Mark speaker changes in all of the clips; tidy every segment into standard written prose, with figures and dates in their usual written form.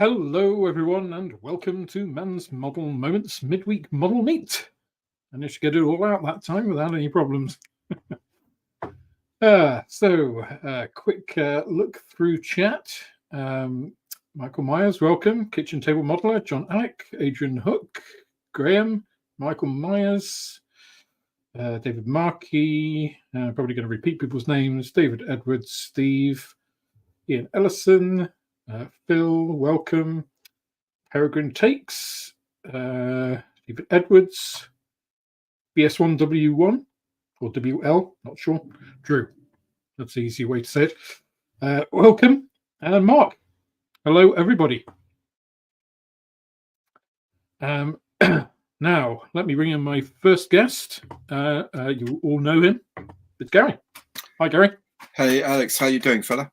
Speaker 1: Hello, everyone, and welcome to Man's Model Moments Midweek Model Meet. I managed to get it all out that time without any problems. Quick look through chat. Michael Myers, welcome. Kitchen Table Modeler, John Alec, Adrian Hook, Graham, Michael Myers, David Markey, probably going to repeat people's names, David Edwards, Steve, Ian Ellison, Phil, welcome. Peregrine Takes, David Edwards, BS1W1 or WL, not sure. Drew, that's the easy way to say it. Welcome. And Mark. Hello, everybody. Now, let me bring in my first guest. You all know him. It's Gary. Hi, Gary.
Speaker 2: Hey, Alex. How you doing, fella?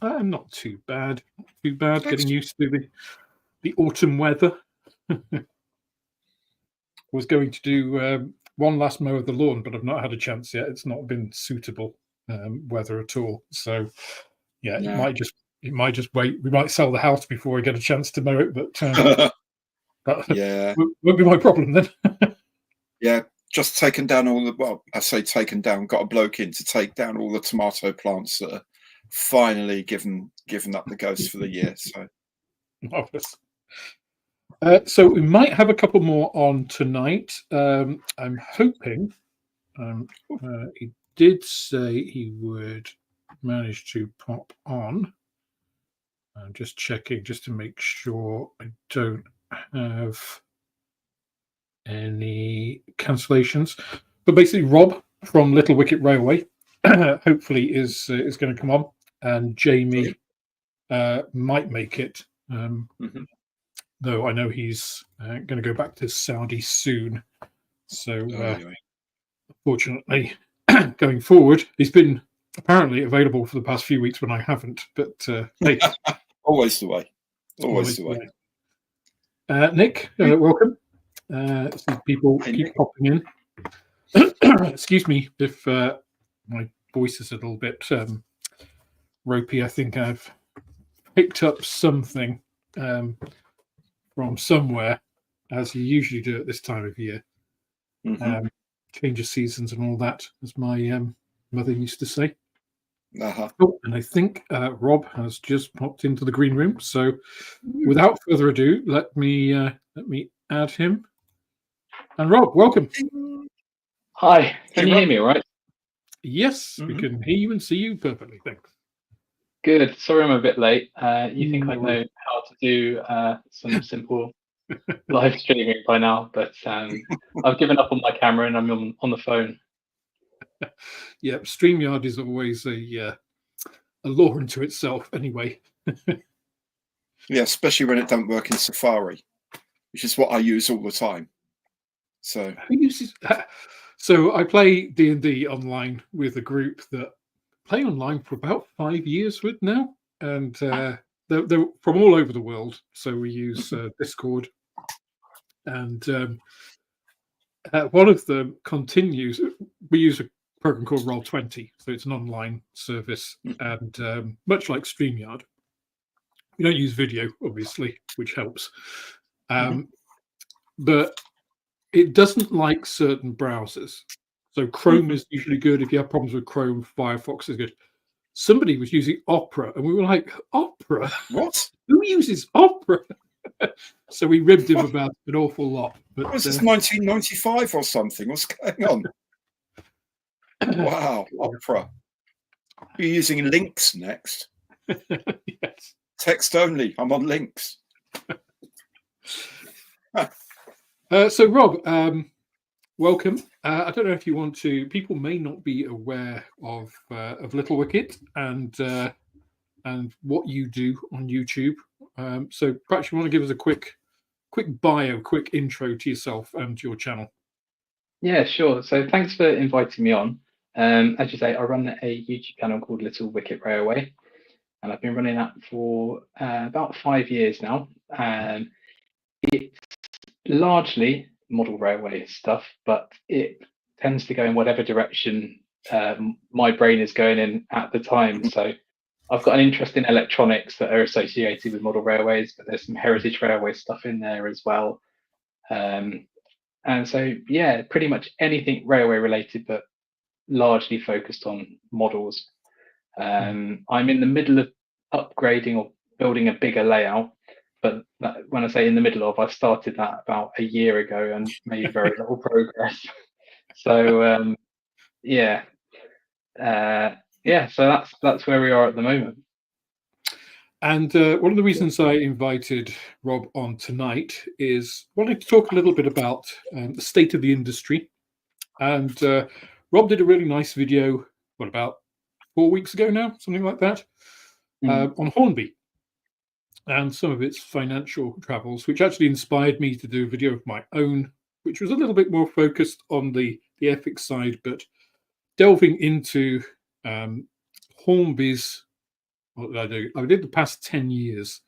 Speaker 1: I'm not too bad. Not too bad. Getting used to the autumn weather. Was going to do one last mow of the lawn, but I've not had a chance yet. It's not been suitable weather at all. So, yeah, no. It might just wait. We might sell the house before we get a chance to mow it, but
Speaker 2: yeah,
Speaker 1: won't be my problem then.
Speaker 2: Yeah, just taken down all the. Well, I say taken down. Got a bloke in to take down all the tomato plants that are finally given up the ghost for the year. So
Speaker 1: marvelous. So we might have a couple more on tonight. I'm hoping. He did say he would manage to pop on. I'm just checking just to make sure I don't have any cancellations. But basically, Rob from Little Wicket Railway hopefully is going to come on, and Jamie might make it. Though I know he's going to go back to Saudi soon. So, fortunately, going forward, he's been apparently available for the past few weeks when I haven't. But hey,
Speaker 2: always the way. Always the way.
Speaker 1: Nick, welcome. People keep popping in. Excuse me if my voice is a little bit ropey. I think I've picked up something from somewhere, as you usually do at this time of year. Change of seasons and all that, as my mother used to say. Oh, and I think Rob has just popped into the green room. So, without further ado, let me add him. And Rob, welcome.
Speaker 3: Hi, can you hear me all right?
Speaker 1: Yes, we can hear you and see you perfectly. Thanks.
Speaker 3: Good. Sorry I'm a bit late. You think I know how to do some simple live streaming by now, but I've given up on my camera and I'm on the phone.
Speaker 1: Yeah, StreamYard is always a law unto itself anyway.
Speaker 2: Yeah, especially when it doesn't work in Safari, which is what I use all the time. So
Speaker 1: who uses so I play D&D online with a group that play online for about 5 years with now, and they're from all over the world. So we use Discord, and one of them continues. We use a program called Roll20, so it's an online service, and much like StreamYard, we don't use video, obviously, which helps, but it doesn't like certain browsers. So Chrome is usually good. If you have problems with Chrome, Firefox is good. Somebody was using Opera, and we were like, Opera?
Speaker 2: What?
Speaker 1: Who uses Opera? So we ribbed him about an awful lot. But
Speaker 2: was this 1995 or something? What's going on? Wow, Opera. You're using links next.
Speaker 1: Yes.
Speaker 2: Text only. I'm on links.
Speaker 1: So Rob, welcome. I don't know if you want to. People may not be aware of Little Wicket and what you do on YouTube. So perhaps you want to give us a quick bio, quick intro to yourself and your channel.
Speaker 3: Yeah, sure. So thanks for inviting me on. As you say, I run a YouTube channel called Little Wicket Railway, and I've been running that for about 5 years now. It's largely model railway stuff, but it tends to go in whatever direction my brain is going in at the time. So I've got an interest in electronics that are associated with model railways, but there's some heritage railway stuff in there as well. And so, yeah, pretty much anything railway related, but largely focused on models. I'm in the middle of upgrading or building a bigger layout, but when I say in the middle of, I started that about a year ago and made very little progress. So so that's where we are at the moment.
Speaker 1: And one of the reasons I invited Rob on tonight is wanting to talk a little bit about the state of the industry. And Rob did a really nice video, about 4 weeks ago now, something like that, on Hornby and some of its financial travels, which actually inspired me to do a video of my own, which was a little bit more focused on the airfix side, but delving into Hornby's. What did I do? I did the past 10 years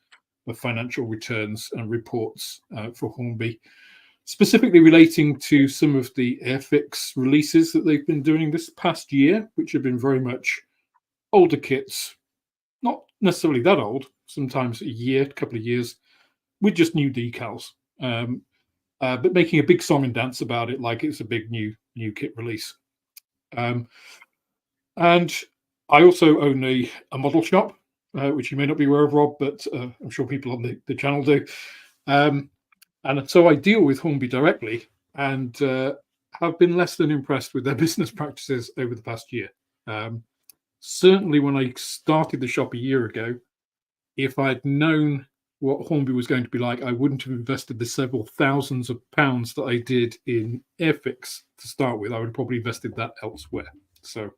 Speaker 1: of financial returns and reports for Hornby, specifically relating to some of the airfix releases that they've been doing this past year, which have been very much older kits, not necessarily that old, sometimes a couple of years, with just new decals, but making a big song and dance about it like it's a big new kit release. And I also own a model shop, which you may not be aware of, Rob, but I'm sure people on the channel do. And so I deal with Hornby directly and have been less than impressed with their business practices over the past year. Certainly when I started the shop a year ago, if I'd known what Hornby was going to be like, I wouldn't have invested the several thousands of pounds that I did in airfix to start with. I would have probably invested that elsewhere. So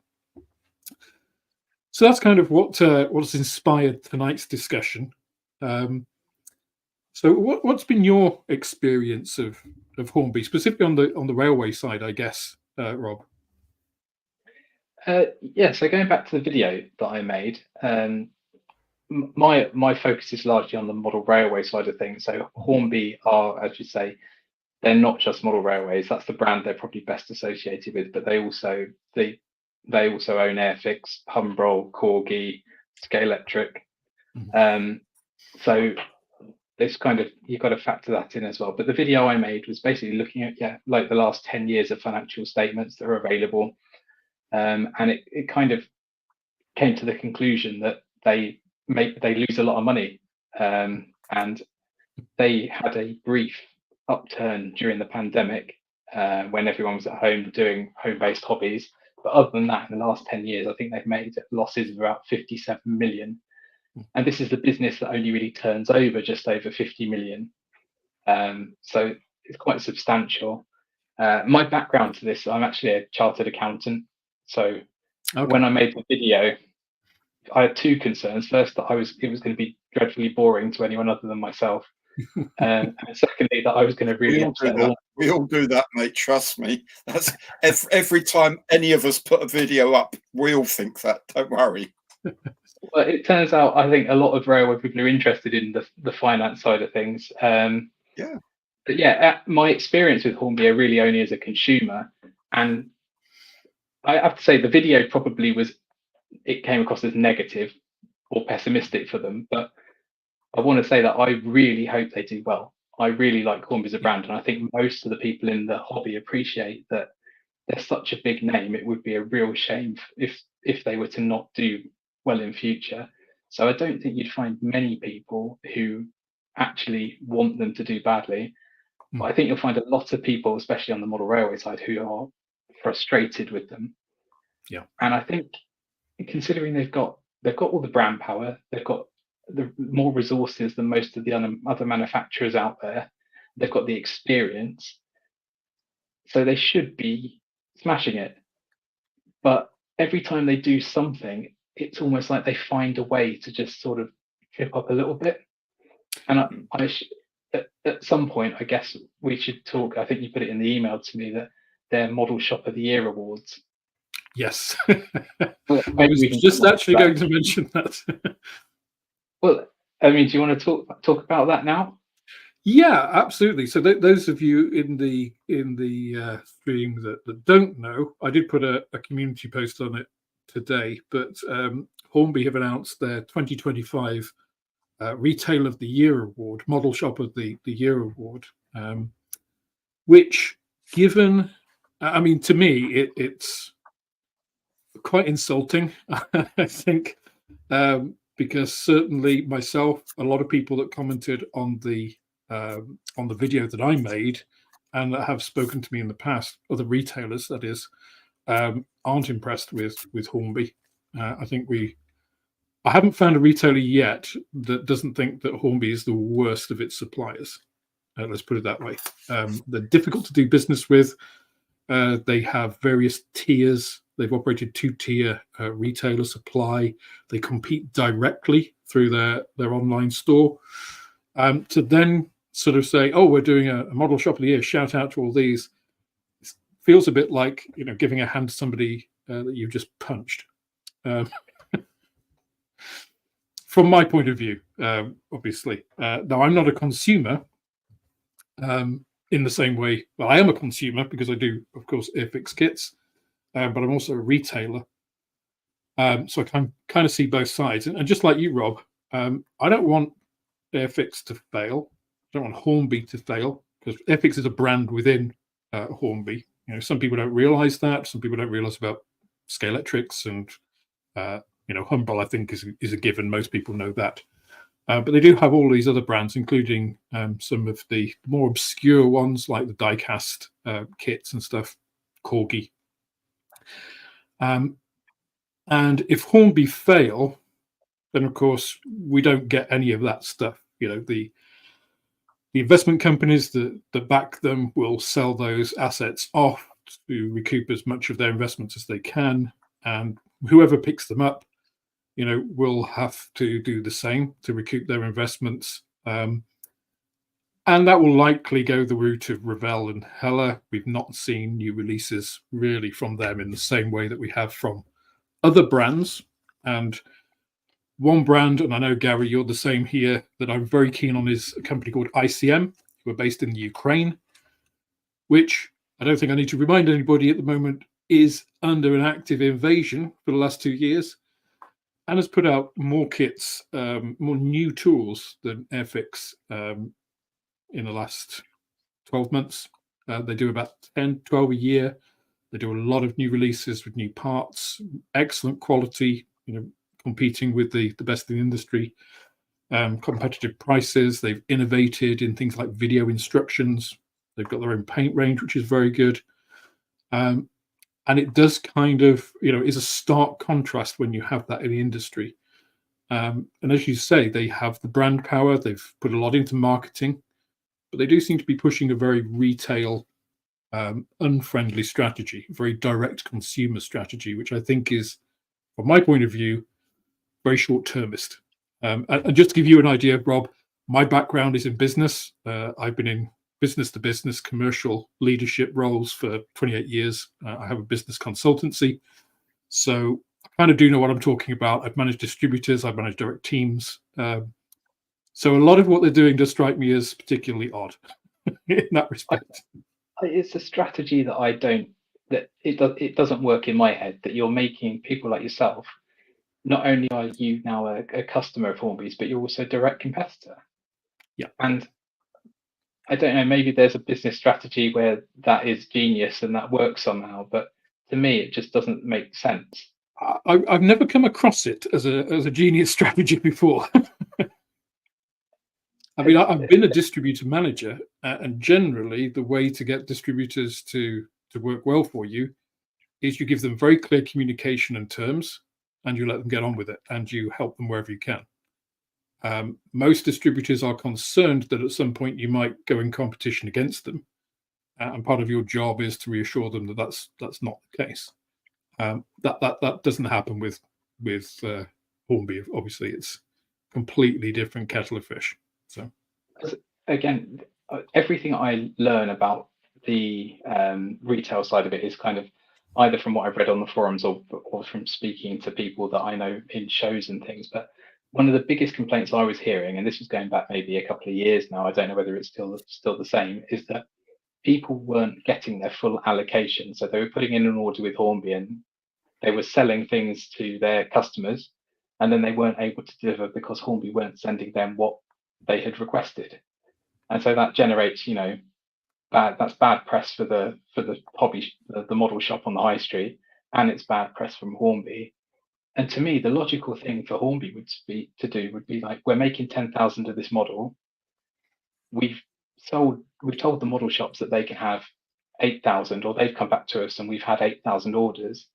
Speaker 1: that's kind of what's inspired tonight's discussion. So what's been your experience of Hornby, specifically on the railway side, I guess, Rob?
Speaker 3: So going back to the video that I made, my focus is largely on the model railway side of things. So Hornby are, as you say, they're not just model railways. That's the brand they're probably best associated with, but they also own Airfix, Humbrol, Corgi, Scalextric. So this kind of, you've got to factor that in as well. But the video I made was basically looking at like the last 10 years of financial statements that are available, and it kind of came to the conclusion that they lose a lot of money, and they had a brief upturn during the pandemic when everyone was at home doing home-based hobbies. But other than that, in the last 10 years, I think they've made losses of about 57 million. And this is the business that only really turns over just over 50 million. So it's quite substantial. My background to this, I'm actually a chartered accountant. So when I made the video, I had two concerns. First, that it was going to be dreadfully boring to anyone other than myself. And secondly, that I was going to really upset all.
Speaker 2: We all do that, mate. Trust me. That's every time any of us put a video up, we all think that. Don't worry.
Speaker 3: Well, it turns out I think a lot of railway people are interested in the finance side of things. But my experience with Hornby are really only as a consumer, and I have to say the video probably came across as negative or pessimistic for them, but I want to say that I really hope they do well. I really like Hornby as a brand, and I think most of the people in the hobby appreciate that they're such a big name. It would be a real shame if they were to not do well in future. So I don't think you'd find many people who actually want them to do badly. But I think you'll find a lot of people, especially on the model railway side, who are frustrated with them.
Speaker 1: Yeah.
Speaker 3: And I think considering they've got all the brand power, they've got the more resources than most of the other manufacturers out there, they've got the experience, so they should be smashing it. But every time they do something, it's almost like they find a way to just sort of trip up a little bit. And at some point, I guess we should talk. I think you put it in the email to me that they're Model Shop of the Year awards.
Speaker 1: Yes.
Speaker 3: Well,
Speaker 1: I was just actually going to mention that.
Speaker 3: Well, I mean, do you want to talk about that now?
Speaker 1: Yeah, absolutely. So those of you in the stream that don't know, I did put a community post on it today, but Hornby have announced their 2025 Retail of the Year Award, Model Shop of the Year Award, which, given, I mean, to me, it's quite insulting, I think, because certainly myself, a lot of people that commented on the video that I made and that have spoken to me in the past, other retailers, that is, aren't impressed with Hornby. I haven't found a retailer yet that doesn't think that Hornby is the worst of its suppliers. Let's put it that way. They're difficult to do business with. They have various tiers. They've operated two-tier retailer supply. They compete directly through their online store. To then sort of say, "Oh, we're doing a model shop of the year. Shout out to all these." It feels a bit like, you know, giving a hand to somebody that you've just punched. From my point of view, obviously. Now, I'm not a consumer in the same way. Well, I am a consumer because I do, of course, airfix kits, but I'm also a retailer. So I can kind of see both sides. And just like you, Rob, I don't want airfix to fail. I don't want Hornby to fail, because airfix is a brand within Hornby. You know, some people don't realize that. Some people don't realize about Scalextrics and you know, Humble, I think, is a given. Most people know that. But they do have all these other brands, including some of the more obscure ones like the die-cast kits and stuff, Corgi. And if Hornby fail, then of course we don't get any of that stuff. You know, the investment companies that back them will sell those assets off to recoup as much of their investments as they can, and whoever picks them up, you know, will have to do the same to recoup their investments. And that will likely go the route of Revell and Heller. We've not seen new releases really from them in the same way that we have from other brands. And one brand, and I know, Gary, you're the same here, that I'm very keen on is a company called ICM, who are based in the Ukraine, which I don't think I need to remind anybody at the moment is under an active invasion for the last 2 years, and has put out more kits, more new tools than airfix in the last 12 months. They do about 10, 12 a year. They do a lot of new releases with new parts, excellent quality, you know, competing with the best in the industry, competitive prices. They've innovated in things like video instructions. They've got their own paint range, which is very good. And it does kind of, you know, is a stark contrast when you have that in the industry. And as you say, they have the brand power. They've put a lot into marketing, but they do seem to be pushing a very retail, unfriendly strategy, very direct consumer strategy, which I think is, from my point of view, very short-termist. And just to give you an idea, Rob, my background is in business. I've been in business-to-business commercial leadership roles for 28 years. I have a business consultancy. So I kind of do know what I'm talking about. I've managed distributors. I've managed direct teams. So a lot of what they're doing does strike me as particularly odd in that respect.
Speaker 3: It's a strategy that it doesn't work in my head, that you're making people like yourself, not only are you now a customer of Hornby's, but you're also a direct competitor.
Speaker 1: Yeah. And
Speaker 3: I don't know, maybe there's a business strategy where that is genius and that works somehow, but to me, it just doesn't make sense.
Speaker 1: I've never come across it as a genius strategy before. I mean, I've been a distributor manager, and generally the way to get distributors to work well for you is you give them very clear communication and terms, and you let them get on with it, and you help them wherever you can. Most distributors are concerned that at some point you might go in competition against them, and part of your job is to reassure them that that's not the case. That doesn't happen with Hornby. Obviously, it's completely different kettle of fish. So
Speaker 3: again, everything I learn about the retail side of it is kind of either from what I've read on the forums or from speaking to people that I know in shows and things. But one of the biggest complaints I was hearing, and this was going back maybe a couple of years now, I don't know whether it's still the same, is that people weren't getting their full allocation. So they were putting in an order with Hornby and they were selling things to their customers, and then they weren't able to deliver because Hornby weren't sending them what they had requested. And so that generates, that's bad press for the hobby, the model shop on the high street, and it's bad press from Hornby. And to me, the logical thing for Hornby would be like, we're making 10,000 of this model. We've told the model shops that they can have 8,000, or they've come back to us and we've had 8,000 orders.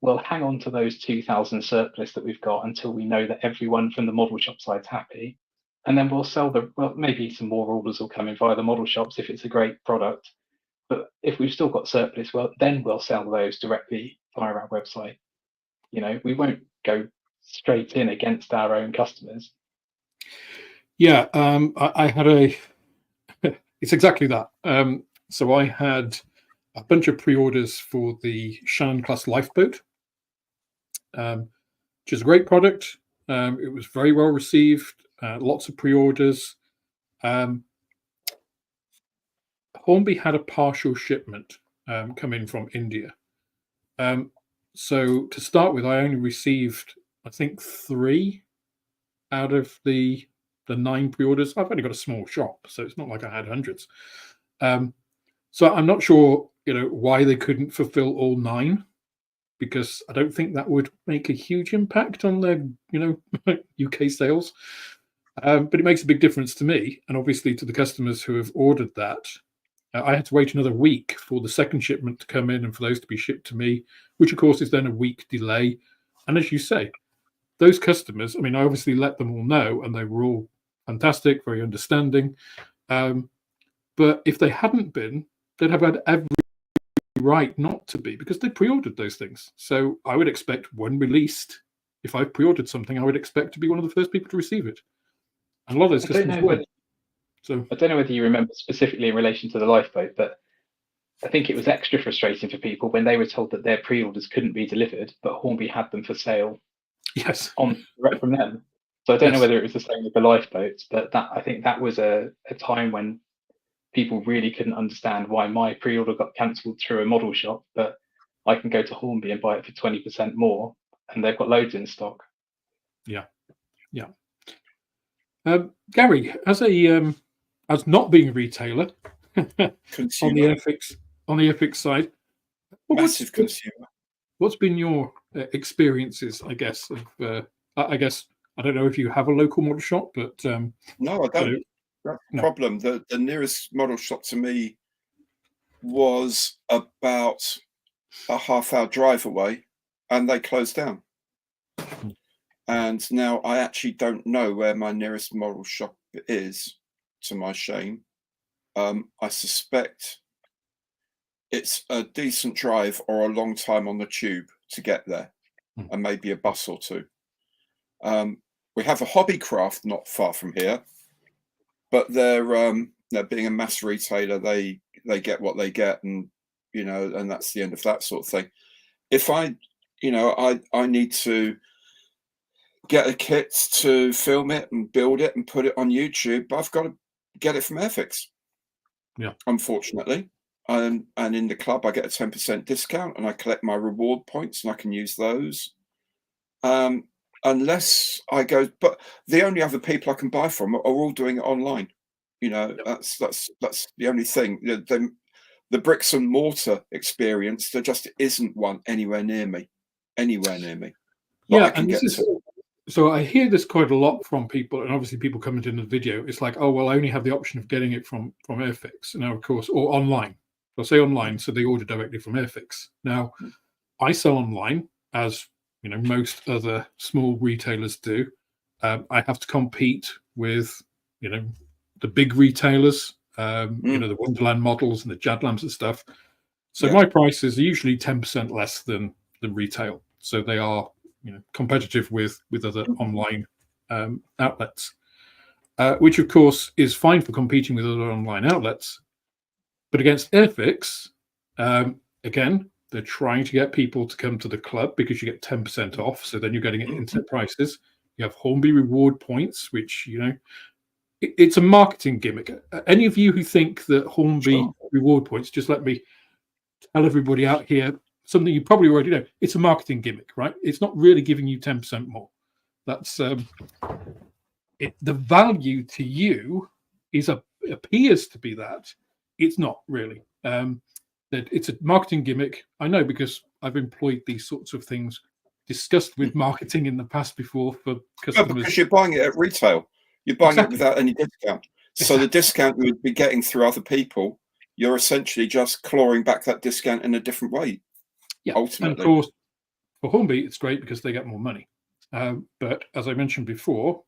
Speaker 3: We'll hang on to those 2,000 surplus that we've got until we know that everyone from the model shop side's happy. And then we'll sell maybe some more orders will come in via the model shops if it's a great product. But if we've still got surplus, then we'll sell those directly via our website. We won't go straight in against our own customers.
Speaker 1: Yeah, I had it's exactly that. So I had a bunch of pre-orders for the Shannon class lifeboat, which is a great product. It was very well received. Lots of pre-orders. Hornby had a partial shipment come in from India. So to start with, I only received, I think, 3 out of the 9 pre-orders. I've only got a small shop, so it's not like I had hundreds. So I'm not sure, why they couldn't fulfill all 9, because I don't think that would make a huge impact on their, UK sales. But it makes a big difference to me, and obviously to the customers who have ordered that. I had to wait another week for the second shipment to come in and for those to be shipped to me, which of course is then a week delay. And as you say, those customers, I obviously let them all know, and they were all fantastic, very understanding. But if they hadn't been, they'd have had every right not to be, because they pre-ordered those things. So I would expect when released, if I've pre-ordered something, I would expect to be one of the first people to receive it. And a lot of those customers were. So
Speaker 3: I don't know whether you remember specifically in relation to the lifeboat, but I think it was extra frustrating for people when they were told that their pre-orders couldn't be delivered, but Hornby had them for sale.
Speaker 1: Yes,
Speaker 3: direct from them. So I don't know whether it was the same with the lifeboats, but I think that was a time when people really couldn't understand why my pre-order got cancelled through a model shop, but I can go to Hornby and buy it for 20% more, and they've got loads in stock.
Speaker 1: Yeah. Gary, as not being a retailer, on the airfix side,
Speaker 2: massive consumer.
Speaker 1: What's been your experiences? I guess I don't know if you have a local model shop, but
Speaker 2: no, I don't. That's the problem. The nearest model shop to me was about a half-hour drive away, and they closed down. And now I actually don't know where my nearest model shop is, to my shame. I suspect it's a decent drive or a long time on the tube to get there, and maybe a bus or 2. We have a Hobbycraft not far from here, but they're being a mass retailer, they get what they get, and and that's the end of that sort of thing. If I need to get a kit to film it and build it and put it on YouTube, I've got to get it from Airfix.
Speaker 1: Yeah,
Speaker 2: unfortunately. And in the club, I get a 10% discount, and I collect my reward points, and I can use those. Unless I go, but the only other people I can buy from are all doing it online. That's the only thing. The bricks and mortar experience, there just isn't one anywhere near me.
Speaker 1: Yeah, and this is. So I hear this quite a lot from people, and obviously people comment in the video. It's like, oh, well, I only have the option of getting it from Airfix. Now, of course, or online. I'll say online, so they order directly from Airfix. Now, I sell online, as most other small retailers do. I have to compete with the big retailers, the Wonderland models and the Jadlams and stuff. So my prices are usually 10% less than retail. So they are competitive with other online outlets, which of course is fine for competing with other online outlets. But against Airfix, again, they're trying to get people to come to the club because you get 10% off. So then you're getting it at internet prices. You have Hornby reward points, which it's a marketing gimmick. Any of you who think that Hornby reward points, just let me tell everybody out here something you probably already know. It's a marketing gimmick, right? It's not really giving you 10% more. That's the value to you appears to be that. It's not really. That it's a marketing gimmick. I know, because I've employed these sorts of things, discussed with marketing in the past before for customers.
Speaker 2: No, because you're buying it at retail. You're buying
Speaker 1: Exactly.
Speaker 2: it without any discount. So the discount you would be getting through other people, you're essentially just clawing back that discount in a different way.
Speaker 1: Yeah,
Speaker 2: ultimately.
Speaker 1: And of course, for Hornby, it's great because they get more money. But as I mentioned before,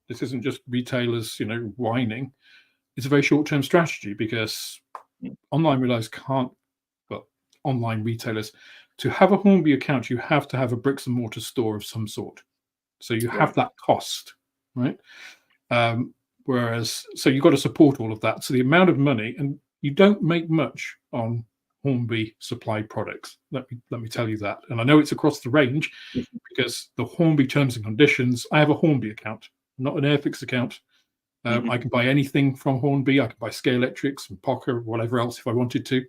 Speaker 1: this isn't just retailers, whining. It's a very short-term strategy, because online retailers, to have a Hornby account, you have to have a bricks and mortar store of some sort. So you have that cost, right? So you've got to support all of that. So the amount of money, and you don't make much on Hornby supplied products. Let me tell you that. And I know it's across the range, because the Hornby terms and conditions, I have a Hornby account, not an airfix account. I can buy anything from Hornby. I can buy Scale Electrics and Pocker, whatever else, if I wanted to.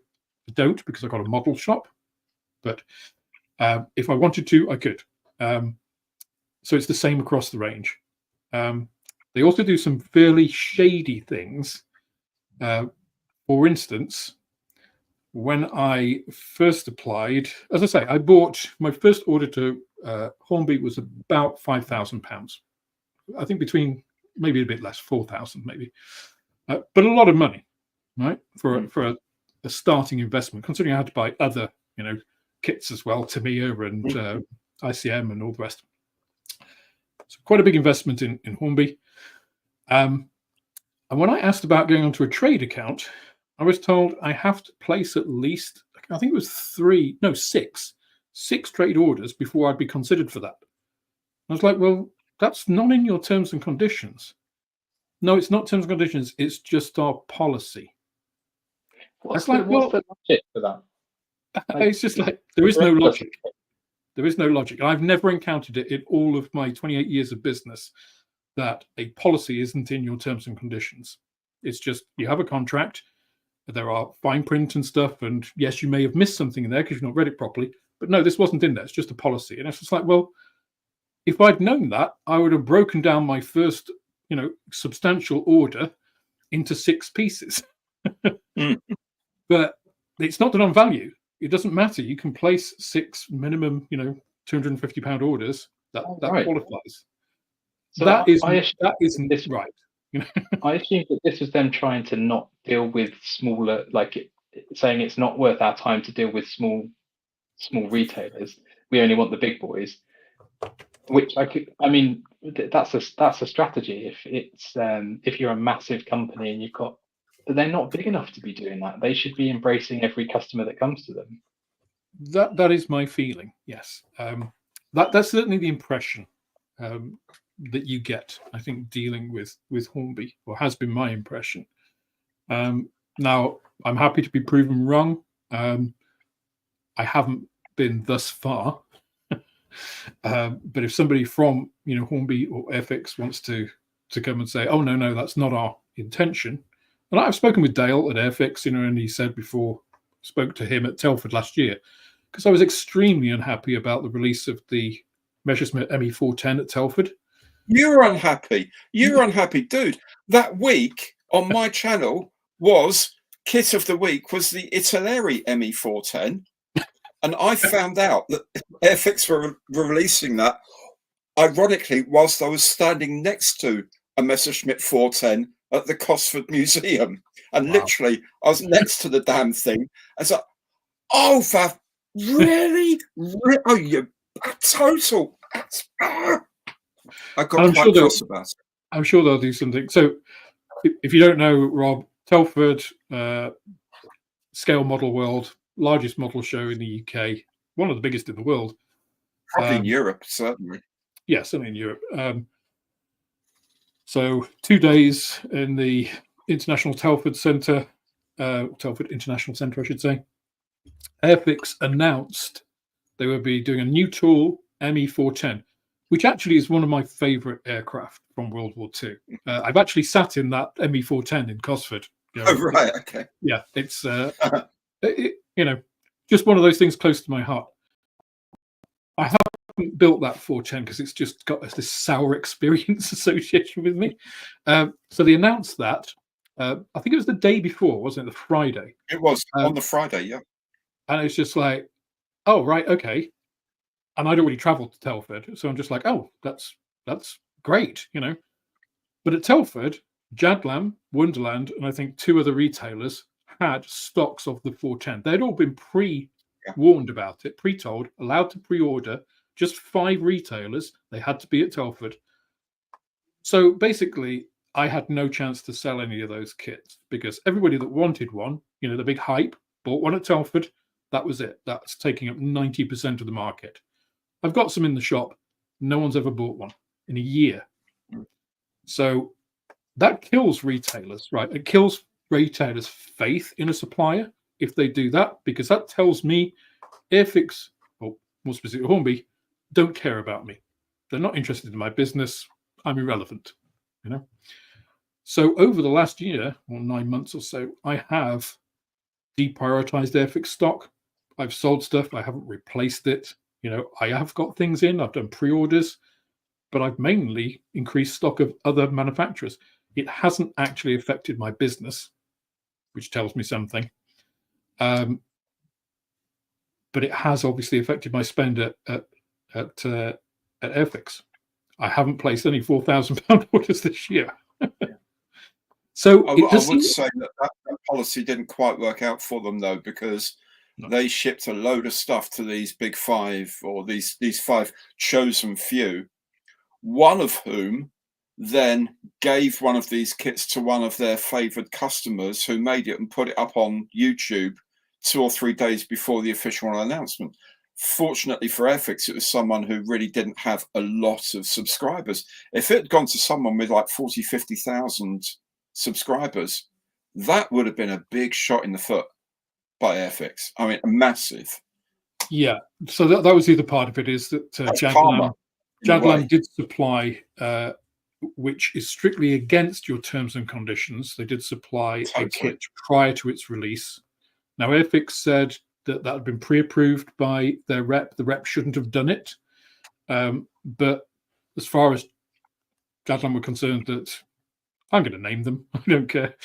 Speaker 1: I don't, because I've got a model shop. But if I wanted to, I could. So it's the same across the range. They also do some fairly shady things. For instance, when I first applied, as I say, I bought my first order to Hornby was about £5,000. I think between maybe a bit less, 4,000 maybe, but a lot of money, right? For a starting investment, considering I had to buy other, kits as well, Tamiya and ICM and all the rest. So quite a big investment in Hornby. And when I asked about going onto a trade account, I was told I have to place at least, I think it was six trade orders before I'd be considered for that. I was like, well, that's not in your terms and conditions. No, it's not terms and conditions. It's just our policy.
Speaker 3: What's the logic for that?
Speaker 1: It's just like, there is no logic. There is no logic. I've never encountered it in all of my 28 years of business, that a policy isn't in your terms and conditions. It's just, you have a contract, there are fine print and stuff, and yes, you may have missed something in there because you've not read it properly, but no, this wasn't in there. It's just a policy. And it's just like, well, if I'd known that, I would have broken down my first, substantial order into 6 pieces. But it's not done on value. It doesn't matter. You can place 6 minimum, £250 orders. That qualifies.
Speaker 3: So
Speaker 1: that isn't this right.
Speaker 3: I assume that this was them trying to not deal with smaller, saying it's not worth our time to deal with small retailers. We only want the big boys. Which that's a strategy. If you're a massive company and but they're not big enough to be doing that. They should be embracing every customer that comes to them.
Speaker 1: That is my feeling. Yes, that's certainly the impression that you get, I think, dealing with Hornby, or has been my impression. Now, I'm happy to be proven wrong. I haven't been thus far. But if somebody from Hornby or airfix wants to come and say, oh no, that's not our intention. And I've spoken with Dale at airfix, and he said before, spoke to him at Telford last year, because I was extremely unhappy about the release of the Messerschmitt ME410 at Telford.
Speaker 2: You were unhappy. You were unhappy, dude. That week on my channel was kit of the week was the Italeri ME410. And I found out that airfix were releasing that, ironically, whilst I was standing next to a Messerschmitt 410 at the Cosford Museum. And literally, I was next to the damn thing. I was like, oh, Fav, really? Oh, you total. I got quite cross about it.
Speaker 1: I'm sure they'll do something. So, if you don't know, Rob, Telford, Scale Model World, largest model show in the UK, one of the biggest in the world.
Speaker 2: Probably in Europe, certainly.
Speaker 1: Yeah, certainly in Europe. So 2 days in the International Telford Centre, Telford International Centre, I should say. Airfix announced they would be doing a new tool, ME410, which actually is one of my favourite aircraft from World War II. I've actually sat in that ME410 in Cosford.
Speaker 2: Oh, right, okay.
Speaker 1: Yeah, it's just one of those things close to my heart. I have haven't built that 410 because it's just got this sour experience associated with me. So they announced that. I think it was the day before, wasn't it? The Friday.
Speaker 2: It was on the Friday, yeah.
Speaker 1: And it's just like, oh, right, okay. And I'd already traveled to Telford. So I'm just like, oh, that's great, you know. But at Telford, Jadlam, Wonderland, and I think 2 other retailers had stocks of the 410. They'd all been pre-warned about it, pre-told, allowed to pre-order. Just 5 retailers. They had to be at Telford. So basically, I had no chance to sell any of those kits because everybody that wanted one, you know, the big hype, bought one at Telford. That was it. That's taking up 90% of the market. I've got some in the shop. No one's ever bought one in a year. So that kills retailers, right? It kills retailers' faith in a supplier if they do that, because that tells me Airfix, or more specifically Hornby, don't care about me. They're not interested in my business. I'm irrelevant, you know? So over the last year, or 9 months or so, I have deprioritized Airfix stock. I've sold stuff. I haven't replaced it. You know, I have got things in. I've done pre-orders, but I've mainly increased stock of other manufacturers. It hasn't actually affected my business, which tells me something. But it has obviously affected my spend at Airfix. I haven't placed any £4,000 orders this year. So
Speaker 2: I would say that policy didn't quite work out for them, though, because they shipped a load of stuff to these big 5, or these 5 chosen few, one of whom then gave one of these kits to one of their favored customers who made it and put it up on YouTube 2 or 3 days before the official announcement. Fortunately for Airfix, it was someone who really didn't have a lot of subscribers. If it had gone to someone with like 40, 50,000 subscribers, that would have been a big shot in the foot by Airfix. I mean, massive.
Speaker 1: Yeah. So that was the other part of it, is that Jadlam did supply, which is strictly against your terms and conditions. They did supply a kit prior to its release. Now, Airfix said that had been pre-approved by their rep. The rep shouldn't have done it. But as far as Jadlam were concerned, that I'm going to name them. I don't care.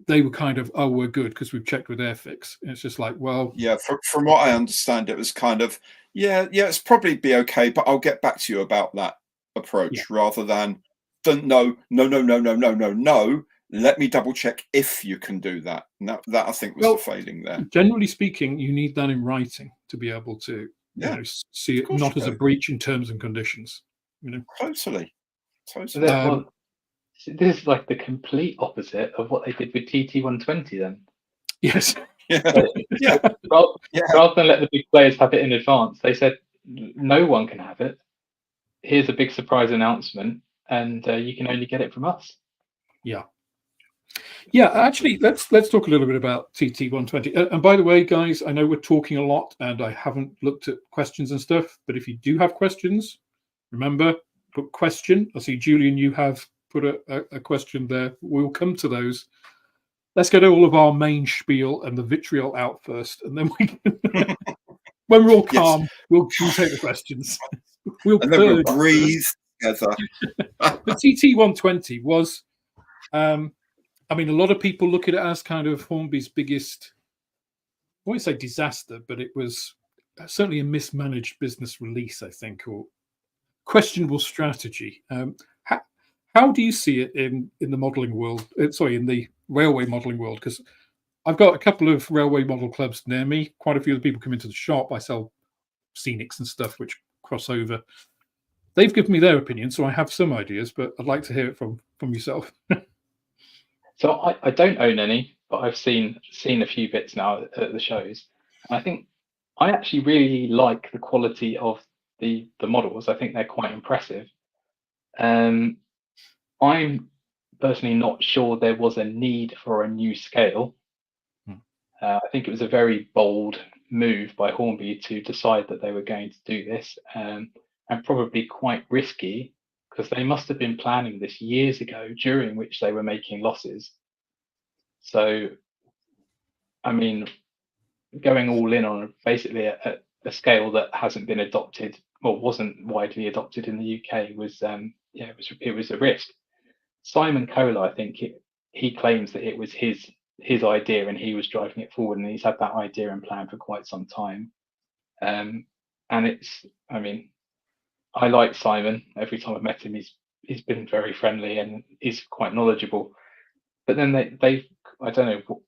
Speaker 1: They were kind of, oh, we're good because we've checked with Airfix. And it's just like, well,
Speaker 2: yeah. From what I understand, it was kind of, it's probably be okay, but I'll get back to you about that approach, rather than no. Let me double check if you can do that. And that I think was the failing there.
Speaker 1: Generally speaking, you need that in writing to be able to see it not as a breach in terms and conditions. You know,
Speaker 2: totally.
Speaker 3: This is like the complete opposite of what they did with TT120 then.
Speaker 1: Yes.
Speaker 3: Rather than let the big players have it in advance, they said no one can have it. Here's a big surprise announcement, and you can only get it from us.
Speaker 1: Yeah, actually, let's talk a little bit about TT120. And by the way, guys, I know we're talking a lot and I haven't looked at questions and stuff, but if you do have questions, remember, put question. I see, Julian, you have put a question there. We'll come to those. Let's get all of our main spiel and the vitriol out first, and then we can, when we're all calm, we'll take the questions.
Speaker 2: We'll breathe together.
Speaker 1: The TT120 was... I mean, a lot of people look at it as kind of Hornby's biggest, I won't say disaster, but it was certainly a mismanaged business release, I think, or questionable strategy. How do you see it in the modelling world? In the railway modelling world? Because I've got a couple of railway model clubs near me. Quite a few of the people come into the shop. I sell scenics and stuff which cross over. They've given me their opinion, so I have some ideas, but I'd like to hear it from yourself.
Speaker 3: So I don't own any, but I've seen a few bits now at the shows. And I think I actually really like the quality of the models. I think they're quite impressive. I'm personally not sure there was a need for a new scale. I think it was a very bold move by Hornby to decide that they were going to do this, and probably quite risky, because they must have been planning this years ago, during which they were making losses. So, I mean, going all in on basically a a scale that hasn't been adopted or wasn't widely adopted in the UK was it was a risk. Simon Kohler, I think he claims that it was his idea and he was driving it forward, and he's had that idea and plan for quite some time. And I like Simon. Every time I've met him, he's been very friendly and he's quite knowledgeable. But then they I don't know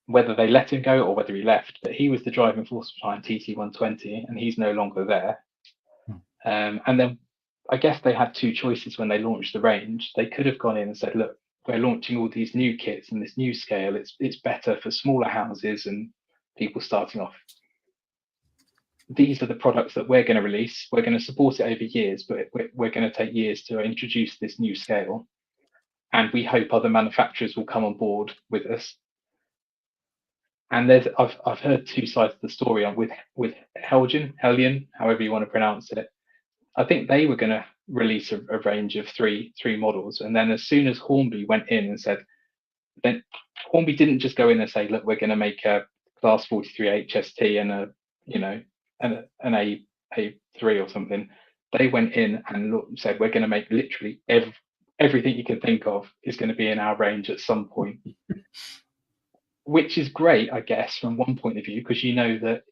Speaker 3: whether they let him go or whether he left, but he was the driving force behind TT120, and he's no longer there. And then I guess they had two choices when they launched the range. They could have gone in and said, look, we're launching all these new kits and this new scale. It's better for smaller houses and people starting off. These are the products that we're going to release. We're going to support it over years, but we're going to take years to introduce this new scale. And we hope other manufacturers will come on board with us. And I've heard two sides of the story with Hellion, however you want to pronounce it. I think they were going to release a range of three models, and then as soon as Hornby went in and said, then Hornby didn't just go in and say, look, we're going to make a Class 43 HST and an A3 or something. They went in and said, we're going to make literally everything you can think of is going to be in our range at some point. Which is great, I guess, from one point of view, because you know that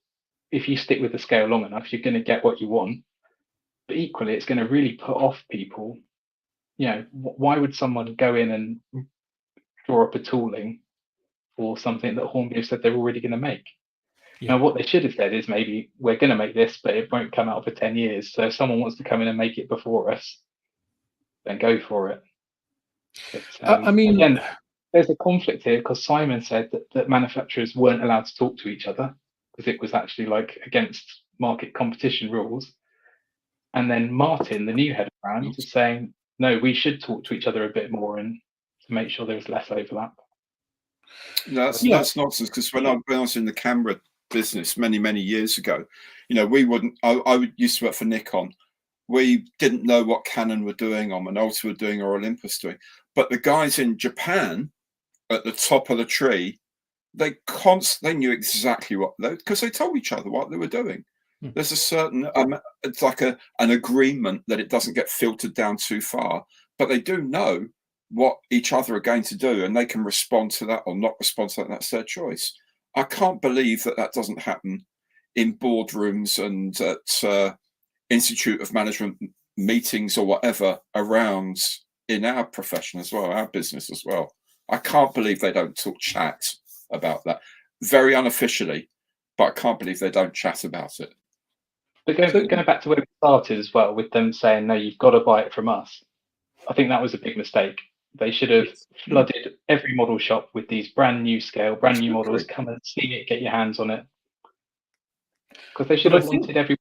Speaker 3: if you stick with the scale long enough, you're going to get what you want. But equally, it's going to really put off people. Why would someone go in and draw up a tooling for something that Hornby have said they're already going to make? Now, what they should have said is maybe we're going to make this, but it won't come out for 10 years. So if someone wants to come in and make it before us, then go for it. But, again, there's a conflict here because Simon said that manufacturers weren't allowed to talk to each other because it was actually against market competition rules. And then Martin, the new head of brand, is saying, no, we should talk to each other a bit more and to make sure there's less overlap.
Speaker 2: That's nonsense, because when I was in the camera business many years ago, we wouldn't. I used to work for Nikon. We didn't know what Canon were doing, or Minolta were doing, or Olympus doing. But the guys in Japan, at the top of the tree, they knew exactly because they told each other what they were doing. There's a certain it's like an agreement that it doesn't get filtered down too far, but they do know what each other are going to do, and they can respond to that or not respond to that. That's their choice. I can't believe that doesn't happen in boardrooms and at Institute of Management meetings or whatever around in our profession as well, our business as well. I can't believe they don't chat about that very unofficially, but I can't believe they don't chat about it.
Speaker 3: But going back to where we started as well, with them saying, no, you've got to buy it from us. I think that was a big mistake. They should have flooded every model shop with these brand new models. Come and see it, get your hands on it. Because they should have wanted everyone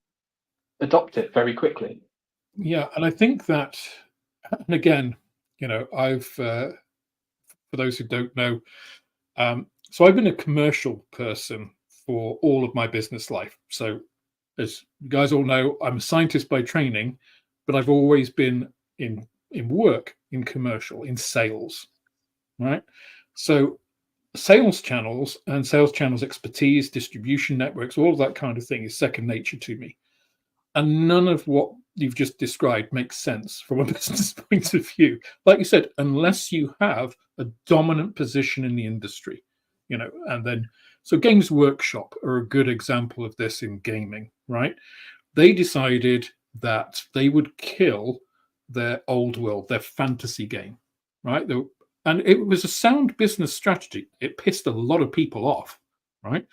Speaker 3: to adopt it very quickly.
Speaker 1: Yeah, and I think that, and again, I've, for those who don't know, so I've been a commercial person for all of my business life. So as you guys all know, I'm a scientist by training, but I've always been in work, in commercial, in sales, right? So sales channels and sales channels expertise, distribution networks, all of that kind of thing is second nature to me. And none of what you've just described makes sense from a business point of view. Like you said, unless you have a dominant position in the industry, and then, so Games Workshop are a good example of this in gaming, right? They decided that they would kill their old world, their fantasy game, right? And it was a sound business strategy. It pissed a lot of people off, right?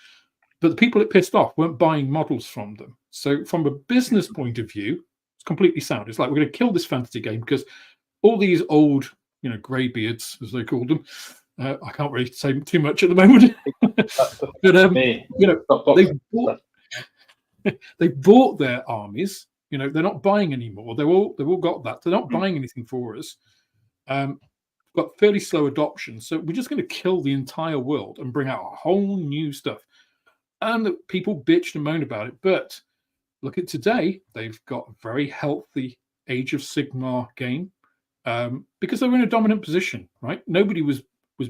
Speaker 1: But the people it pissed off weren't buying models from them. So from a business point of view, it's completely sound. It's like, we're going to kill this fantasy game because all these old, greybeards, as they called them, I can't really say too much at the moment. But they bought their armies. They're not buying anymore. They've all got that. They're not buying anything for us. Got fairly slow adoption. So we're just going to kill the entire world and bring out a whole new stuff. And people bitched and moaned about it. But look at today. They've got a very healthy Age of Sigmar game because they were in a dominant position, right? Nobody was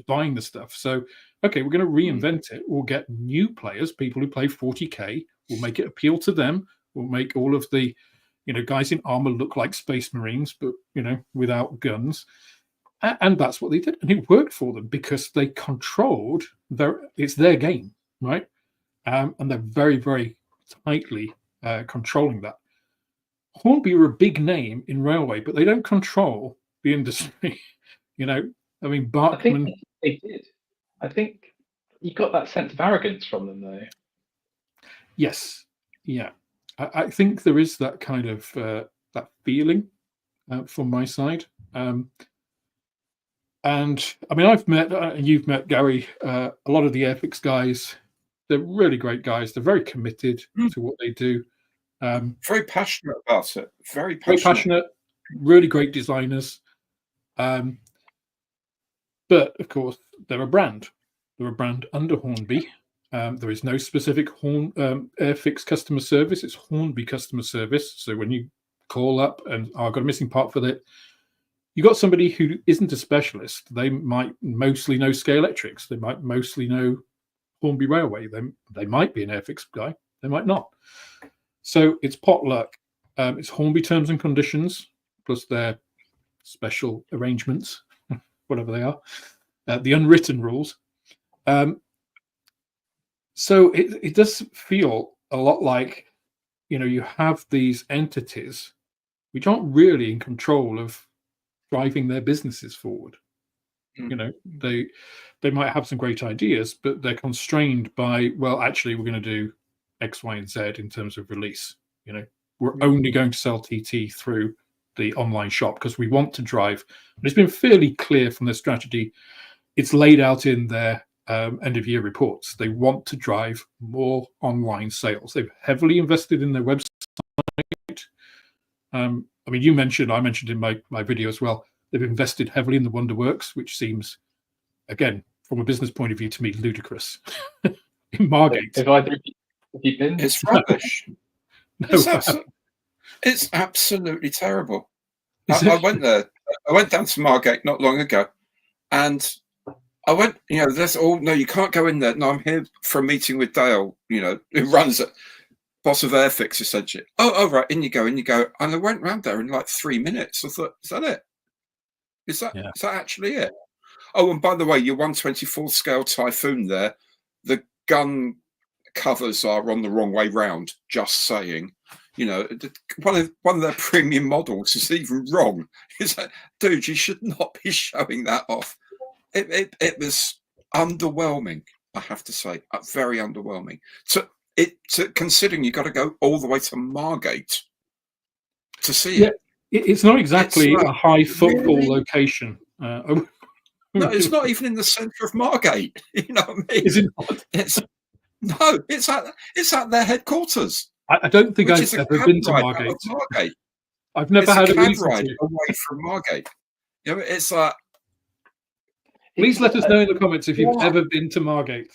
Speaker 1: buying the stuff. So, okay, we're going to reinvent it. We'll get new players, people who play 40K, We'll make it appeal to them. We'll make all of the, guys in armor look like space marines, but without guns. And that's what they did, and it worked for them because they controlled it's their game, right? And they're very, very tightly controlling that. Hornby are a big name in railway, but they don't control the industry. I mean,
Speaker 3: I think
Speaker 1: Barkman.
Speaker 3: they did. I think you got that sense of arrogance from them, though.
Speaker 1: Yes, yeah. I think there is that kind of that feeling from my side. And I mean, I've met, you've met Gary, a lot of the airfix guys. They're really great guys. They're very committed to what they do.
Speaker 2: Very passionate about it. Very
Speaker 1: passionate. Really great designers. But of course, they're a brand. They're a brand under Hornby. There is no specific airfix customer service. It's Hornby customer service. So when you call up and I've got a missing part for that, you got somebody who isn't a specialist. They might mostly know Scale Electrics. They might mostly know Hornby Railway. They might be an airfix guy. They might not. So it's potluck. It's Hornby terms and conditions plus their special arrangements, whatever they are, the unwritten rules. So it does feel a lot like, you have these entities which aren't really in control of driving their businesses forward. They might have some great ideas, but they're constrained by, well, actually, we're going to do X, Y, and Z in terms of release. We're only going to sell TT through the online shop because we want to drive. And it's been fairly clear from their strategy. It's laid out in their end of year reports. They want to drive more online sales. They've heavily invested in their website. I mean, I mentioned in my video as well, they've invested heavily in the Wonderworks, which seems, again, from a business point of view, to me, ludicrous. In Margate.
Speaker 3: Have you been?
Speaker 2: It's rubbish.
Speaker 1: No,
Speaker 2: It's absolutely terrible. I went there. I went down to Margate not long ago, and I went, there's no, you can't go in there. No, I'm here for a meeting with Dale, who runs it, boss of Airfix, essentially. Oh, right, in you go. And I went round there in like 3 minutes. I thought, is that it? Is that actually it? Oh, and by the way, your 1/24 scale Typhoon there, the gun covers are on the wrong way round, just saying. One of their premium models is even wrong. It's like, dude, you should not be showing that off. It was underwhelming, I have to say, very underwhelming. Considering you got to go all the way to Margate to see it.
Speaker 1: It's not exactly a high footfall location.
Speaker 2: No, it's not even in the centre of Margate. You know what I mean?
Speaker 1: Is it not?
Speaker 2: It's at their headquarters.
Speaker 1: I don't think I've ever been to Margate. I've never had a reason
Speaker 2: ride
Speaker 1: to.
Speaker 2: Away from Margate. It's like.
Speaker 1: Please let us know in the comments if you've ever been to Margate.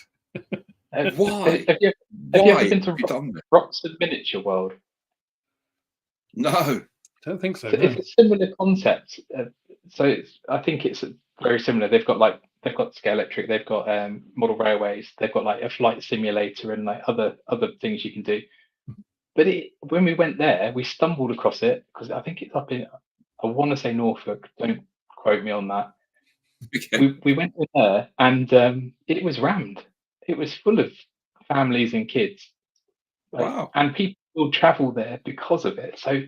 Speaker 2: Why?
Speaker 3: Have you ever been to Roxton Miniature World?
Speaker 1: No. Don't think so. No.
Speaker 3: It's a similar concept. I think it's very similar. They've got Scale Electric, they've got model railways, they've got like a flight simulator and like other things you can do. But when we went there, we stumbled across it because I think it's up in, I want to say Norfolk. Don't quote me on that.
Speaker 2: Okay.
Speaker 3: We went in there and it was rammed. It was full of families and kids.
Speaker 2: Wow.
Speaker 3: And people will travel there because of it. So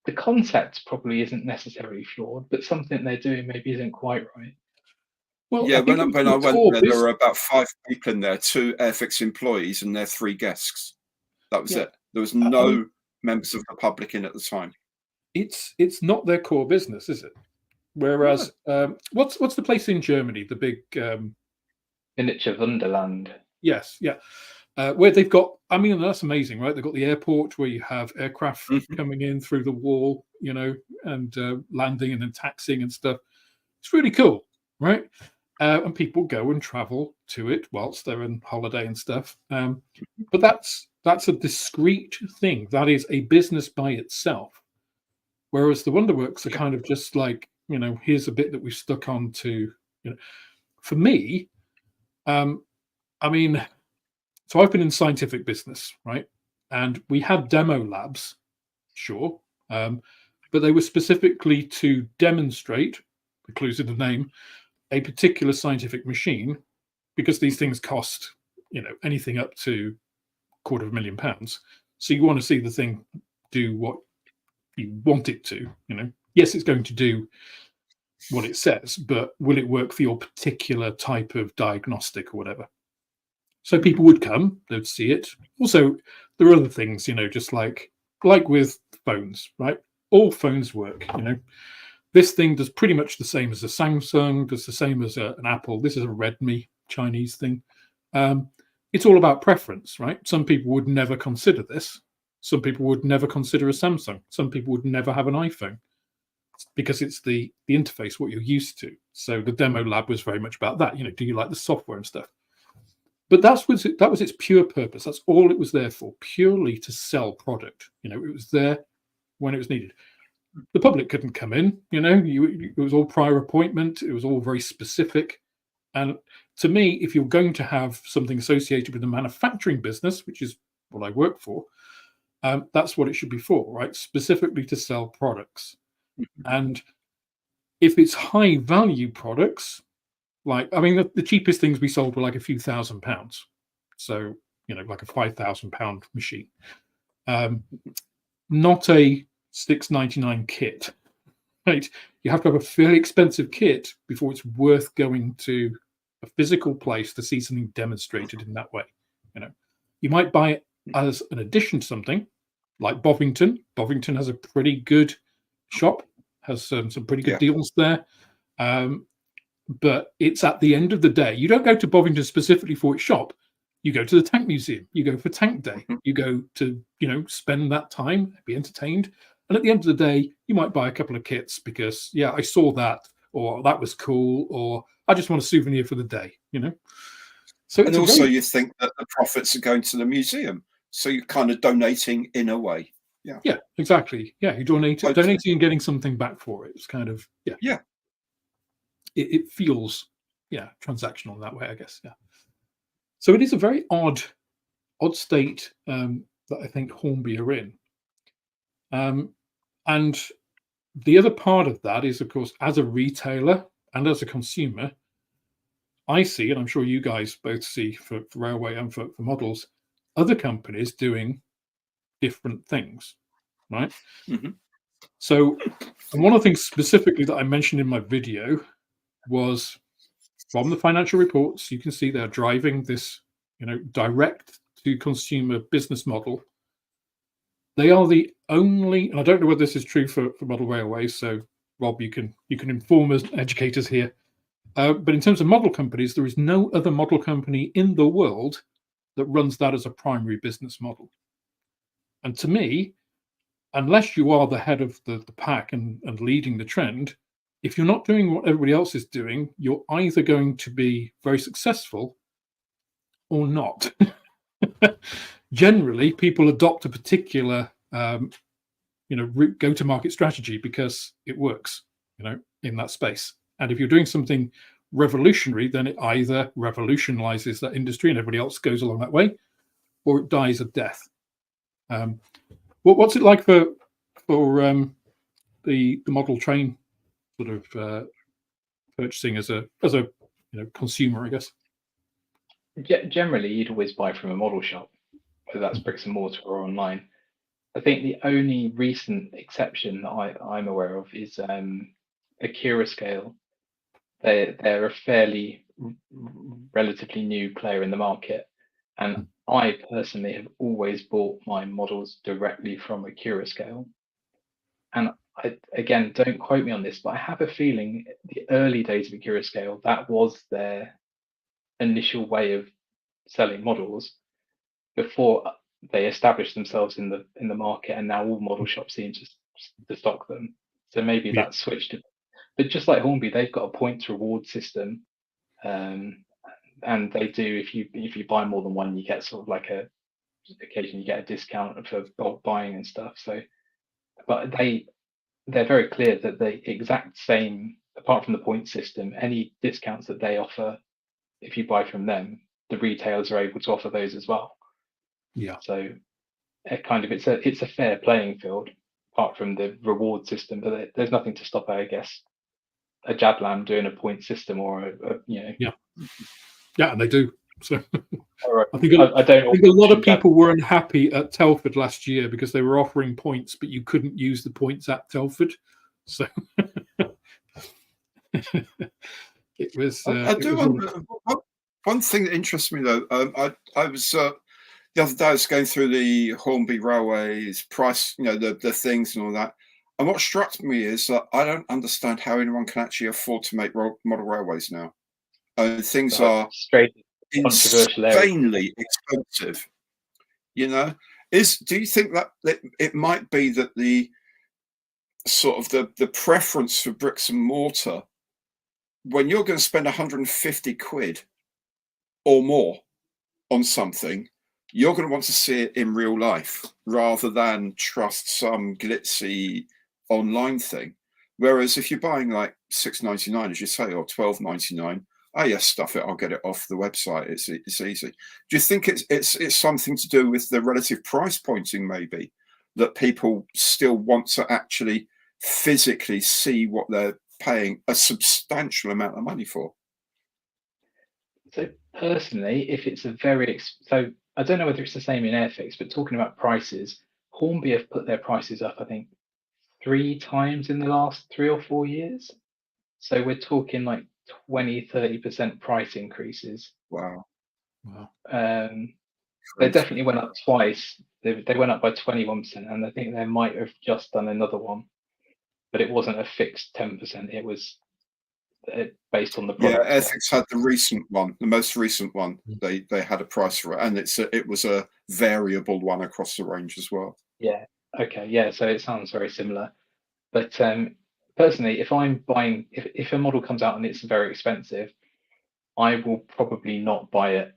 Speaker 3: the concept probably isn't necessarily flawed, but something they're doing maybe isn't quite right.
Speaker 2: Well, yeah, when I went there, there were about 5 people in there, 2 Airfix employees and their 3 guests. That was it. There was no members of the public in at the time.
Speaker 1: It's not their core business, is it? Whereas, what's the place in Germany? The big
Speaker 3: Miniature Wonderland.
Speaker 1: Yes, yeah. Where they've got, I mean, that's amazing, right? They've got the airport where you have aircraft coming in through the wall, and landing and then taxiing and stuff. It's really cool, right? And people go and travel to it whilst they're on holiday and stuff. But that's a discrete thing. That is a business by itself. Whereas the Wonderworks are kind of just like, here's a bit that we've stuck on to, For me, I mean, so I've been in scientific business, right? And we had demo labs, sure, but they were specifically to demonstrate, the clues in the name, a particular scientific machine, because these things cost, anything up to £250,000. So you want to see the thing do what you want it to. Yes, it's going to do what it says, but will it work for your particular type of diagnostic or whatever? So people would come, they'd see it. Also, there are other things, just like with phones, right? All phones work. This thing does pretty much the same as a Samsung, does the same as an Apple. This is a Redmi Chinese thing. It's all about preference, right? Some people would never consider this. Some people would never consider a Samsung. Some people would never have an iPhone because it's the interface, what you're used to. So the demo lab was very much about that. Do you like the software and stuff? But that was its pure purpose. That's all it was there for, purely to sell product. It was there when it was needed. The public couldn't come in. It was all prior appointment. It was all very specific. And to me, if you're going to have something associated with the manufacturing business, which is what I work for, that's what it should be for, right? Specifically to sell products. And if it's high value products, the cheapest things we sold were like a few £1,000s. So, like a £5,000 machine. Not a £699 kit, right? You have to have a fairly expensive kit before it's worth going to a physical place to see something demonstrated in that way. You might buy it as an addition to something like Bovington. Bovington has a pretty good shop, has some pretty good deals there. But it's at the end of the day. You don't go to Bovington specifically for its shop. You go to the Tank Museum. You go for Tank Day. You go to, spend that time, be entertained. And at the end of the day, you might buy a couple of kits because, I saw that, or that was cool, or I just want a souvenir for the day, So
Speaker 2: and also you think that the profits are going to the museum. So you're kind of donating in a way.
Speaker 1: Yeah, exactly. Yeah, you're donating and getting something back for it. It's kind of, It feels, transactional in that way, I guess. Yeah. So it is a very odd state that I think Hornby are in. And the other part of that is, of course, as a retailer and as a consumer, I see, and I'm sure you guys both see for railway and for models, other companies doing different things, right?
Speaker 2: Mm-hmm.
Speaker 1: So, and one of the things specifically that I mentioned in my video was from the financial reports, you can see they're driving this, direct to consumer business model. They are the only, and I don't know whether this is true for model railways. So, Rob, you can inform us, educators here. But in terms of model companies, there is no other model company in the world that runs that as a primary business model. And to me, unless you are the head of the pack and leading the trend, if you're not doing what everybody else is doing, you're either going to be very successful or not. Generally, people adopt a particular, go-to-market strategy because it works, in that space. And if you're doing something revolutionary, then it either revolutionizes that industry and everybody else goes along that way, or it dies a death. What's it like for the model train sort of purchasing as a consumer, I guess?
Speaker 3: Generally, you'd always buy from a model shop, whether that's bricks and mortar or online. I think the only recent exception that I'm aware of is Akira Scale. They're a fairly relatively new player in the market, and I personally have always bought my models directly from Akira Scale. And again, don't quote me on this, but I have a feeling the early days of Akira Scale, that was their initial way of selling models before they established themselves in the market, and now all model shops seem to stock them. So maybe that switched it. But just like Hornby, they've got a points reward system, and they do, if you buy more than one, you get sort of like occasionally you get a discount for bulk buying and stuff. So, but they're very clear that the exact same, apart from the point system, any discounts that they offer, if you buy from them, the retailers are able to offer those as well.
Speaker 1: Yeah.
Speaker 3: So it's a fair playing field, apart from the reward system. But there's nothing to stop, I guess, a Jablam doing a point system or
Speaker 1: Yeah, and they do. So
Speaker 3: Or
Speaker 1: I think a
Speaker 3: don't.
Speaker 1: lot of people were unhappy at Telford last year because they were offering points, but you couldn't use the points at Telford. So it was.
Speaker 2: One thing that interests me though, I was the other day I was going through the Hornby Railways price, the things and all that. And what struck me is that I don't understand how anyone can actually afford to make model railways now. Things are insanely expensive. Do you think that it might be that the sort of the preference for bricks and mortar, when you're going to spend 150 quid or more on something, you're going to want to see it in real life rather than trust some glitzy online thing. Whereas if you're buying like £6.99, as you say, or £12.99, oh yes, stuff it, I'll get it off the website. It's easy. Do you think it's something to do with the relative price pointing, maybe, that people still want to actually physically see what they're paying a substantial amount of money for?
Speaker 3: So personally, if it's so I don't know whether it's the same in airfix, but talking about prices, Hornby have put their prices up, I think, 3 times in the last 3 or 4 years. So we're talking like 20-30% price increases.
Speaker 2: Wow.
Speaker 3: They definitely went up twice. They went up by 21%, and I think they might have just done another one, but it wasn't a fixed 10%. It was based on the product.
Speaker 2: Yeah, airfix had the most recent one. They had a price for it, and it was a variable one across the range as well.
Speaker 3: Yeah. Okay. Yeah. So it sounds very similar. But personally, if I'm buying, if a model comes out and it's very expensive, I will probably not buy it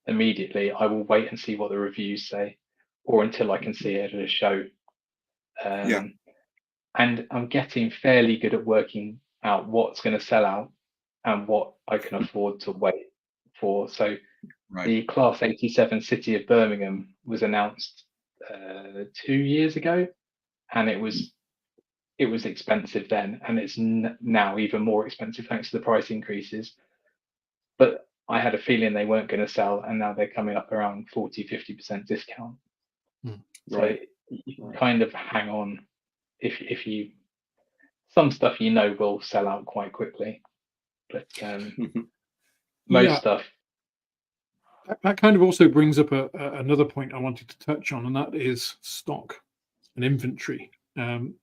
Speaker 3: immediately. I will wait and see what the reviews say, or until I can see it at a show. And I'm getting fairly good at working out what's going to sell out and what I can afford to wait for. So the Class 87 City of Birmingham was announced 2 years ago, and it was expensive then, and it's now even more expensive thanks to the price increases. But I had a feeling they weren't going to sell, and now they're coming up around 40-50% discount. So you can kind of hang on if you, some stuff will sell out quite quickly, but most stuff.
Speaker 1: That kind of also brings up another point I wanted to touch on, and that is stock and inventory. And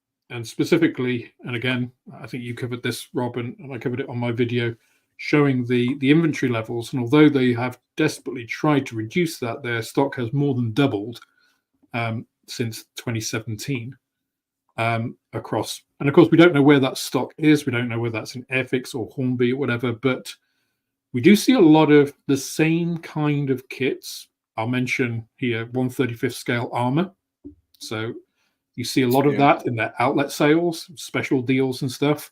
Speaker 1: specifically, and again, I think you covered this, Rob, and I covered it on my video, showing the inventory levels. And although they have desperately tried to reduce that, their stock has more than doubled since 2017 across. And of course, we don't know where that stock is. We don't know whether that's in airfix or Hornby or whatever, but we do see a lot of the same kind of kits. I'll mention here 1/35th scale armor. So you see a lot of that in their outlet sales, special deals and stuff.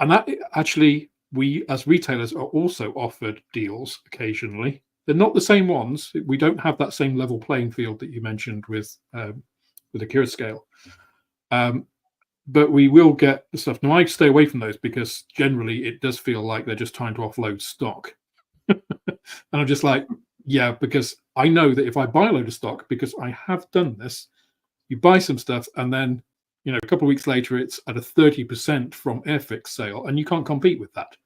Speaker 1: And that actually, we as retailers are also offered deals occasionally. They're not the same ones. We don't have that same level playing field that you mentioned with the Kira scale. But we will get the stuff. Now, I stay away from those because generally it does feel like they're just trying to offload stock. And I'm just like, yeah, because I know that if I buy a load of stock, because I have done this, you buy some stuff and then, a couple of weeks later, it's at a 30% from airfix sale, and you can't compete with that.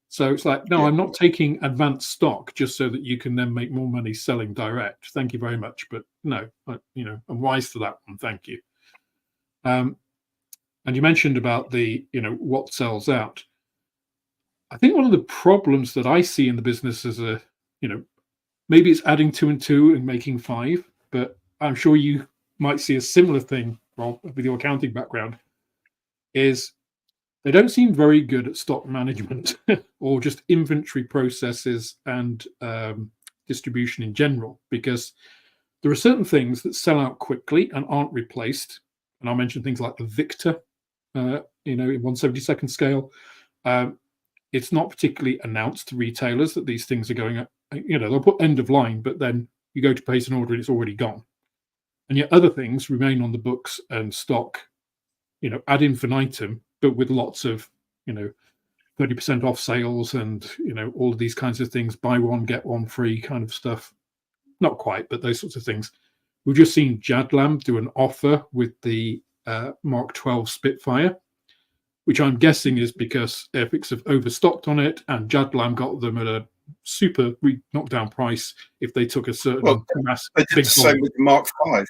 Speaker 1: So it's like, no, I'm not taking advanced stock just so that you can then make more money selling direct. Thank you very much. But no, I'm wise to that one. Thank you. And you mentioned about the, what sells out. I think one of the problems that I see in the business is maybe it's adding 2 and 2 and making 5, but I'm sure you might see a similar thing, Rob, with your accounting background, is they don't seem very good at stock management or just inventory processes and distribution in general, because there are certain things that sell out quickly and aren't replaced. And I'll mention things like the Victor, in 1/72nd scale. It's not particularly announced to retailers that these things are going up. They'll put end of line, but then, you go to place an order and it's already gone. And yet other things remain on the books and stock, ad infinitum, but with lots of, 30% off sales and, all of these kinds of things, buy one, get one free kind of stuff. Not quite, but those sorts of things. We've just seen Jadlam do an offer with the Mark 12 Spitfire, which I'm guessing is because Airfix have overstocked on it, and Jadlam got them at a super knockdown price if they took a certain mass.
Speaker 2: They did the same with the Mark 5.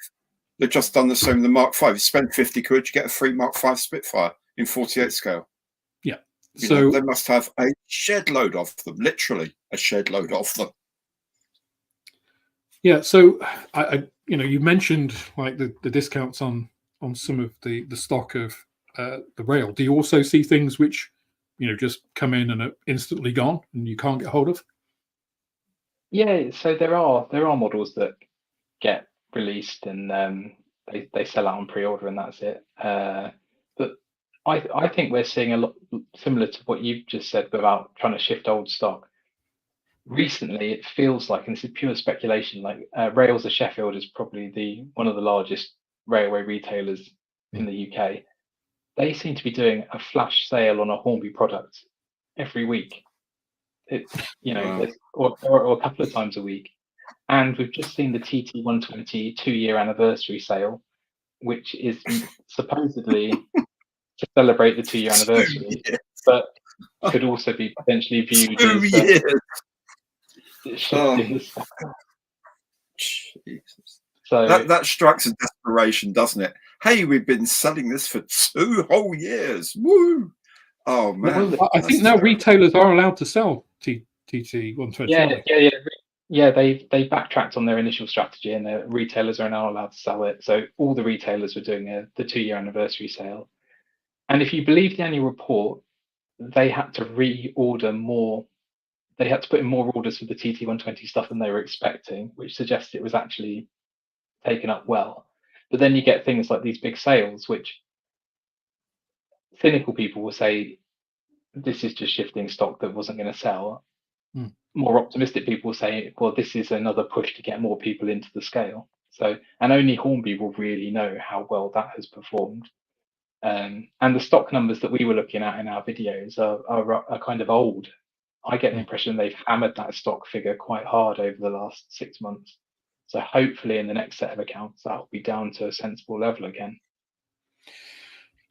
Speaker 2: They've just done the same with the Mark 5. You spend 50 quid, you get a free Mark 5 Spitfire in 48 scale.
Speaker 1: Yeah.
Speaker 2: So they must have a shed load of them, literally a shed load of them.
Speaker 1: Yeah. So you mentioned like the discounts on some of the stock of the rail. Do you also see things which just come in and are instantly gone and you can't get hold of?
Speaker 3: Yeah, so there are models that get released and they sell out on pre-order and that's it. But I think we're seeing a lot similar to what you've just said about trying to shift old stock. Recently, it feels like, and this is pure speculation, like Rails of Sheffield is probably one of the largest railway retailers in the UK. They seem to be doing a flash sale on a Hornby product every week. It's or a couple of times a week. And we've just seen the TT120 2-year anniversary sale, which is supposedly to celebrate the 2-year anniversary, but could also be potentially viewed as
Speaker 2: Jesus.
Speaker 3: So
Speaker 2: that strikes a desperation, doesn't it? Hey, we've been selling this for 2 whole years. Woo! Oh man!
Speaker 1: Well, I think now retailers are allowed to sell TT120.
Speaker 3: Yeah. They backtracked on their initial strategy, and the retailers are now allowed to sell it. So all the retailers were doing the 2-year anniversary sale, and if you believe the annual report, they had to reorder more. They had to put in more orders for the TT120 stuff than they were expecting, which suggests it was actually taken up well. But then you get things like these big sales, which cynical people will say this is just shifting stock that wasn't going to sell. More optimistic people will say, well, this is another push to get more people into the scale. So, and only Hornby will really know how well that has performed. And the stock numbers that we were looking at in our videos are kind of old. I get the impression they've hammered that stock figure quite hard over the last 6 months. So hopefully in the next set of accounts, that'll be down to a sensible level again.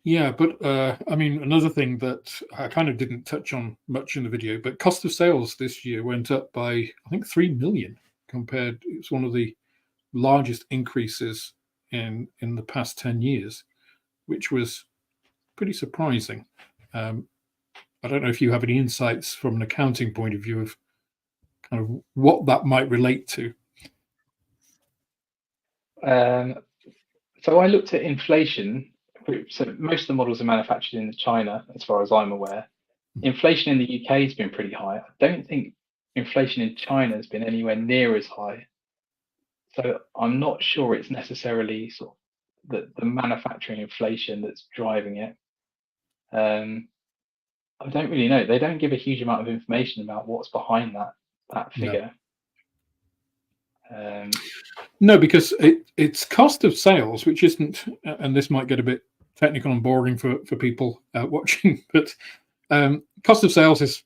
Speaker 1: Yeah, but another thing that I kind of didn't touch on much in the video, but cost of sales this year went up by, I think, 3 million compared. It's one of the largest increases in the past 10 years, which was pretty surprising. I don't know if you have any insights from an accounting point of view of kind of what that might relate to.
Speaker 3: So I looked at inflation. So most of the models are manufactured in China, as far as I'm aware. Inflation in the UK has been pretty high. I don't think inflation in China has been anywhere near as high. So I'm not sure it's necessarily sort of the manufacturing inflation that's driving it. I don't really know. They don't give a huge amount of information about what's behind that figure.
Speaker 1: No, because it's cost of sales, which isn't, and this might get a bit technical and boring for people watching, but cost of sales is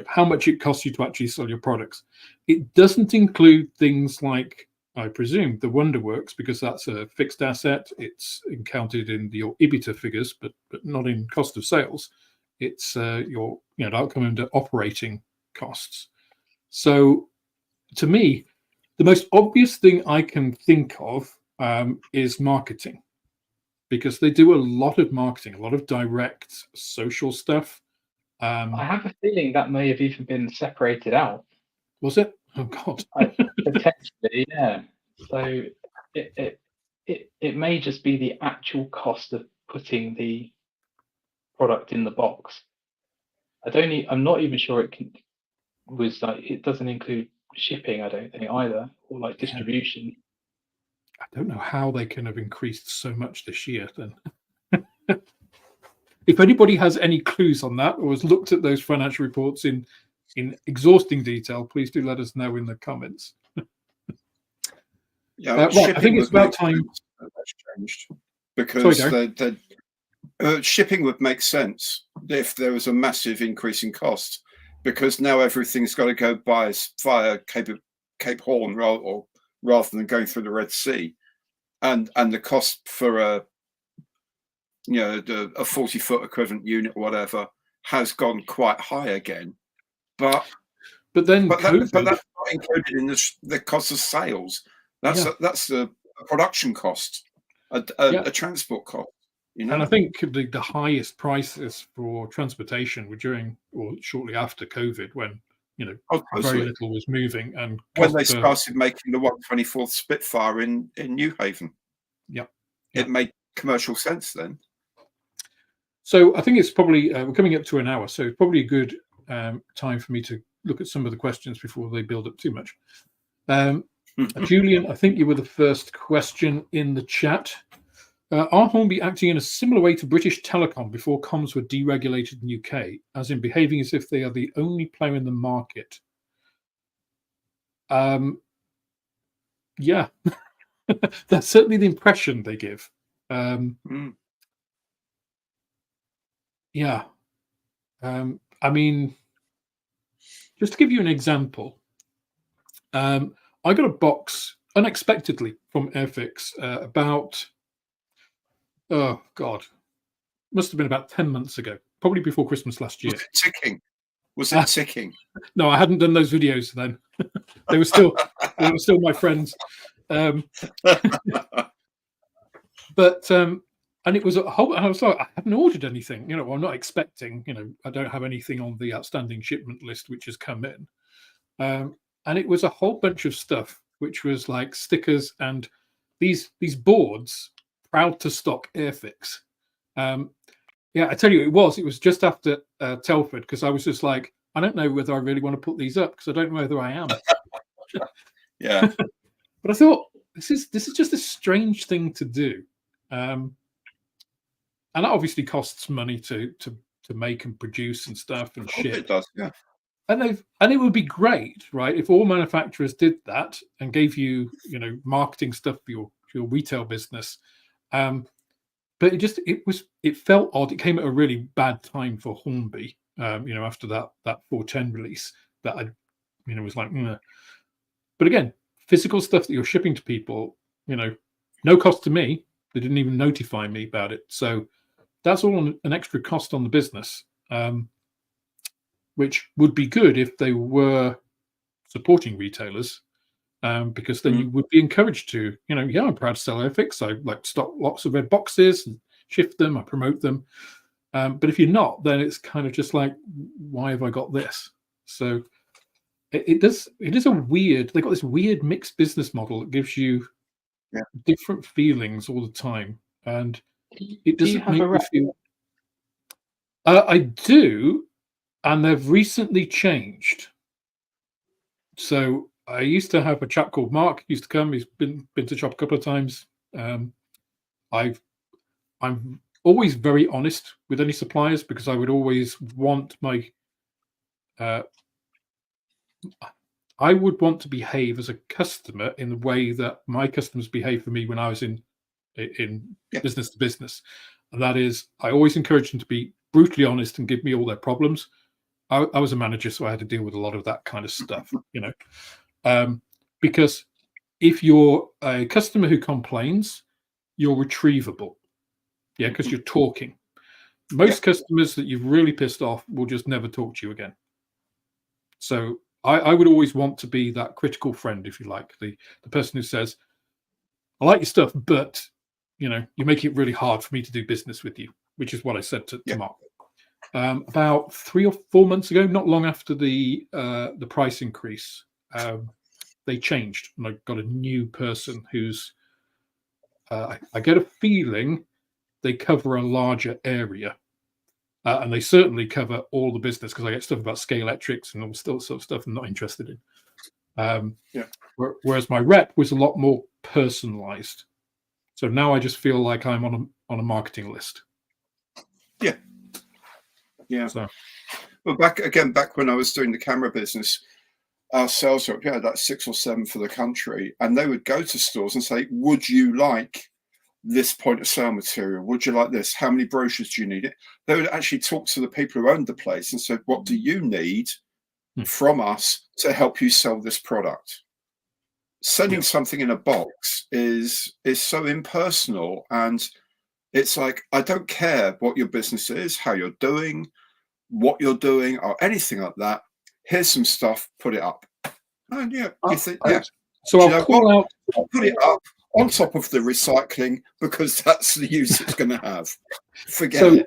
Speaker 1: how much it costs you to actually sell your products. It doesn't include things like, I presume, the Wonderworks, because that's a fixed asset. It's counted in your EBITDA figures, but not in cost of sales. It's that'll come under operating costs. So to me, the most obvious thing I can think of is marketing, because they do a lot of marketing, a lot of direct social stuff.
Speaker 3: I have a feeling that may have even been separated out.
Speaker 1: Was it? Oh God.
Speaker 3: Potentially, yeah. So it may just be the actual cost of putting the product in the box. I'm not even sure it doesn't include shipping, I don't think either, or like distribution.
Speaker 1: I don't know how they can have increased so much this year then. If anybody has any clues on that or has looked at those financial reports in exhausting detail, please do let us know in the comments.
Speaker 2: Yeah,
Speaker 1: right, I think it's about time.
Speaker 2: That's changed because
Speaker 1: Sorry,
Speaker 2: shipping would make sense if there was a massive increase in cost, because now everything's got to go via Cape Horn rather than going through the Red Sea, and the cost for a 40-foot equivalent unit or whatever has gone quite high again. But
Speaker 1: then
Speaker 2: that's
Speaker 1: COVID,
Speaker 2: not included in the cost of sales. That's the production cost, a transport cost.
Speaker 1: and I think the highest prices for transportation were during or shortly after COVID, when very little was moving, and
Speaker 2: when they started making the 124th Spitfire in New Haven. It made commercial sense then.
Speaker 1: So I think it's probably we're coming up to an hour, so it's probably a good time for me to look at some of the questions before they build up too much. Julian, I think you were the first question in the chat. Are Hornby acting in a similar way to British Telecom before comms were deregulated in the UK, as in behaving as if they are the only player in the market? Yeah, that's certainly the impression they give. Yeah. I mean, just to give you an example, I got a box unexpectedly from airfix about, oh God, must have been about 10 months ago, probably before Christmas last year.
Speaker 2: Was it ticking? Was it ticking?
Speaker 1: No, I hadn't done those videos then. They were still my friends. But and it was a whole. I was like, I haven't ordered anything. I'm not expecting. I don't have anything on the outstanding shipment list which has come in. And it was a whole bunch of stuff, which was like stickers and these boards proud to stock airfix. Yeah, I tell you, it was just after Telford, because I was just like, I don't know whether I really want to put these up because I don't know whether I am.
Speaker 2: Yeah.
Speaker 1: But I thought this is just a strange thing to do. And that obviously costs money to make and produce and stuff and ship.
Speaker 2: It does, yeah.
Speaker 1: And it would be great, right, if all manufacturers did that and gave you, marketing stuff for your retail business. But it felt odd. It came at a really bad time for Hornby, after that 410 release that I, was like, But again, physical stuff that you're shipping to people, no cost to me. They didn't even notify me about it. So that's all an extra cost on the business, which would be good if they were supporting retailers, because then you would be encouraged to, I'm proud to sell airfix. I like to stock lots of red boxes and shift them. I promote them. But if you're not, then it's kind of just like, why have I got this? So it is a weird. They've got this weird mixed business model that gives you different feelings all the time, and it doesn't make me feel. I do, and they've recently changed. So I used to have a chap called Mark. Used to come. He's been to shop a couple of times. I'm always very honest with any suppliers, because I would always want my. I would want to behave as a customer in the way that my customers behave for me when I was in business to business, and that is, I always encourage them to be brutally honest and give me all their problems. I was a manager, so I had to deal with a lot of that kind of stuff, because if you're a customer who complains, you're retrievable, because you're talking. Most customers that you've really pissed off will just never talk to you again. So I would always want to be that critical friend, if you like, the person who says, I like your stuff, but you make it really hard for me to do business with you, which is what I said to Mark. About 3 or 4 months ago, not long after the price increase, they changed, and I got a new person who's I get a feeling they cover a larger area. And they certainly cover all the business, because I get stuff about scale electrics and all sort of stuff I'm not interested in. Whereas my rep was a lot more personalized. So now I just feel like I'm on a marketing list. Yeah.
Speaker 2: So, well, back when I was doing the camera business, our sales rep, that's 6 or 7 for the country, and they would go to stores and say, would you like this point of sale material? Would you like this? How many brochures do you need? They would actually talk to the people who owned the place and said, what do you need from us to help you sell this product? Sending something in a box is so impersonal, and it's like, I don't care what your business is, how you're doing, what you're doing, or anything like that. Here's some stuff, put it up. And you think,
Speaker 1: So I'll call out.
Speaker 2: I'll put it up on top of the recycling because that's the use it's going to have. Forget it.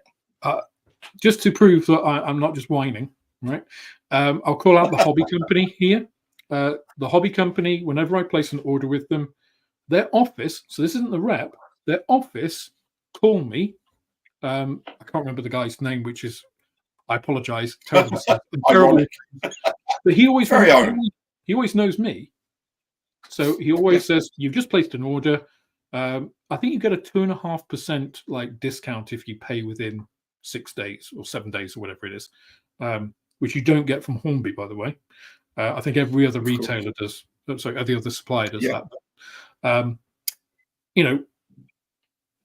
Speaker 1: Just to prove that I'm not just whining, right? I'll call out the hobby company here. The hobby company, whenever I place an order with them, their office, so this isn't the rep, their office call me. I can't remember the guy's name, which is, I apologize, terrible. But he always knows me. So he always says, you've just placed an order. I think you get a 2.5% like discount if you pay within 6 days or 7 days or whatever it is, which you don't get from Hornby, by the way. I think every other retailer does. Sorry, every other supplier does that. You know,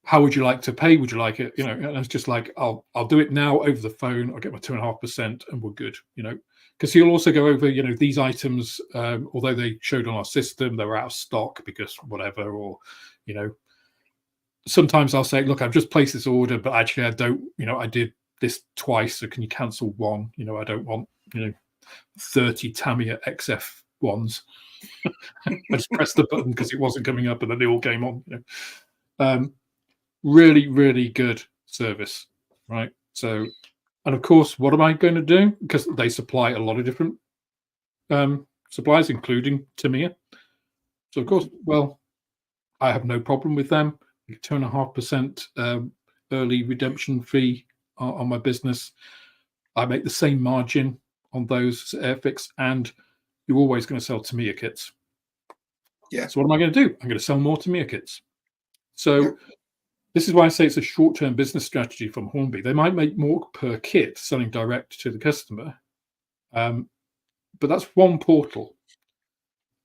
Speaker 1: how would you like to pay? Would you like it? You know, and it's just like, I'll do it now over the phone. I'll get my 2.5% and we're good, you know. Because he'll also go over, you know, these items, although they showed on our system, they were out of stock because whatever, or, you know, sometimes I'll say, look, I've just placed this order, but actually I don't, you know, I did this twice, so can you cancel one? You know, I don't want, you know, 30 Tamiya XF ones. I just pressed the button because it wasn't coming up and then they all came on, you know. Really, really good service, right? So, and of course, what am I going to do? Because they supply a lot of different suppliers, including Tamiya. So, of course, well, I have no problem with them. 2.5% early redemption fee on my business. I make the same margin on those airfix, and you're always going to sell Tamiya kits.
Speaker 2: Yeah.
Speaker 1: So what am I going to do? I'm going to sell more Tamiya kits. So this is why I say it's a short-term business strategy from Hornby. They might make more per kit selling direct to the customer, but that's one portal,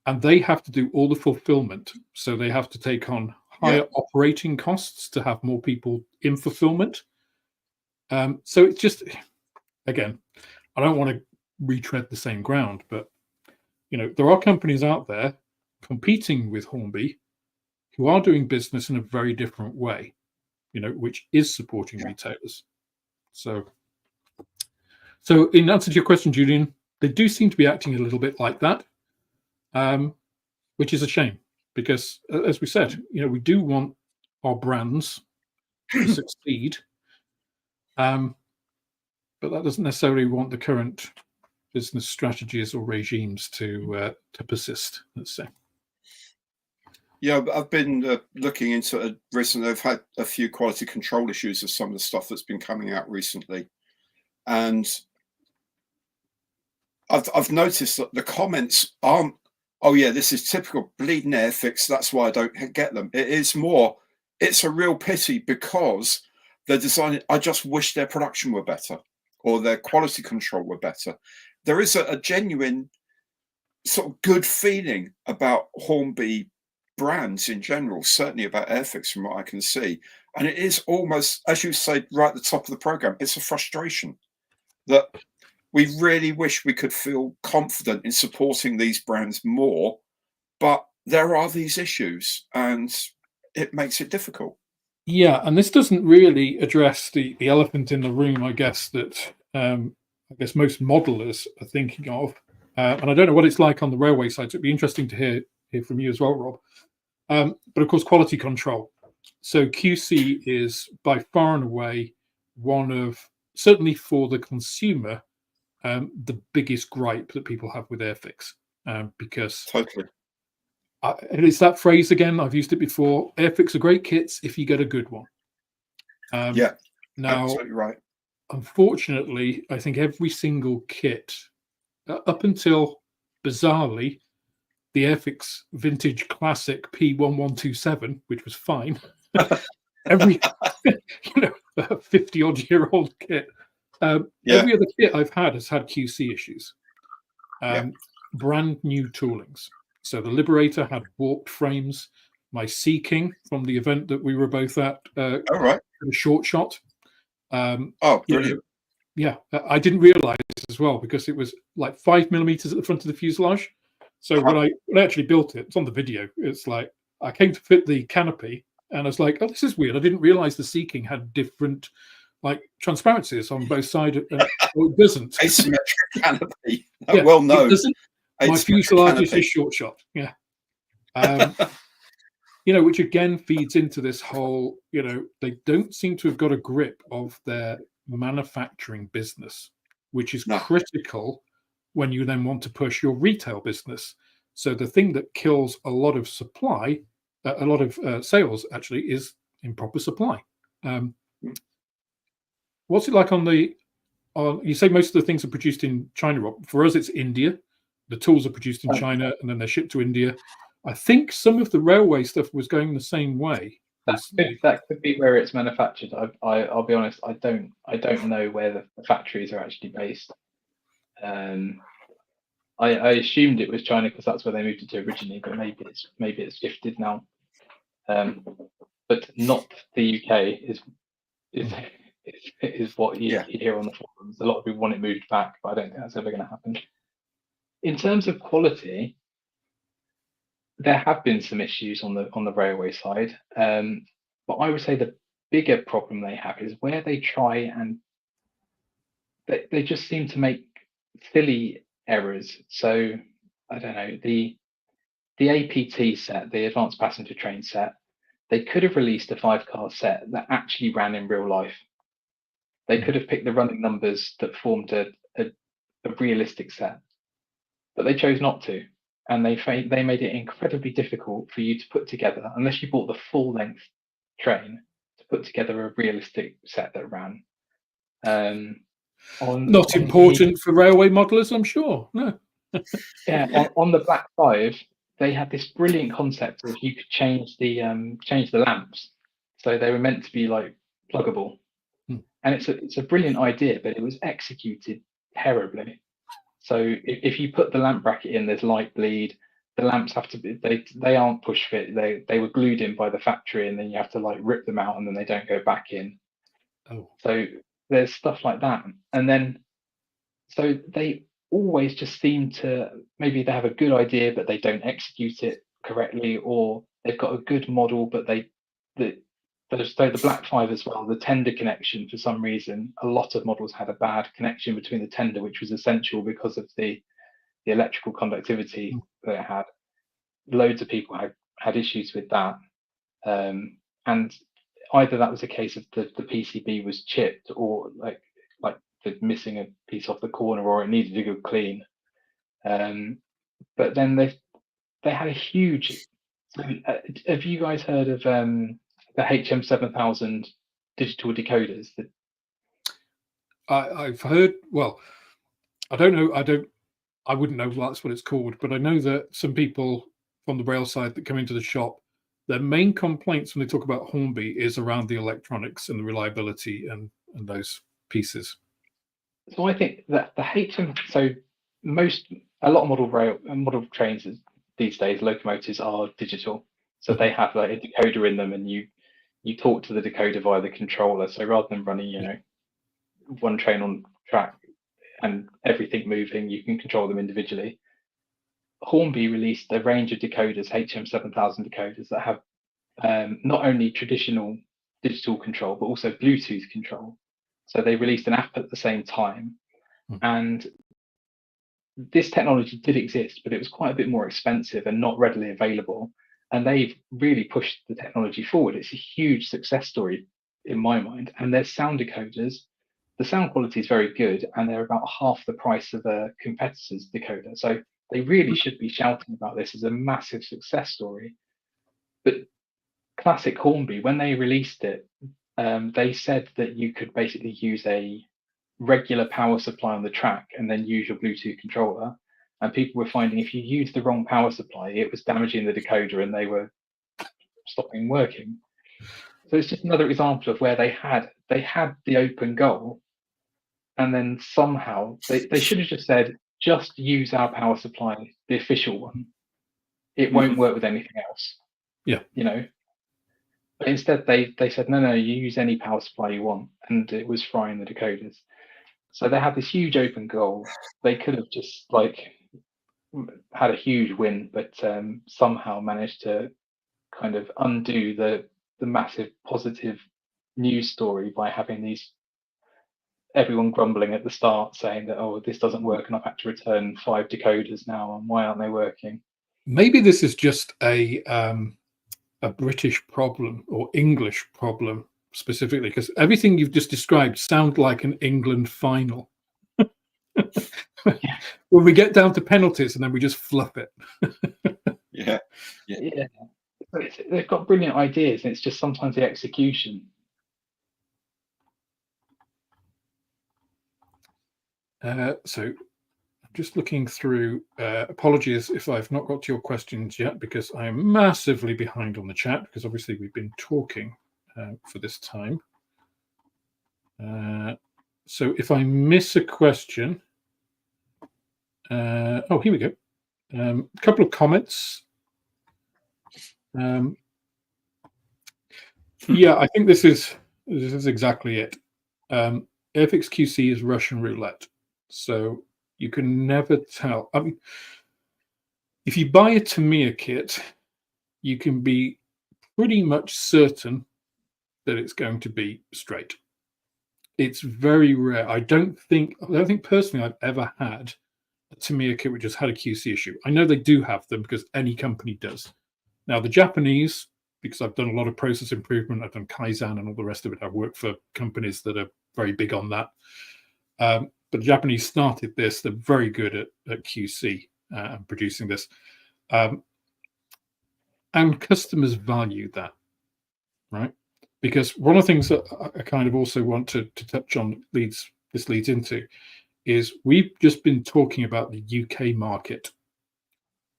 Speaker 1: and they have to do all the fulfillment. So they have to take on higher operating costs to have more people in fulfillment. So it's just, again, I don't want to retread the same ground, but you know, there are companies out there competing with Hornby who are doing business in a very different way, you know, which is supporting retailers. So in answer to your question, Julian, they do seem to be acting a little bit like that, which is a shame because, as we said, you know, we do want our brands to succeed, but that doesn't necessarily want the current business strategies or regimes to persist, let's say.
Speaker 2: Yeah, I've been looking into it recently. I've had a few quality control issues of some of the stuff that's been coming out recently, and I've noticed that the comments aren't, "Oh yeah, this is typical bleeding airfix. That's why I don't get them." It is more, it's a real pity because they're designing. I just wish their production were better or their quality control were better. There is a genuine sort of good feeling about Hornby brands in general, certainly about airfix from what I can see. And it is almost, as you say right at the top of the program, it's a frustration that we really wish we could feel confident in supporting these brands more, but there are these issues and it makes it difficult.
Speaker 1: Yeah, and this doesn't really address the elephant in the room, I guess, that I guess most modelers are thinking of. And I don't know what it's like on the railway side, so it'd be interesting to hear from you as well, Rob. But of course, quality control. So QC is by far and away one of, certainly for the consumer, the biggest gripe that people have with airfix, because
Speaker 2: Totally.
Speaker 1: It's that phrase again. I've used it before. Airfix are great kits if you get a good one.
Speaker 2: Yeah,
Speaker 1: now,
Speaker 2: absolutely right.
Speaker 1: Unfortunately, I think every single kit, up until bizarrely, the Airfix Vintage Classic P1127, which was fine. Every 50-odd-year-old kit. Every other kit I've had has had QC issues. brand new toolings. So the Liberator had warped frames. My Sea King from the event that we were both at,
Speaker 2: All right.
Speaker 1: a short shot.
Speaker 2: Oh, brilliant.
Speaker 1: Yeah, I didn't realize as well because it was like 5mm at the front of the fuselage. So when I actually built it, it's on the video. It's like I came to fit the canopy, and I was like, "Oh, this is weird." I didn't realize the Sea King had different like transparencies on both sides. Well, it doesn't.
Speaker 2: Asymmetric canopy.
Speaker 1: Yeah,
Speaker 2: Well, no.
Speaker 1: it doesn't. My
Speaker 2: Asymmetric
Speaker 1: fuselage is
Speaker 2: canopy.
Speaker 1: a short shot. Yeah. Which again feeds into this whole, they don't seem to have got a grip of their manufacturing business, which is critical when you then want to push your retail business. So the thing that kills a lot of supply, a lot of sales actually, is improper supply. What's it like you say most of the things are produced in China, Rob. For us, it's India. The tools are produced in China and then they're shipped to India. I think some of the railway stuff was going the same way.
Speaker 3: That could be where it's manufactured. I'll be honest. I don't know where the factories are actually based. I assumed it was China because that's where they moved it to originally, but maybe it's shifted now. But not the UK is what you hear on the forums. A lot of people want it moved back, but I don't think that's ever going to happen. In terms of quality, there have been some issues on the railway side, but I would say the bigger problem they have is where they try and they just seem to make silly errors. So I don't know, the APT set, the Advanced Passenger Train set, they could have released a 5-car set that actually ran in real life. They could have picked the running numbers that formed a realistic set, but they chose not to. And they made it incredibly difficult for you to put together, unless you bought the full length train, to put together a realistic set that ran.
Speaker 1: Not important for railway modelers, I'm sure. No.
Speaker 3: On the Black 5, they had this brilliant concept of you could change the lamps, so they were meant to be like pluggable, and it's a brilliant idea, but it was executed terribly. So if you put the lamp bracket in, there's light bleed. The lamps have to be they aren't push fit. They were glued in by the factory, and then you have to like rip them out, and then they don't go back in.
Speaker 1: Oh.
Speaker 3: So there's stuff like that, and then so they always just seem to, maybe they have a good idea but they don't execute it correctly, or they've got a good model but the Black 5 as well, the tender connection, for some reason a lot of models had a bad connection between the tender, which was essential because of the electrical conductivity that it had. Loads of people had issues with that, and either that was a case of the PCB was chipped, or like missing a piece off the corner, or it needed a good clean. But then they had a huge. Have you guys heard of the HM7000 digital decoders?
Speaker 1: I've heard. Well, I don't know. I wouldn't know that's what it's called, but I know that some people from the rail side that come into the shop, their main complaints when they talk about Hornby is around the electronics and the reliability and those pieces.
Speaker 3: So I think that the HM, a lot of model trains these days, locomotives are digital, so they have like a decoder in them, and you talk to the decoder via the controller. So rather than running one train on track and everything moving, you can control them individually. Hornby released a range of decoders, HM7000 decoders, that have not only traditional digital control but also Bluetooth control. So they released an app at the same time, and this technology did exist, but it was quite a bit more expensive and not readily available. And they've really pushed the technology forward. It's a huge success story in my mind. And their sound decoders, the sound quality is very good, and they're about half the price of a competitor's decoder. So they really should be shouting about this as a massive success story. But classic Hornby, when they released it, they said that you could basically use a regular power supply on the track and then use your Bluetooth controller. And people were finding if you used the wrong power supply, it was damaging the decoder and they were stopping working. So it's just another example of where they had the open goal, and then somehow they should have just said, just use our power supply, the official one. It won't work with anything else.
Speaker 1: Yeah.
Speaker 3: You know. But instead, they said, no, you use any power supply you want, and it was frying the decoders. So they had this huge open goal. They could have just had a huge win, but somehow managed to kind of undo the massive positive news story by having everyone grumbling at the start, saying that, oh, this doesn't work, and I've had to return 5 decoders now, and why aren't they working?
Speaker 1: Maybe this is just a British problem or English problem specifically, because everything you've just described sounds like an England final.
Speaker 3: Yeah.
Speaker 1: When we get down to penalties and then we just fluff it.
Speaker 2: Yeah.
Speaker 3: But they've got brilliant ideas, and it's just sometimes the execution.
Speaker 1: So I'm just looking through. Apologies if I've not got to your questions yet, because I am massively behind on the chat, because obviously we've been talking for this time. So if I miss a question, oh, here we go. A couple of comments. Yeah, I think this is exactly it. airfix QC is Russian roulette, so you can never tell. I mean, if you buy a Tamiya kit, you can be pretty much certain that it's going to be straight. It's very rare. I don't think personally I've ever had a Tamiya kit which has had a QC issue. I know they do have them because any company does. Now the Japanese, because I've done a lot of process improvement, I've done Kaizen and all the rest of it. I've worked for companies that are very big on that. But the Japanese started this. They're very good at QC and producing this. And customers value that, right? Because one of the things that I kind of also want to touch on leads into is we've just been talking about the UK market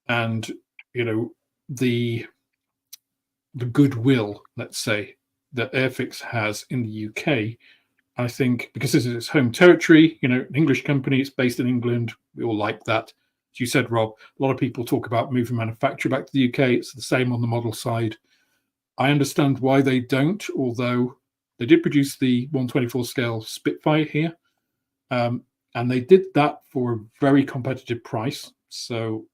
Speaker 1: and, you know, the goodwill, let's say, that airfix has in the UK. I think because this is its home territory, you know, an English company, it's based in England. We all like that. As you said, Rob, a lot of people talk about moving manufacture back to the UK. It's the same on the model side. I understand why they don't, although they did produce the 124 scale Spitfire here. And they did that for a very competitive price. So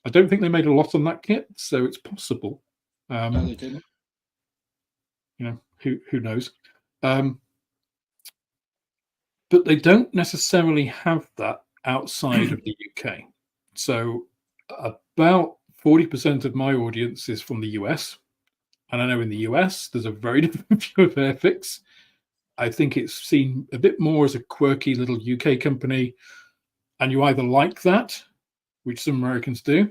Speaker 1: I don't think they made a lot on that kit. So it's possible.
Speaker 2: No, they didn't.
Speaker 1: You know, who knows? But they don't necessarily have that outside of the UK. So about 40% of my audience is from the US. And I know in the US, there's a very different view of airfix. I think it's seen a bit more as a quirky little UK company. And you either like that, which some Americans do,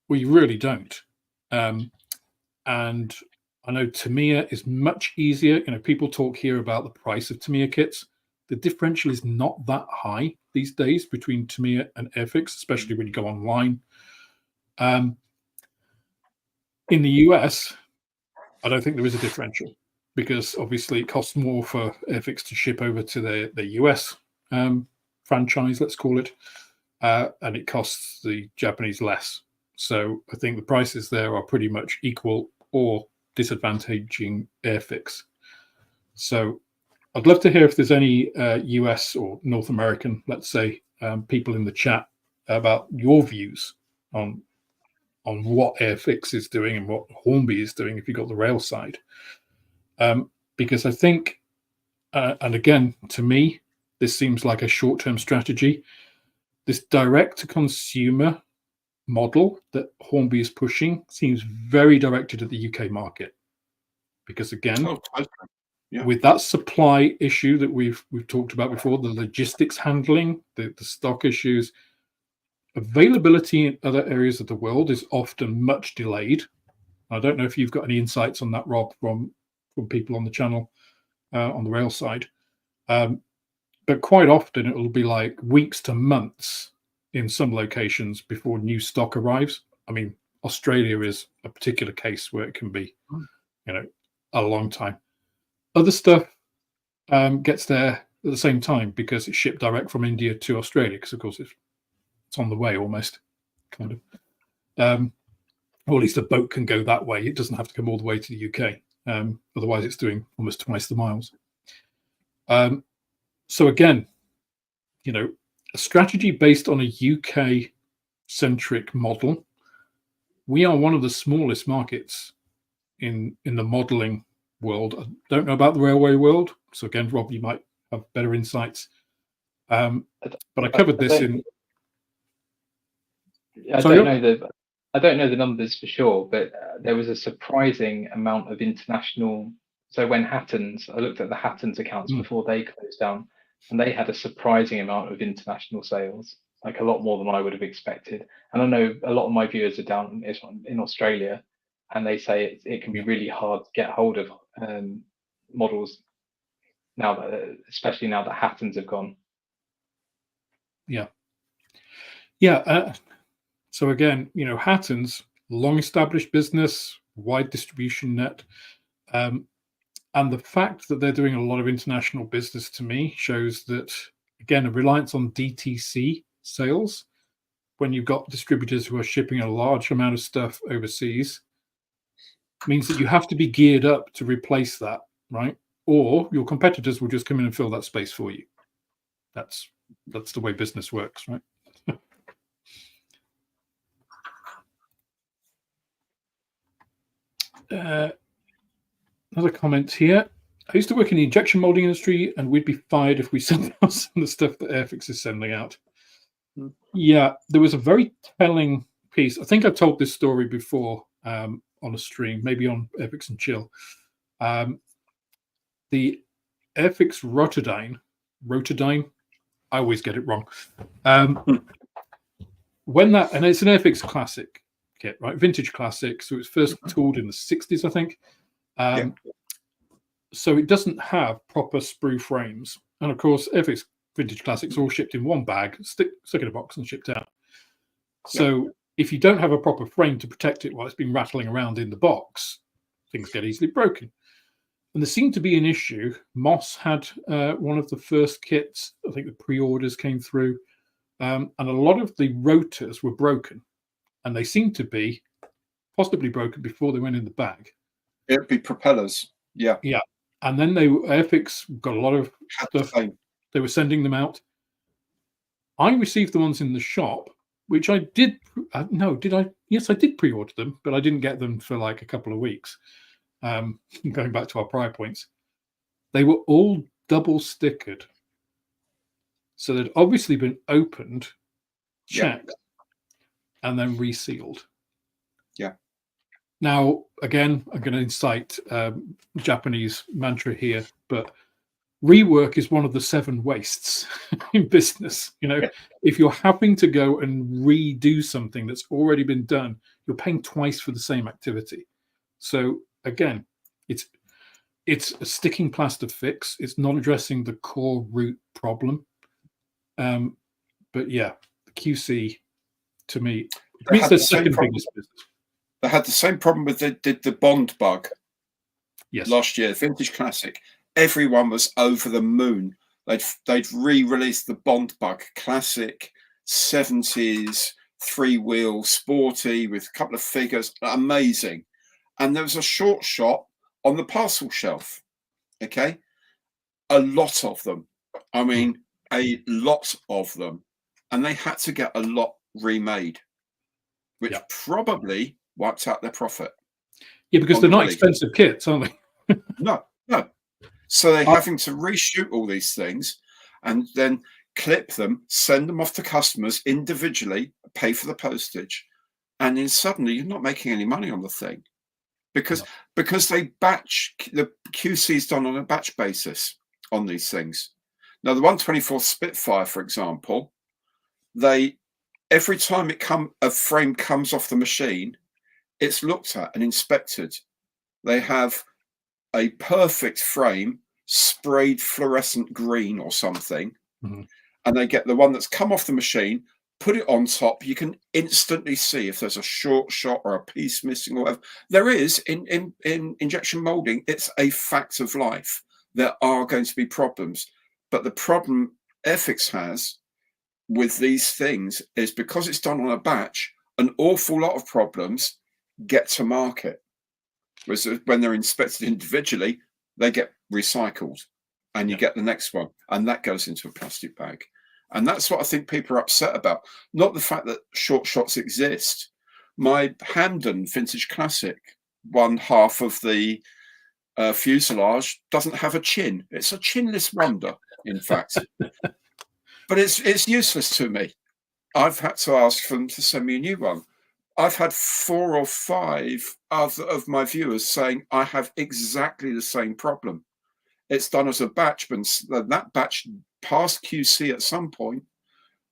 Speaker 1: or you really don't. And I know Tamiya is much easier. You know, people talk here about the price of Tamiya kits. The differential is not that high these days between Tamiya and airfix, especially when you go online. In the US, I don't think there is a differential because obviously it costs more for airfix to ship over to the US franchise, let's call it, and it costs the Japanese less. So I think the prices there are pretty much equal or disadvantaging airfix. So I'd love to hear if there's any US or North American, let's say, people in the chat about your views on what airfix is doing and what Hornby is doing if you've got the rail side. Because I think, and again, to me, this seems like a short-term strategy. This direct-to-consumer model that Hornby is pushing seems very directed at the UK market. Because again, with that supply issue that we've talked about before, the logistics handling, the stock issues, availability in other areas of the world is often much delayed. I don't know if you've got any insights on that, Rob, from people on the channel on the rail side. But quite often it will be like weeks to months in some locations before new stock arrives. I mean, Australia is a particular case where it can be, you know, a long time. Other stuff gets there at the same time because it's shipped direct from India to Australia, because of course it's It's on the way almost, kind of. Or at least a boat can go that way. It doesn't have to come all the way to the UK. Otherwise, it's doing almost twice the miles. So again, a strategy based on a UK-centric model. We are one of the smallest markets in the modelling world. I don't know about the railway world. So again, Rob, you might have better insights. But I covered this in.
Speaker 3: I don't know the numbers for sure, but there was a surprising amount of international. So when Hattons, I looked at the Hattons accounts before they closed down, and they had a surprising amount of international sales, like a lot more than I would have expected. And I know a lot of my viewers are down in Australia, and they say it can be really hard to get hold of models now, especially now that Hattons have gone.
Speaker 1: Yeah. So again, Hattons, long-established business, wide distribution net, and the fact that they're doing a lot of international business to me shows that, again, a reliance on DTC sales, when you've got distributors who are shipping a large amount of stuff overseas, means that you have to be geared up to replace that, right? Or your competitors will just come in and fill that space for you. That's the way business works, right? Another comment here. I used to work in the injection molding industry, and we'd be fired if we sent out some of the stuff that Airfix is sending out. Yeah, there was a very telling piece. I think I told this story before on a stream, maybe on Airfix and Chill. The Airfix Rotterdam, I always get it wrong. When that, and it's an Airfix classic kit, right? Vintage classic. So it was first tooled in the 60s, I think. So it doesn't have proper sprue frames. And of course, Airfix Vintage Classics all shipped in one bag, stuck in a box and shipped out. So if you don't have a proper frame to protect it while it's been rattling around in the box, things get easily broken. And there seemed to be an issue. Moss had one of the first kits. I think the pre-orders came through. And a lot of the rotors were broken. And they seemed to be possibly broken before they went in the bag.
Speaker 2: It'd be propellers. Yeah.
Speaker 1: And then Airfix got a lot of stuff. They were sending them out. I received the ones in the shop, which I did. No, did I? Yes, I did pre-order them, but I didn't get them for like a couple of weeks. Going back to our prior points, they were all double stickered. So they'd obviously been opened, checked, and then resealed. Yeah. Now, again, I'm going to incite Japanese mantra here, but rework is one of the 7 wastes in business. If you're having to go and redo something that's already been done, you're paying twice for the same activity. So again, it's a sticking plaster fix. It's not addressing the core root problem. But yeah, the QC to me means the second biggest business.
Speaker 2: They had the same problem with the Bond bug.
Speaker 1: Yes.
Speaker 2: Last year, Vintage Classic. Everyone was over the moon. They'd re-released the Bond bug classic 70s 3-wheel sporty with a couple of figures, amazing. And there was a short shot on the parcel shelf. Okay, a lot of them. I mean, a lot of them, and they had to get a lot remade, which probably wiped out their profit.
Speaker 1: Yeah, because they're not expensive kits, aren't they?
Speaker 2: No. So they're having to reshoot all these things and then clip them, send them off to customers individually, pay for the postage, and then suddenly you're not making any money on the thing because they batch. The QC is done on a batch basis on these things. Now, the 124 Spitfire, for example, every time a frame comes off the machine, it's looked at and inspected. They have a perfect frame sprayed fluorescent green or something, and they get the one that's come off the machine, put it on top. You can instantly see if there's a short shot or a piece missing or whatever. There is in injection molding. It's a fact of life. There are going to be problems, but the problem Airfix has with these things is because it's done on a batch, an awful lot of problems get to market. Whereas when they're inspected individually, they get recycled and you get the next one, and that goes into a plastic bag. And that's what I think people are upset about. Not the fact that short shots exist. My Hamden Vintage Classic, one half of the fuselage doesn't have a chin. It's a chinless wonder, in fact. But it's useless to me. I've had to ask them to send me a new one. I've had 4 or 5 other of my viewers saying I have exactly the same problem. It's done as a batch, but that batch passed QC at some point,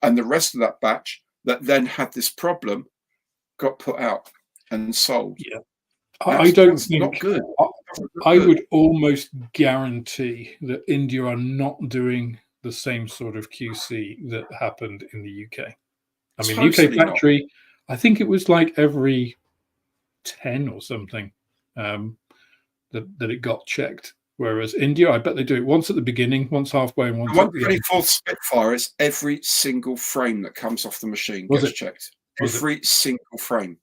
Speaker 2: and the rest of that batch that then had this problem got put out and sold.
Speaker 1: Yeah, I don't think
Speaker 2: not good.
Speaker 1: I would almost guarantee that India are not doing the same sort of QC that happened in the UK. I mean,
Speaker 2: Totally
Speaker 1: UK factory, I think it was like every 10 or something that it got checked. Whereas India, I bet they do it once at the beginning, once halfway, and once at the end.
Speaker 2: 124th Spitfire is every single frame that comes off the machine gets checked. Every single frame.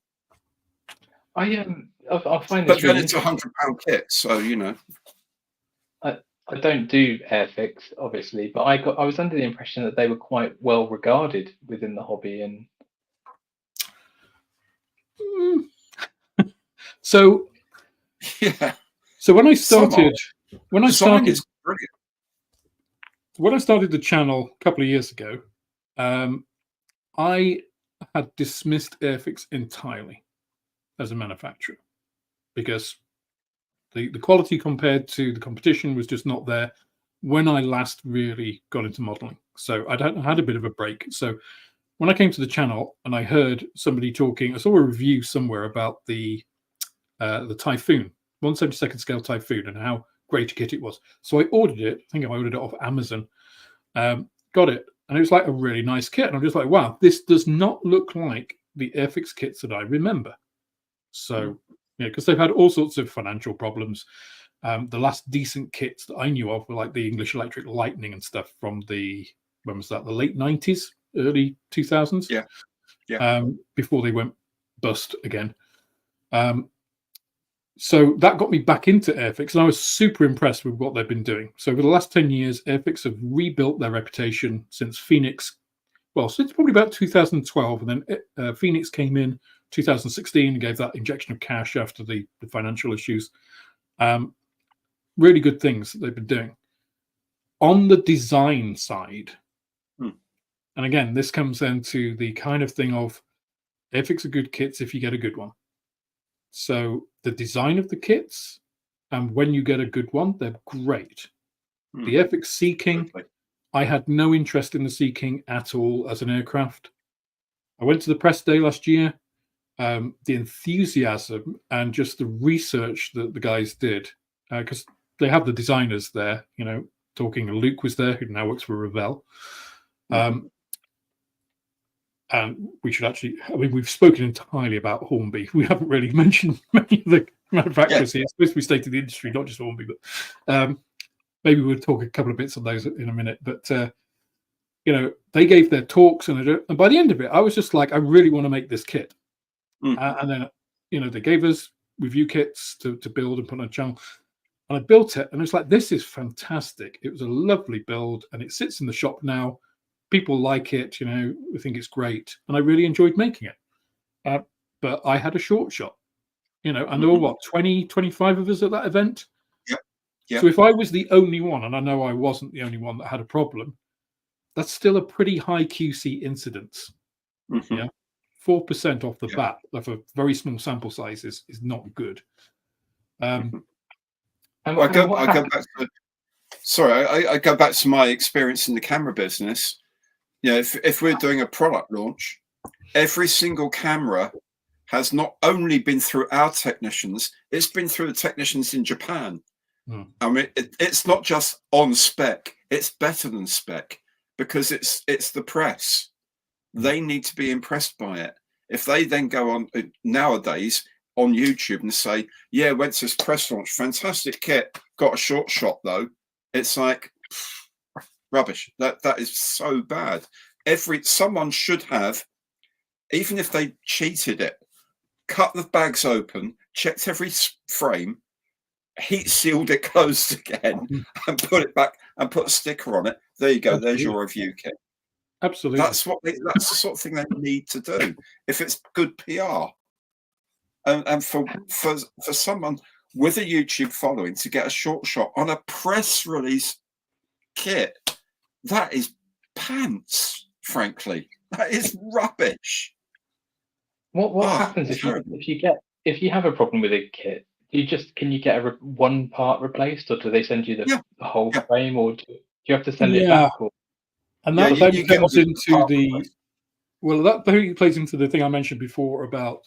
Speaker 3: I find
Speaker 2: But
Speaker 3: this
Speaker 2: then
Speaker 3: really
Speaker 2: it's £100 kit, so you know.
Speaker 3: I don't do airfix, obviously, but I was under the impression that they were quite well regarded within the hobby. And
Speaker 1: so,
Speaker 2: yeah.
Speaker 1: So when I started
Speaker 2: brilliant.
Speaker 1: When I started the channel a couple of years ago, I had dismissed airfix entirely as a manufacturer because the quality compared to the competition was just not there when I last really got into modeling. So I had a bit of a break. So when I came to the channel and I heard somebody talking, I saw a review somewhere about the Typhoon, 1/72 scale Typhoon, and how great a kit it was. So I ordered it. I think I ordered it off Amazon. Got it, and it was like a really nice kit. And I'm just like, wow, this does not look like the airfix kits that I remember. So, yeah, because they've had all sorts of financial problems. The last decent kits that I knew of were like the English Electric Lightning and stuff from when was that? The late 90s, early 2000s.
Speaker 2: Yeah.
Speaker 1: Before they went bust again. So that got me back into airfix, and I was super impressed with what they've been doing. So over the last 10 years, airfix have rebuilt their reputation since Phoenix. Well, since probably about 2012, and then Phoenix came in 2016 and gave that injection of cash after the financial issues. Really good things that they've been doing. On the design side, and again, this comes into the kind of thing of airfix are good kits if you get a good one. So the design of the kits, and when you get a good one, they're great. The airfix Sea King, I had no interest in the Sea King at all as an aircraft. I went to the press day last year. The enthusiasm and just the research that the guys did, because they have the designers there, you know, talking. Luke was there, who now works for Revell. And we should actually, I mean, we've spoken entirely about Hornby. We haven't really mentioned many of the manufacturers here. It's supposed to be state of the industry, not just Hornby, but maybe we'll talk a couple of bits on those in a minute. But, you know, they gave their talks, and by the end of it, I was just like, I really want to make this kit. And then, you know, they gave us review kits to build and put on a channel. And I built it, and it's like, this is fantastic. It was a lovely build, and it sits in the shop now. People like it, you know, we think it's great. And I really enjoyed making it. But I had a short shot, you know, and there were, 20, 25 of us at that event?
Speaker 2: Yeah.
Speaker 1: So if I was the only one, and I know I wasn't the only one that had a problem, that's still a pretty high QC incidence. Yeah. 4% off the bat of a very small sample size is not good.
Speaker 2: I go back to my experience in the camera business. You know, if we're doing a product launch, every single camera has not only been through our technicians, it's been through the technicians in Japan. I mean, it's not just on spec, it's better than spec, because it's the press. They need to be impressed by it. If they then go on nowadays on YouTube and say, yeah, went to this press launch, fantastic kit, got a short shot though, it's like rubbish. That is so bad. someone should have, even if they cheated it, cut the bags open, checked every frame, heat sealed it closed again, and put it back and put a sticker on it. There you go.
Speaker 1: Absolutely.
Speaker 2: There's your review kit.
Speaker 1: Absolutely.
Speaker 2: That's the sort of thing they need to do if it's good PR. And for someone with a YouTube following to get a short shot on a press release kit, that is pants. Frankly, that is rubbish.
Speaker 3: What happens if you have a problem with a kit? Can you get one part replaced, or do they send you the whole frame, or do you have to send it back? Or?
Speaker 1: And that plays into the thing I mentioned before about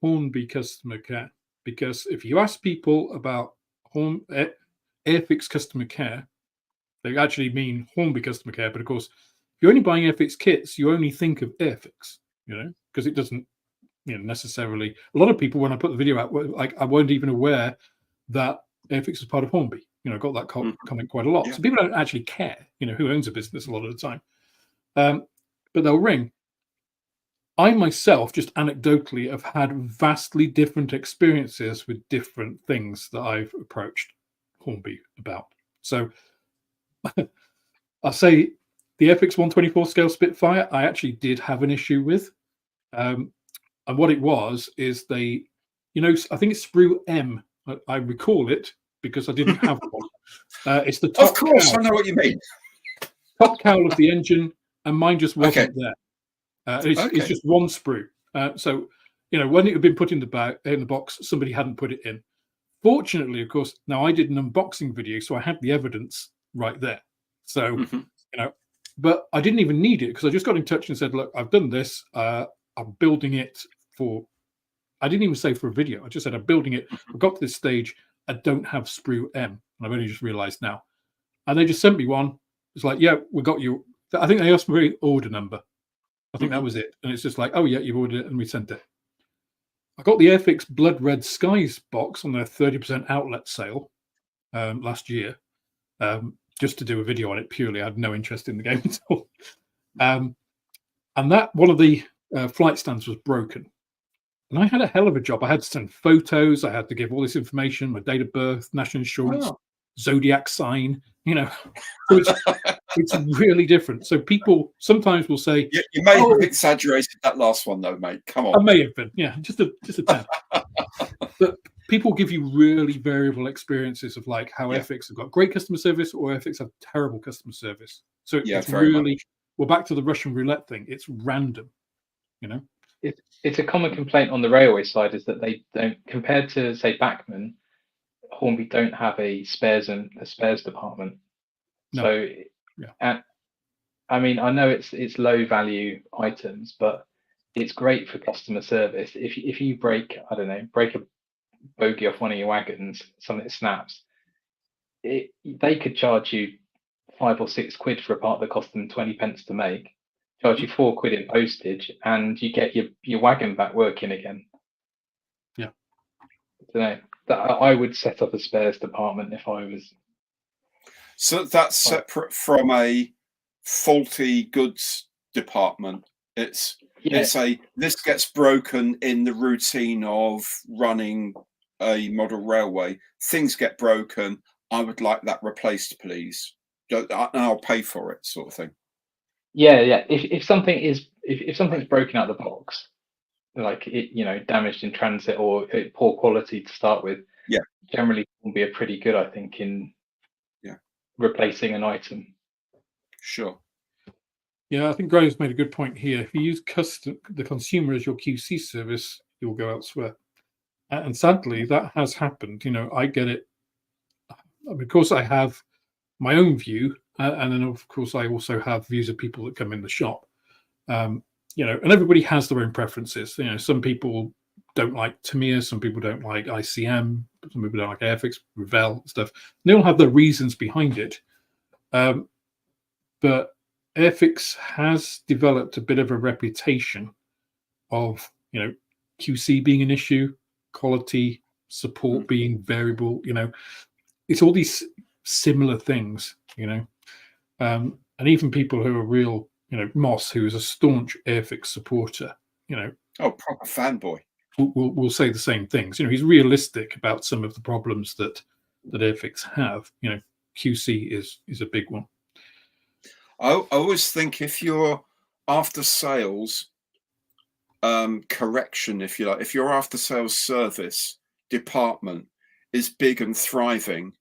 Speaker 1: Hornby customer care. Because if you ask people about airfix customer care, they actually mean Hornby customer care. But of course, if you're only buying airfix kits, you only think of airfix, because it doesn't, necessarily. A lot of people, when I put the video out, I weren't even aware that airfix is part of Hornby. I got that comment quite a lot. So people don't actually care, who owns a business a lot of the time. But they'll ring. I myself, just anecdotally, have had vastly different experiences with different things that I've approached Hornby about. So I'll say the airfix 124 scale Spitfire, I actually did have an issue with. And what it was is they, I think it's sprue M. I recall it because I didn't have one. It's the top cowl.
Speaker 2: I know what you mean.
Speaker 1: Top cowl of the engine, and mine just wasn't there. It's just one sprue. So, when it had been put in the box, somebody hadn't put it in. Fortunately, of course, now I did an unboxing video, so I had the evidence right there. So, but I didn't even need it because I just got in touch and said, look, I've done this. I'm building it I didn't even say for a video. I just said, I'm building it. I've got to this stage. I don't have sprue M. And I've only just realized now. And they just sent me one. It's like, yeah, we got you. I think they asked for the order number. I think that was it. And it's just like, oh, yeah, you've ordered it and we sent it. I got the Airfix Blood Red Skies box on their 30% outlet sale last year, just to do a video on it purely. I had no interest in the game at all. And that one of the flight stands was broken. And I had a hell of a job. I had to send photos. I had to give all this information, my date of birth, national insurance, zodiac sign, So it's really different. So people sometimes will say,
Speaker 2: you may have exaggerated that last one though, mate. Come on.
Speaker 1: I may have been, just a tad. But people give you really variable experiences of like how Airfix have got great customer service or Airfix have terrible customer service. So it's really well, back to the Russian roulette thing. It's random,
Speaker 3: It's a common complaint on the railway side is that they don't, compared to say Bachmann, Hornby don't have a spares department.
Speaker 1: No.
Speaker 3: So, I mean, I know it's low value items, but it's great for customer service. If you break a bogie off one of your wagons, something that snaps, they could charge you 5 or 6 quid for a part that cost them 20 pence to make, charge you 4 quid in postage, and you get your wagon back working again.
Speaker 1: Yeah.
Speaker 3: I would set up a spares department if I was.
Speaker 2: So that's separate from a faulty goods department. It's this gets broken in the routine of running a model railway. Things get broken. I would like that replaced, please. And I'll pay for it, sort of thing.
Speaker 3: Yeah. If something's broken out of the box, like it, damaged in transit or poor quality to start with, generally will be a pretty good, I think, in replacing an item.
Speaker 2: Sure.
Speaker 1: Yeah, I think Graham's made a good point here. If you use the consumer as your QC service, you'll go elsewhere. And sadly, that has happened. I get it. Of course, I have my own view, and then of course, I also have views of people that come in the shop. And everybody has their own preferences. Some people don't like Tamiya, some people don't like ICM, some people don't like Airfix, Revell, stuff. And they all have their reasons behind it. But Airfix has developed a bit of a reputation of, QC being an issue, quality, support being variable. It's all these similar things. And even people who are real, Moss, who is a staunch airfix supporter,
Speaker 2: Oh, proper fanboy.
Speaker 1: will say the same things. He's realistic about some of the problems that airfix have. QC is a big one.
Speaker 2: I always think if your after sales correction, if you like, if your after sales service department is big and thriving,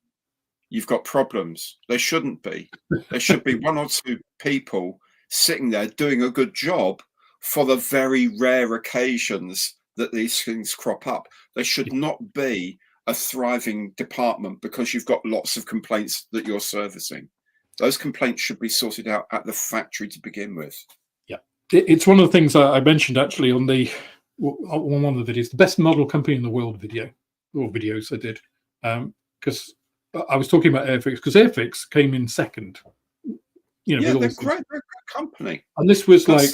Speaker 2: you've got problems. They shouldn't be. There should be one or two people sitting there doing a good job for the very rare occasions that these things crop up. There should not be a thriving department because you've got lots of complaints that you're servicing. Those complaints should be sorted out at the factory to begin with.
Speaker 1: Yeah, it's one of the things I mentioned actually on one of the videos, the best model company in the world videos I did, because I was talking about airfix, because airfix came in second.
Speaker 2: Yeah, they're great company,
Speaker 1: and this was like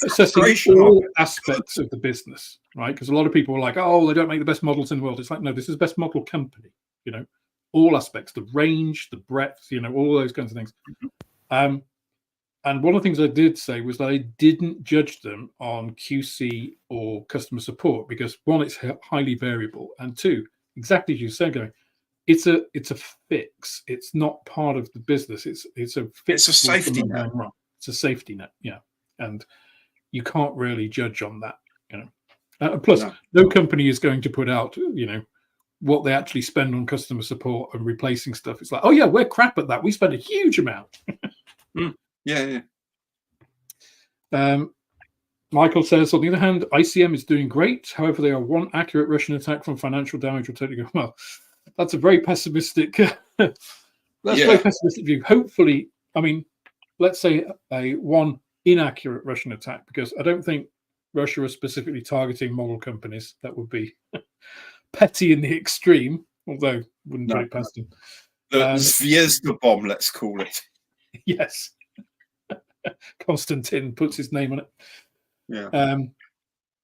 Speaker 1: assessing all aspects of the business, right? Because a lot of people were like, "Oh, they don't make the best models in the world." It's like, no, this is the best model company. All aspects, the range, the breadth, all those kinds of things. And one of the things I did say was that I didn't judge them on QC or customer support because, one, it's highly variable, and two, exactly as you said, going, it's a fix. It's not part of the business. It's a fix.
Speaker 2: It's a safety net.
Speaker 1: It's a safety net, yeah. And you can't really judge on that, plus, no company is going to put out, what they actually spend on customer support and replacing stuff. It's like, oh yeah, we're crap at that. We spend a huge amount.
Speaker 2: Yeah.
Speaker 1: Michael says, on the other hand, ICM is doing great. However, they are one accurate Russian attack from financial damage will totally go. Well, that's a very pessimistic. Very pessimistic view. Hopefully, let's say a one inaccurate Russian attack, because I don't think Russia is specifically targeting model companies. That would be petty in the extreme, although wouldn't put it past him.
Speaker 2: The Zvezda bomb, let's call it.
Speaker 1: Yes. Konstantin puts his name on it.
Speaker 2: Yeah.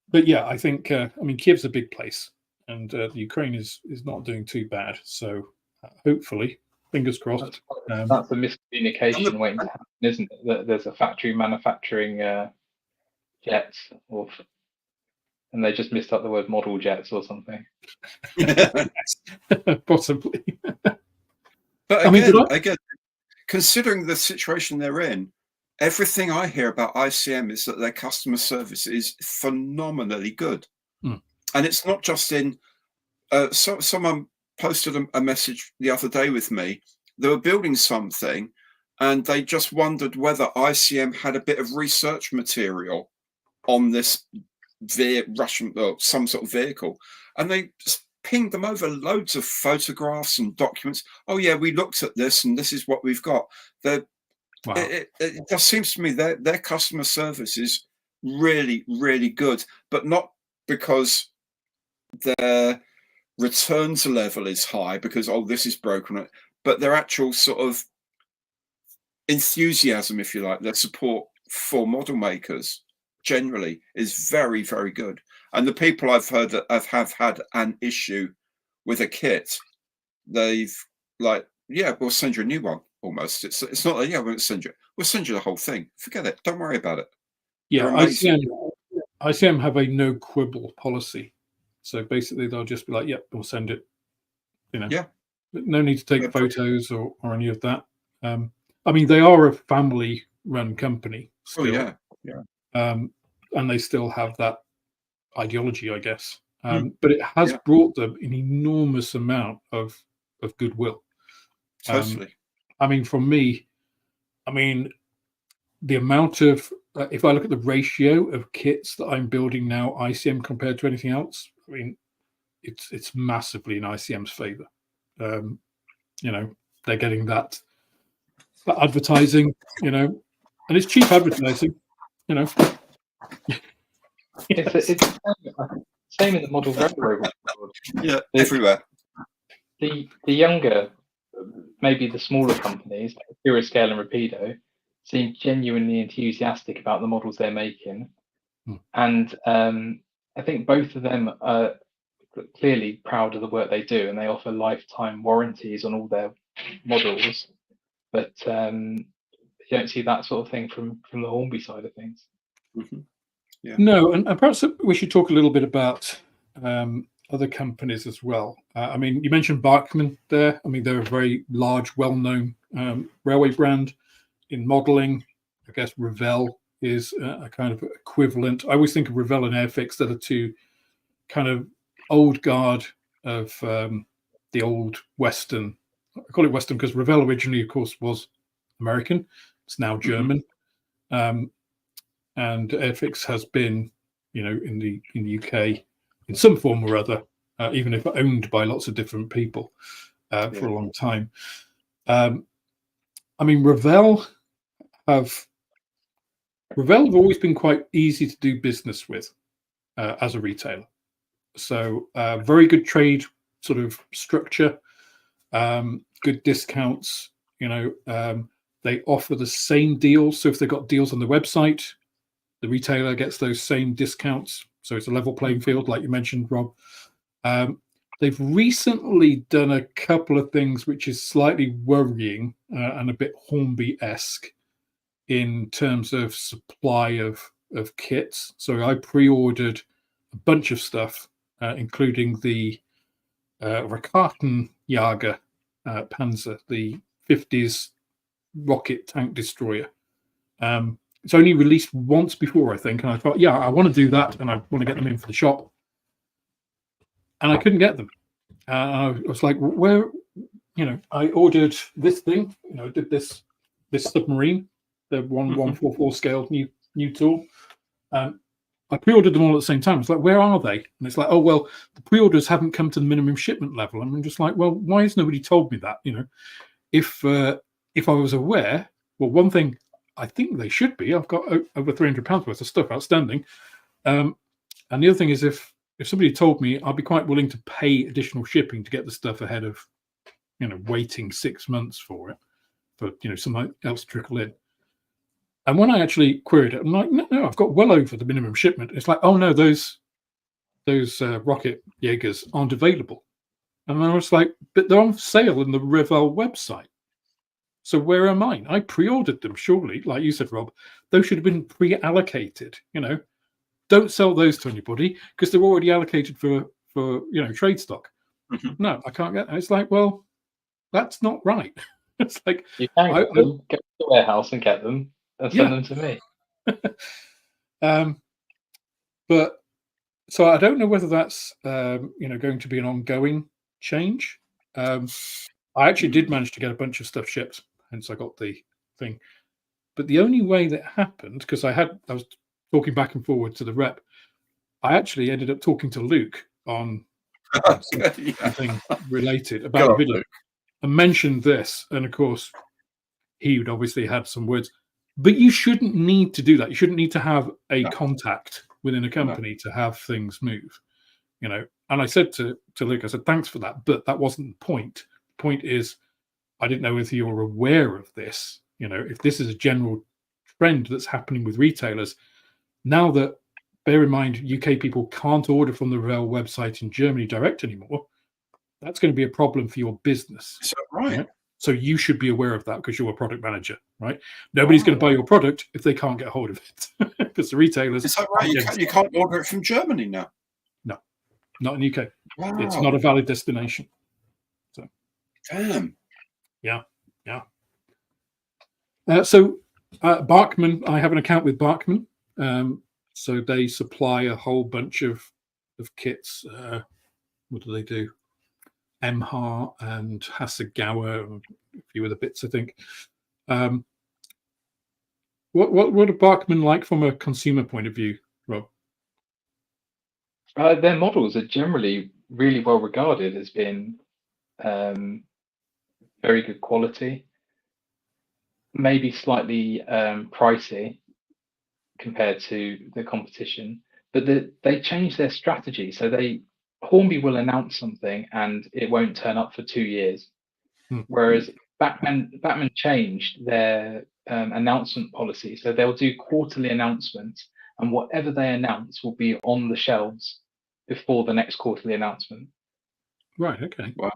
Speaker 1: But yeah, I think Kiev's a big place, and the Ukraine is not doing too bad. So hopefully, fingers crossed.
Speaker 3: That's a miscommunication waiting to happen, isn't it? That there's a factory manufacturing jets, and they just missed out the word model jets or something.
Speaker 1: Possibly.
Speaker 2: But again, considering the situation they're in, everything I hear about ICM is that their customer service is phenomenally good. And it's not just in someone posted a message the other day with me. They were building something and they just wondered whether ICM had a bit of research material on this Russian or some sort of vehicle, and they just pinged them over loads of photographs and documents. Oh yeah, we looked at this and this is what we've got.
Speaker 1: Wow.
Speaker 2: It just seems to me their customer service is really, really good, but not because their returns level is high because, oh, this is broken, but their actual sort of enthusiasm, if you like, their support for model makers generally is very, very good. And the people I've heard that have had an issue with a kit, they've like, yeah, we'll send you a new one. Almost, it's not like, yeah, we'll send you the whole thing. Forget it. Don't worry about it.
Speaker 1: Yeah, ICM have a no quibble policy. So basically, they'll just be like, "Yep, we'll send it."
Speaker 2: Yeah.
Speaker 1: No need to take photos or any of that. They are a family-run company still.
Speaker 2: Oh yeah.
Speaker 1: And they still have that ideology, I guess. But it has brought them an enormous amount of goodwill.
Speaker 2: Totally.
Speaker 1: For me, the amount of, if I look at the ratio of kits that I'm building now, ICM compared to anything else, it's massively in ICM's favor. They're getting that advertising, and it's cheap advertising,
Speaker 3: It's the same in the model railway world.
Speaker 2: Yeah, everywhere.
Speaker 3: The younger, maybe the smaller companies, like Euroscale and Rapido, seem genuinely enthusiastic about the models they're making. And I think both of them are clearly proud of the work they do, and they offer lifetime warranties on all their models. But you don't see that sort of thing from the Hornby side of things.
Speaker 2: Mhm. Yeah.
Speaker 1: No, and perhaps we should talk a little bit about other companies as well. I mean, you mentioned Bachmann there. I mean, they're a very large, well-known railway brand in modelling. I guess Revell is a kind of equivalent. I always think of Revell and Airfix that are two kind of old guard of the old Western. I call it Western because Revell originally, of course, was American. It's now German. And Airfix has been, in the UK in some form or other, even if owned by lots of different people for a long time. I mean, Revell have always been quite easy to do business with as a retailer. So very good trade sort of structure, good discounts. They offer the same deals. So if they've got deals on the website, the retailer gets those same discounts. So it's a level playing field, like you mentioned, Rob. They've recently done a couple of things which is slightly worrying and a bit Hornby-esque in terms of supply of kits. So I pre-ordered a bunch of stuff, including the Raketenjäger Panzer, the 50s rocket tank destroyer. It's only released once before, I think, and I thought, yeah, I want to do that, and I want to get them in for the shop, and I couldn't get them. I was like, where? I ordered this thing. Did this submarine, the 144 scale new tool. I pre-ordered them all at the same time. It's like, where are they? And it's like, oh well, the pre-orders haven't come to the minimum shipment level. And I'm just like, well, why has nobody told me that? If I was aware, well, one thing I think they should be. I've got over £300 worth of stuff outstanding. And the other thing is, if somebody told me, I'd be quite willing to pay additional shipping to get the stuff ahead of, waiting 6 months for it, for something else to trickle in. And when I actually queried it, I'm like, no, I've got well over the minimum shipment. It's like, oh no, those rocket Jaegers aren't available. And I was like, but they're on sale in the Revell website. So where are mine? I pre-ordered them, surely, like you said, Rob. Those should have been pre-allocated. Don't sell those to anybody because they're already allocated for trade stock. No, I can't get that. It's like, well, that's not right. It's like
Speaker 3: you can get them, get to the warehouse and get them and send them to me.
Speaker 1: But so I don't know whether that's going to be an ongoing change. I actually did manage to get a bunch of stuff shipped, hence I got the thing. But the only way that happened, because I was talking back and forward to the rep, I actually ended up talking to Luke on something related about the video. Luke. And mentioned this, and of course, he would obviously had some words. But you shouldn't need to do that. You shouldn't need to have a contact within a company to have things move. And I said to Luke, I said, thanks for that, but that wasn't the point. The point is, I didn't know if you're aware of this. If this is a general trend that's happening with retailers now that, bear in mind, UK people can't order from the Revell website in Germany direct anymore. That's going to be a problem for your business.
Speaker 2: Is that right?
Speaker 1: So you should be aware of that because you're a product manager, right? Nobody's going to buy your product if they can't get hold of it because the retailers.
Speaker 2: Is that right? You can't order it from Germany now.
Speaker 1: No, not in UK.
Speaker 2: Wow.
Speaker 1: It's not a valid destination. So,
Speaker 2: damn.
Speaker 1: Yeah. So Bachmann, I have an account with Bachmann. So they supply a whole bunch of kits. What do they do? Emha and Hasegawa, a few other bits, I think. What are Bachmann like from a consumer point of view, Rob?
Speaker 3: Their models are generally really well regarded as being very good quality, maybe slightly pricey compared to the competition, but they changed their strategy. So Hornby will announce something and it won't turn up for 2 years. Whereas Bachmann changed their announcement policy. So they'll do quarterly announcements, and whatever they announce will be on the shelves before the next quarterly announcement.
Speaker 1: Right, okay.
Speaker 2: Wow.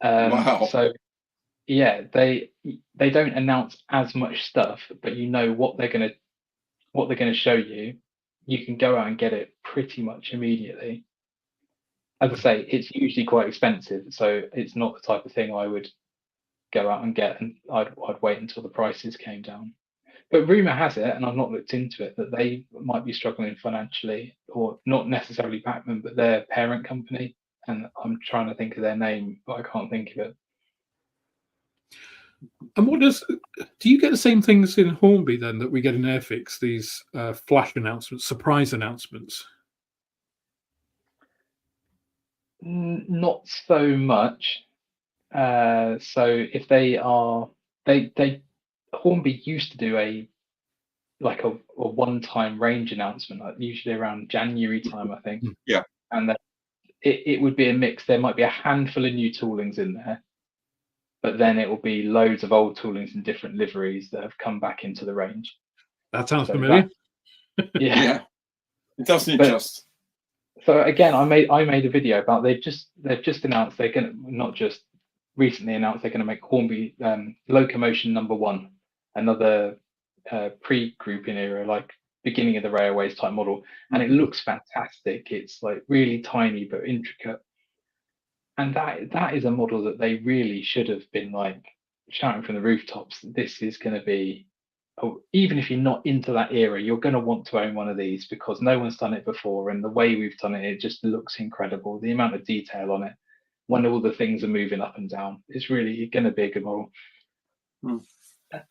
Speaker 2: Wow.
Speaker 3: So yeah, they don't announce as much stuff, but you know what they're gonna show you. You can go out and get it pretty much immediately. As I say, it's usually quite expensive, so it's not the type of thing I would go out and get, and I'd wait until the prices came down. But rumor has it, and I've not looked into it, that they might be struggling financially, or not necessarily Bachman, but their parent company. And I'm trying to think of their name, but I can't think of it.
Speaker 1: And do you get the same things in Hornby then that we get in Airfix? These flash announcements, surprise announcements.
Speaker 3: Not so much. So if they Hornby used to do a one-time range announcement, like usually around January time, I think.
Speaker 2: Yeah.
Speaker 3: And it would be a mix. There might be a handful of new toolings in there, but then it will be loads of old toolings in different liveries that have come back into the range.
Speaker 1: That sounds familiar.
Speaker 3: Yeah.
Speaker 2: It doesn't just.
Speaker 3: So again, I made a video about they've just announced they're gonna, not just recently announced, they're gonna make Hornby Locomotion #1, another pre-grouping era, like beginning of the railways type model, and it looks fantastic. It's like really tiny but intricate, and that is a model that they really should have been like shouting from the rooftops. This is going to be, even if you're not into that era, you're going to want to own one of these, because no one's done it before, and the way we've done it, it just looks incredible. The amount of detail on it, when all the things are moving up and down, it's really going to be a good model.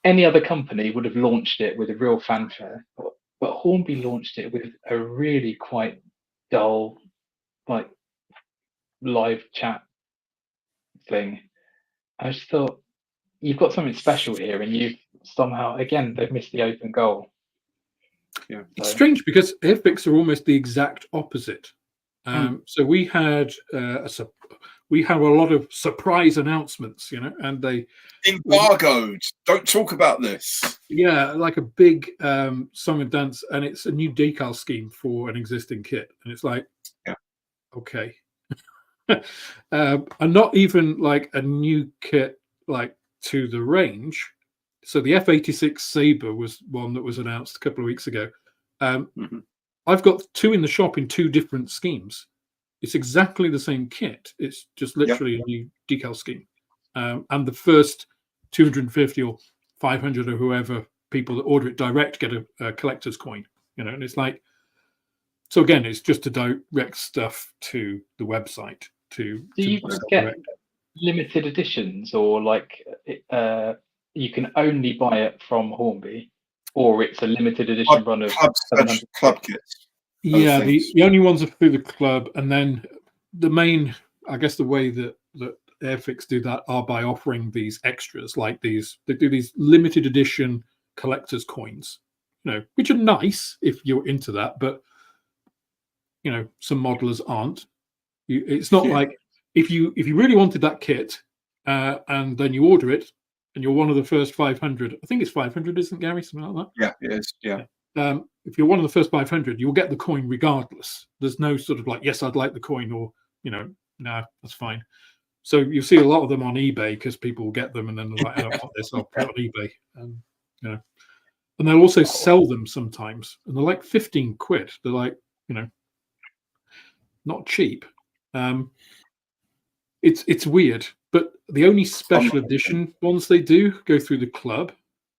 Speaker 3: Any other company would have launched it with a real fanfare, but Hornby launched it with a really quite dull, like, live chat thing. I just thought, you've got something special here, and you've somehow, again, they've missed the open goal.
Speaker 1: Yeah, it's strange because Airfix are almost the exact opposite. So we had a lot of surprise announcements, and they
Speaker 2: embargoed. Don't talk about this.
Speaker 1: Yeah, like a big song and dance, and it's a new decal scheme for an existing kit, and it's like, okay, and not even like a new kit like to the range. So the F86 Sabre was one that was announced a couple of weeks ago. I've got two in the shop in two different schemes. It's exactly the same kit. It's just literally a new decal scheme. And the first 250 or 500 or whoever people that order it direct get a collector's coin, and it's like, so again, it's just to direct stuff to the website. Do you
Speaker 3: get limited editions, or like you can only buy it from Hornby, or it's a limited edition run of
Speaker 2: club kits?
Speaker 1: Yeah, the only ones are through the club, and then the main, I guess, the way that Airfix do that are by offering these extras, like these. They do these limited edition collector's coins, which are nice if you're into that, but some modelers aren't. It's not like if you really wanted that kit, and then you order it, and you're one of the first 500. I think it's 500, isn't it, Gary? Something like that.
Speaker 2: Yeah, it is. Yeah.
Speaker 1: If you're one of the first 500, you'll get the coin regardless. There's no sort of like, yes, I'd like the coin, or no, that's fine. So you see a lot of them on eBay because people will get them and then they're like, I don't want this, I'll put it on eBay. And they'll also sell them sometimes, and they're like 15 quid. They're like, not cheap. It's weird, but the only special edition ones they do go through the club,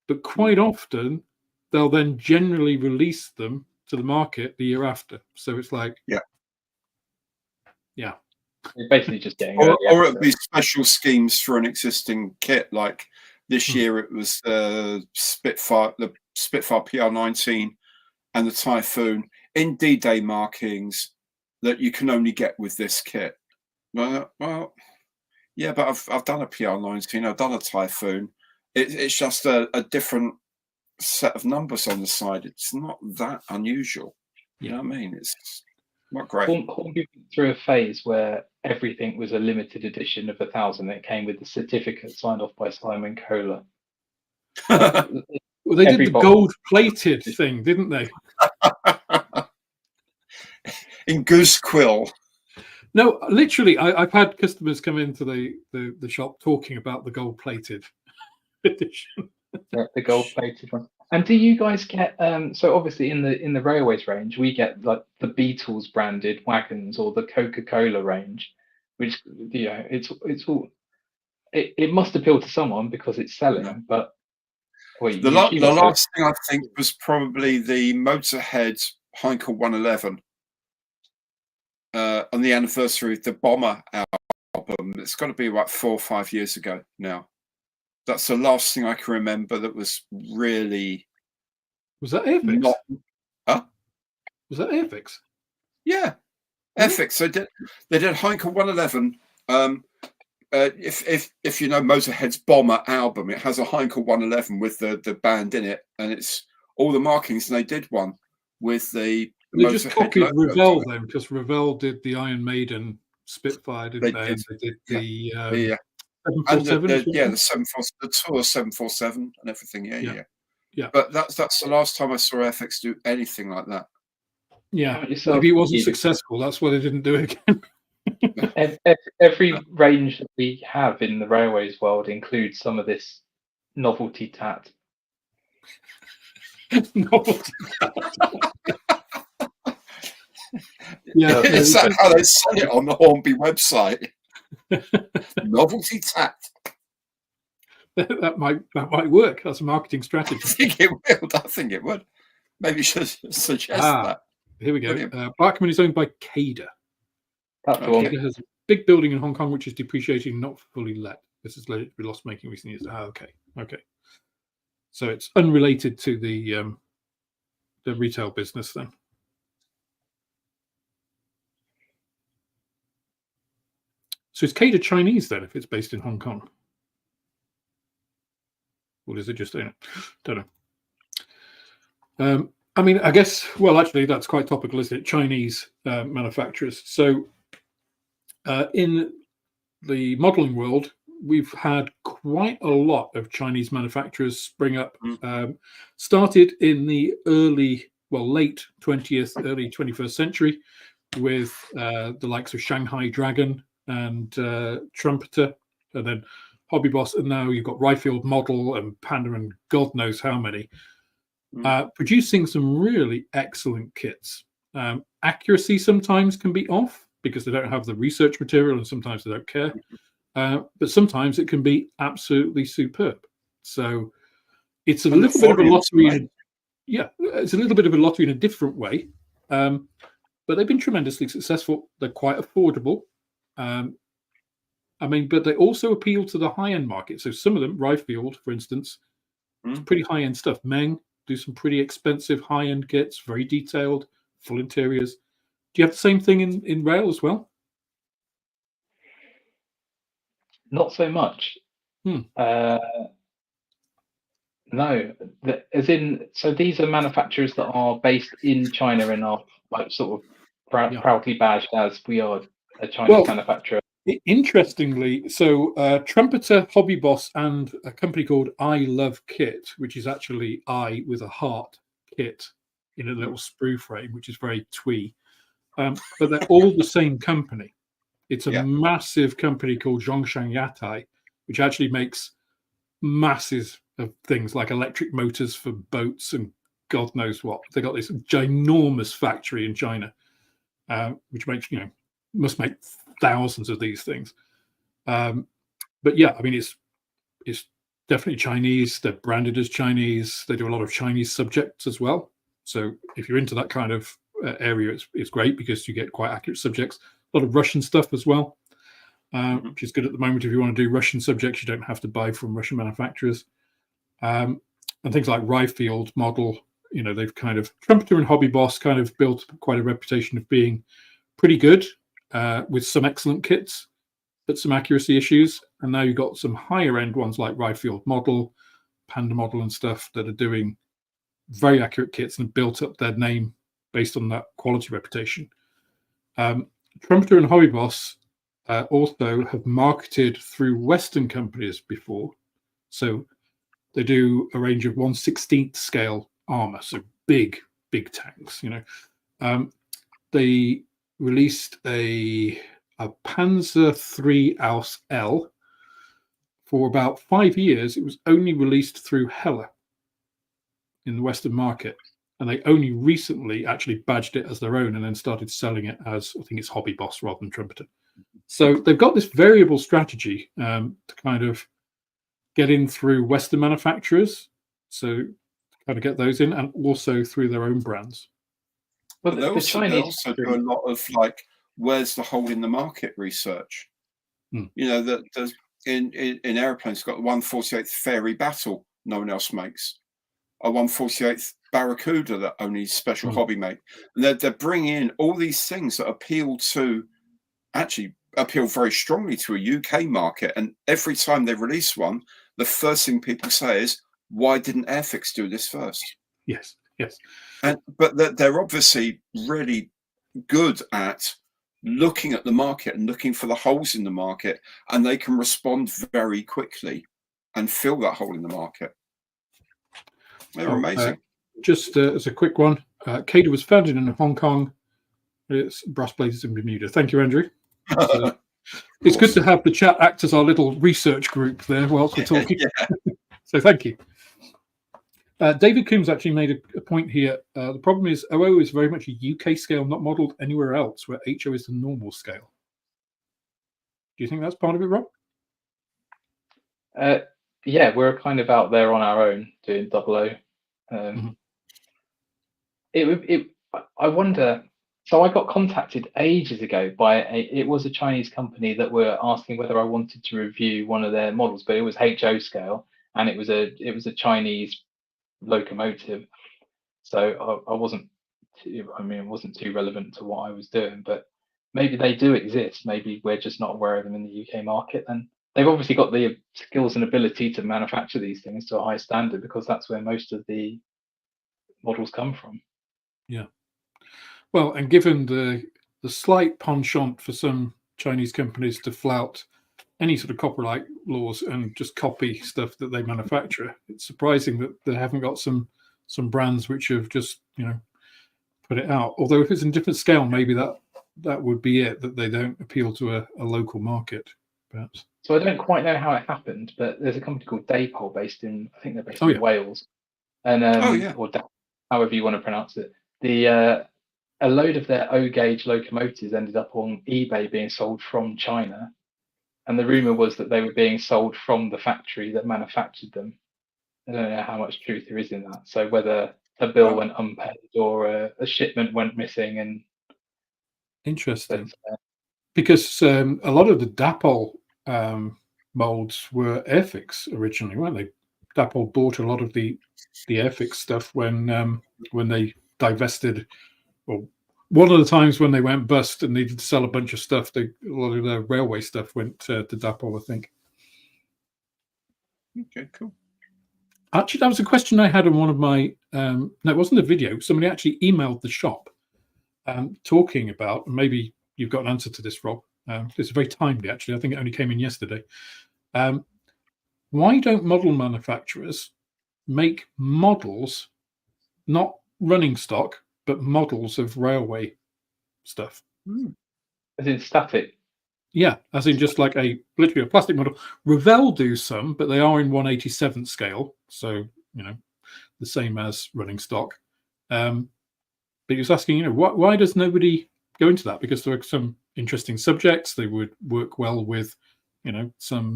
Speaker 1: but quite often they'll then generally release them to the market the year after. So it's like, yeah.
Speaker 3: You're basically just getting,
Speaker 2: or it'll be special schemes for an existing kit. Like this year, it was the Spitfire PR19 and the Typhoon in D-Day markings that you can only get with this kit. Well, yeah, but I've done a PR19, I've done a Typhoon. It's just a different set of numbers on the side. It's not that unusual. You know what I mean? It's not great.
Speaker 3: Hornby went through a phase where everything was a limited edition of 1,000. It came with the certificate signed off by Simon Kohler.
Speaker 1: Well, they did the gold-plated thing, didn't they?
Speaker 2: In goose quill.
Speaker 1: No, literally, I've had customers come into the shop talking about the gold-plated edition.
Speaker 3: The gold-plated one. And do you guys get so obviously in the railways range we get like the Beatles branded wagons or the Coca-Cola range, which it's all it must appeal to someone because it's selling,
Speaker 2: Yeah.
Speaker 3: but well,
Speaker 2: The last thing I think was probably the Motorhead Heinkel 111 on the anniversary of the Bomber album. It's got to be about 4 or 5 years ago now. That's the last thing I can remember that was really.
Speaker 1: Was that airfix? Was that airfix?
Speaker 2: Yeah,
Speaker 1: Really?
Speaker 2: airfix. They did Heinkel 111. If you know Motorhead's Bomber album, it has a Heinkel 111 with the band in it, and it's all the markings. And they did one with the
Speaker 1: They just
Speaker 2: Motorhead
Speaker 1: copied
Speaker 2: logo
Speaker 1: Revell
Speaker 2: on it.
Speaker 1: then, because Revell did the Iron Maiden Spitfire, didn't they? And they did the 747.
Speaker 2: And the 747, the tour 747 and everything.
Speaker 1: Yeah.
Speaker 2: But that's the last time I saw FX do anything like that.
Speaker 1: Yeah, maybe it wasn't successful. That's why they didn't do it again.
Speaker 3: Every range that we have in the railways world includes some of this novelty tat.
Speaker 1: Novelty tat. Yeah,
Speaker 2: is that how they sell it on the Hornby website? Novelty tat.
Speaker 1: That might work. That's a marketing strategy.
Speaker 2: I think it would. Maybe you should suggest that.
Speaker 1: Here we go. Blackman is owned by Cada. Cada has a big building in Hong Kong which is depreciating, not fully let. This has led it to be loss making recent years. Okay. So it's unrelated to the retail business then. So is Cada Chinese then if it's based in Hong Kong? Or is it just in it? Don't know. I mean, I guess, well, actually, that's quite topical, isn't it? Chinese manufacturers. So in the modeling world, we've had quite a lot of Chinese manufacturers spring up. Started in the late 20th, early 21st century with the likes of Shanghai Dragon and Trumpeter, and then Hobby Boss, and now you've got Ryfield Model and Panda and God knows how many, producing some really excellent kits. Accuracy sometimes can be off because they don't have the research material and sometimes they don't care. But sometimes it can be absolutely superb. So it's a little bit of a lottery. It's a little bit of a lottery in a different way. But they've been tremendously successful. They're quite affordable. But they also appeal to the high-end market. So some of them, Ryfield, for instance, it's pretty high-end stuff. Meng do some pretty expensive high-end kits, very detailed, full interiors. Do you have the same thing in rail as well?
Speaker 3: Not so much. No, as in, so these are manufacturers that are based in China and are like sort of proudly badged as we are a Chinese manufacturer.
Speaker 1: Interestingly, so Trumpeter, Hobby Boss, and a company called I Love Kit, which is actually I with a heart kit in a little sprue frame, which is very twee. But they're all the same company. It's a massive company called Zhongshan Yatai, which actually makes masses of things like electric motors for boats and God knows what. They got this ginormous factory in China, which makes, must make thousands of these things. But yeah, I mean, it's definitely Chinese. They're branded as Chinese. They do a lot of Chinese subjects as well. So if you're into that kind of area, it's great because you get quite accurate subjects. A lot of Russian stuff as well, which is good at the moment. If you want to do Russian subjects, you don't have to buy from Russian manufacturers. And things like Ryfield Model, they've kind of, Trumpeter and Hobby Boss kind of built quite a reputation of being pretty good with some excellent kits, but some accuracy issues. And now you've got some higher end ones like Ryfield Model, Panda Model and stuff that are doing very accurate kits and built up their name based on that quality reputation. Trumpeter and Hobby Boss also have marketed through Western companies before. So they do a range of 1/16th scale armor, so big tanks. They released a a Panzer III Aus L. For about 5 years, it was only released through Hella in the Western market. And they only recently actually badged it as their own and then started selling it as, I think it's Hobby Boss rather than Trumpeter. So they've got this variable strategy to kind of get in through Western manufacturers. So kind of get those in, and also through their own brands.
Speaker 2: Well, they also do a lot of like, where's the hole in the market research. You know, that there's in airplanes, got the 148th Fairy Battle, no one else makes. A 148th Barracuda that only special hobby make. And they're bringing in all these things that appeal very strongly to a UK market. And every time they release one, the first thing people say is, why didn't Airfix do this first?
Speaker 1: Yes.
Speaker 2: But they're obviously really good at looking at the market and looking for the holes in the market, and they can respond very quickly and fill that hole in the market. They're amazing.
Speaker 1: Just as a quick one, CADA was founded in Hong Kong. It's brass blazes in Bermuda. Thank you, Andrew. It's good to have the chat act as our little research group there whilst we're talking. So thank you. David Coombs actually made a point here. The problem is OO is very much a UK scale, not modelled anywhere else, where HO is the normal scale. Do you think that's part of it, Rob?
Speaker 3: Yeah, we're kind of out there on our own doing 00. I wonder. So I got contacted ages ago by it was a Chinese company that were asking whether I wanted to review one of their models, but it was HO scale, and it was a Chinese locomotive. So I wasn't too relevant to what I was doing, but maybe they do exist. Maybe we're just not aware of them in the UK market. And they've obviously got the skills and ability to manufacture these things to a high standard, because that's where most of the models come from.
Speaker 1: Yeah. Well, and given the slight penchant for some Chinese companies to flout any sort of copyright laws and just copy stuff that they manufacture, it's surprising that they haven't got some brands which have just, put it out. Although if it's in different scale, maybe that would be it, that they don't appeal to a local market, perhaps.
Speaker 3: So I don't quite know how it happened, but there's a company called Dapol based in Wales, and or however you want to pronounce it. A load of their O-gauge locomotives ended up on eBay being sold from China, and the rumor was that they were being sold from the factory that manufactured them. I don't know how much truth there is in that. So whether a bill went unpaid or a shipment went missing. And
Speaker 1: interesting, because a lot of the Dapol molds were Airfix originally, weren't they? Dapol bought a lot of the Airfix stuff when they divested. Well, one of the times when they went bust and needed to sell a bunch of stuff, a lot of the railway stuff went to Dapol, I think.
Speaker 2: Okay, cool.
Speaker 1: Actually, that was a question I had on one of my. No, it wasn't a video. Somebody actually emailed the shop talking about. Maybe you've got an answer to this, Rob. It's very timely, actually. I think it only came in yesterday. Why don't model manufacturers make models, not running stock, but models of railway stuff?
Speaker 3: As in static?
Speaker 1: Yeah, as in just like literally a plastic model. Revell do some, but they are in 1/87th scale, so the same as running stock. But he was asking, why does nobody go into that? Because there are some interesting subjects. They would work well with, some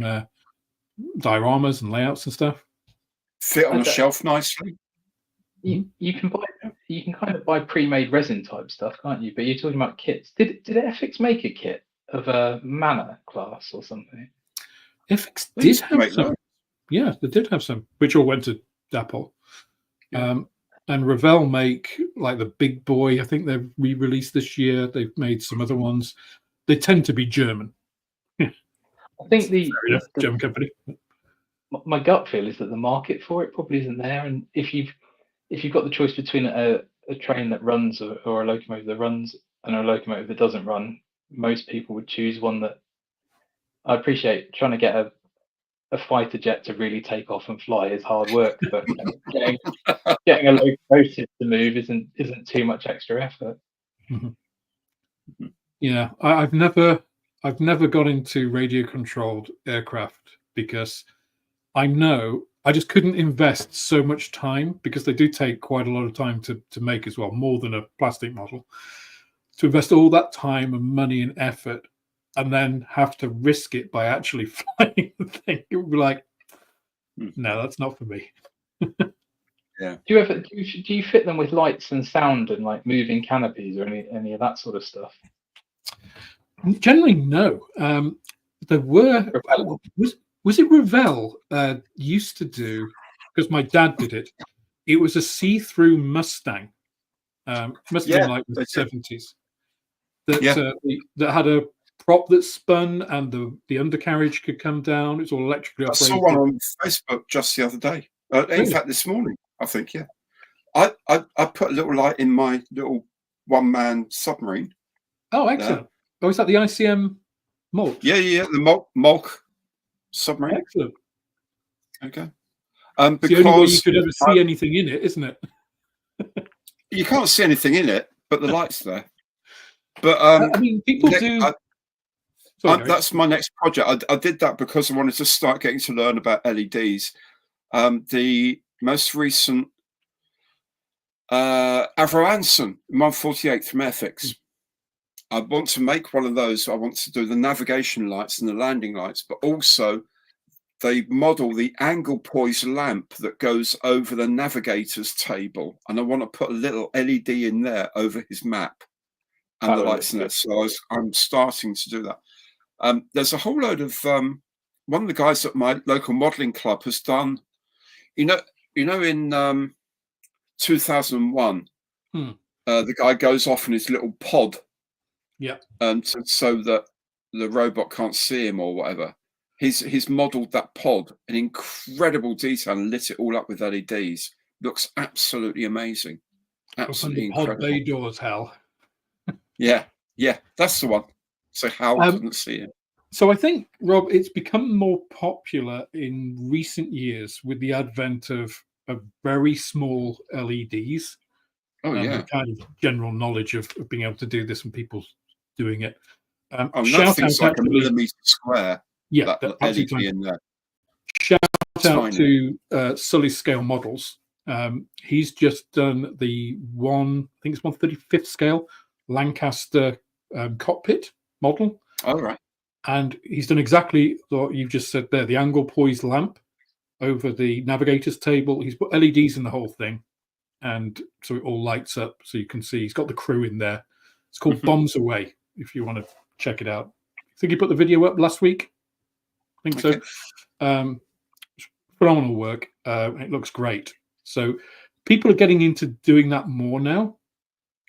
Speaker 1: dioramas and layouts and stuff.
Speaker 2: Fit on a shelf nicely.
Speaker 3: You can kind of buy pre-made resin type stuff, can't you? But you're talking about kits. Did Airfix make a kit of a Manor class or something?
Speaker 1: Airfix did have some. Yeah, they did have some, which all went to Dapol. Yeah. And Revell make like the Big Boy. I think they've re-released this year. They've made some other ones. They tend to be German.
Speaker 3: I think the
Speaker 1: German company.
Speaker 3: My gut feel is that the market for it probably isn't there. And if you've got the choice between a train that runs or a locomotive that runs and a locomotive that doesn't run, most people would choose one that. I appreciate trying to get a fighter jet to really take off and fly is hard work, but getting a locomotive to move isn't too much extra effort.
Speaker 1: Yeah, I've never I've never got into radio controlled aircraft because I know I just couldn't invest so much time, because they do take quite a lot of time to make as well, more than a plastic model. To invest all that time and money and effort and then have to risk it by actually flying the thing, it would be like, no, that's not for me.
Speaker 2: Yeah.
Speaker 3: Do you fit them with lights and sound and like moving canopies or any of that sort of stuff?
Speaker 1: Generally, no. There were was it Revell used to do, because my dad did it. It was a see-through Mustang. Must have been like the 70s. That had a prop that spun and the undercarriage could come down. It's all electrically operated.
Speaker 2: I saw one on Facebook just the other day. In fact, this morning, I think. Yeah, I put a little light in my little one-man submarine.
Speaker 1: Oh, excellent! Oh, is that the ICM Mulk?
Speaker 2: Yeah, the Mulk submarine.
Speaker 1: Excellent.
Speaker 2: Okay.
Speaker 1: It's the only way you could ever see anything in it, isn't it?
Speaker 2: You can't see anything in it, but the light's there. But
Speaker 1: I mean, people do.
Speaker 2: That's my next project. I did that because I wanted to start getting to learn about LEDs. The most recent Avro Anson 148 from Airfix. I want to make one of those. I want to do the navigation lights and the landing lights, but also they model the angle poise lamp that goes over the navigator's table, and I want to put a little LED in there over his map and the lights in there. So I'm starting to do that. There's a whole load of one of the guys at my local modelling club has done. In 2001, the guy goes off in his little pod.
Speaker 1: Yeah.
Speaker 2: So that the robot can't see him or whatever. He's modelled that pod in incredible detail and lit it all up with LEDs. Looks absolutely amazing. Absolutely incredible.
Speaker 1: Pod bay doors, Hal.
Speaker 2: Yeah, that's the one. So Hal couldn't see him.
Speaker 1: So I think, Rob, it's become more popular in recent years with the advent of very small LEDs.
Speaker 2: Oh, yeah.
Speaker 1: The kind of general knowledge of being able to do this and people doing it.
Speaker 2: Nothing's like a millimetre square.
Speaker 1: Yeah,
Speaker 2: that LED in there.
Speaker 1: Shout out to Sully Scale Models. He's just done the I think it's 1/35th scale Lancaster cockpit model.
Speaker 2: All right.
Speaker 1: And he's done exactly what you've just said there, the angle poise lamp over the navigator's table. He's put LEDs in the whole thing, and so it all lights up so you can see. He's got the crew in there. It's called Bombs Away, if you want to check it out. I think he put the video up last week. I think so. Phenomenal work. It looks great. So people are getting into doing that more now,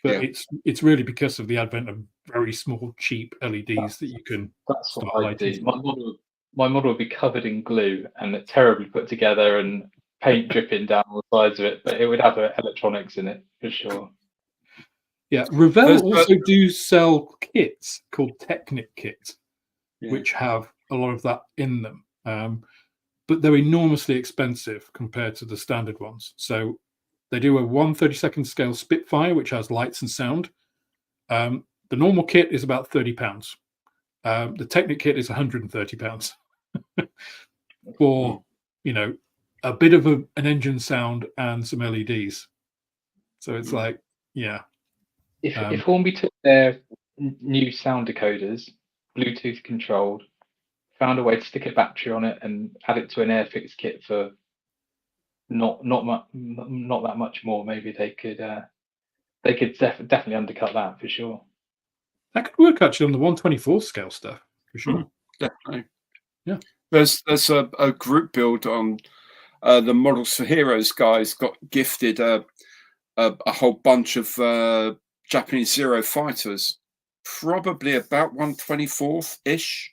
Speaker 1: but it's really because of the advent of very small, cheap LEDs that you can.
Speaker 3: That's what I do. My model would be covered in glue and terribly put together and paint dripping down all the sides of it, but it would have electronics in it for sure.
Speaker 1: Yeah, Revell also do sell kits called Technic kits, which have a lot of that in them, but they're enormously expensive compared to the standard ones. So they do a 1/32nd scale Spitfire, which has lights and sound. The normal kit is about £30. The Technic kit is £130 for a bit of an engine sound and some LEDs. So it's like,
Speaker 3: If Hornby took their new sound decoders, Bluetooth controlled, found a way to stick a battery on it and add it to an Airfix kit for not that much more, maybe they could definitely undercut that for sure.
Speaker 1: That could work actually on the 1/24 scale stuff for sure.
Speaker 2: Definitely.
Speaker 1: Yeah.
Speaker 2: There's a group build on the Models for Heroes guys got gifted a whole bunch of Japanese Zero fighters, probably about 1/24th ish.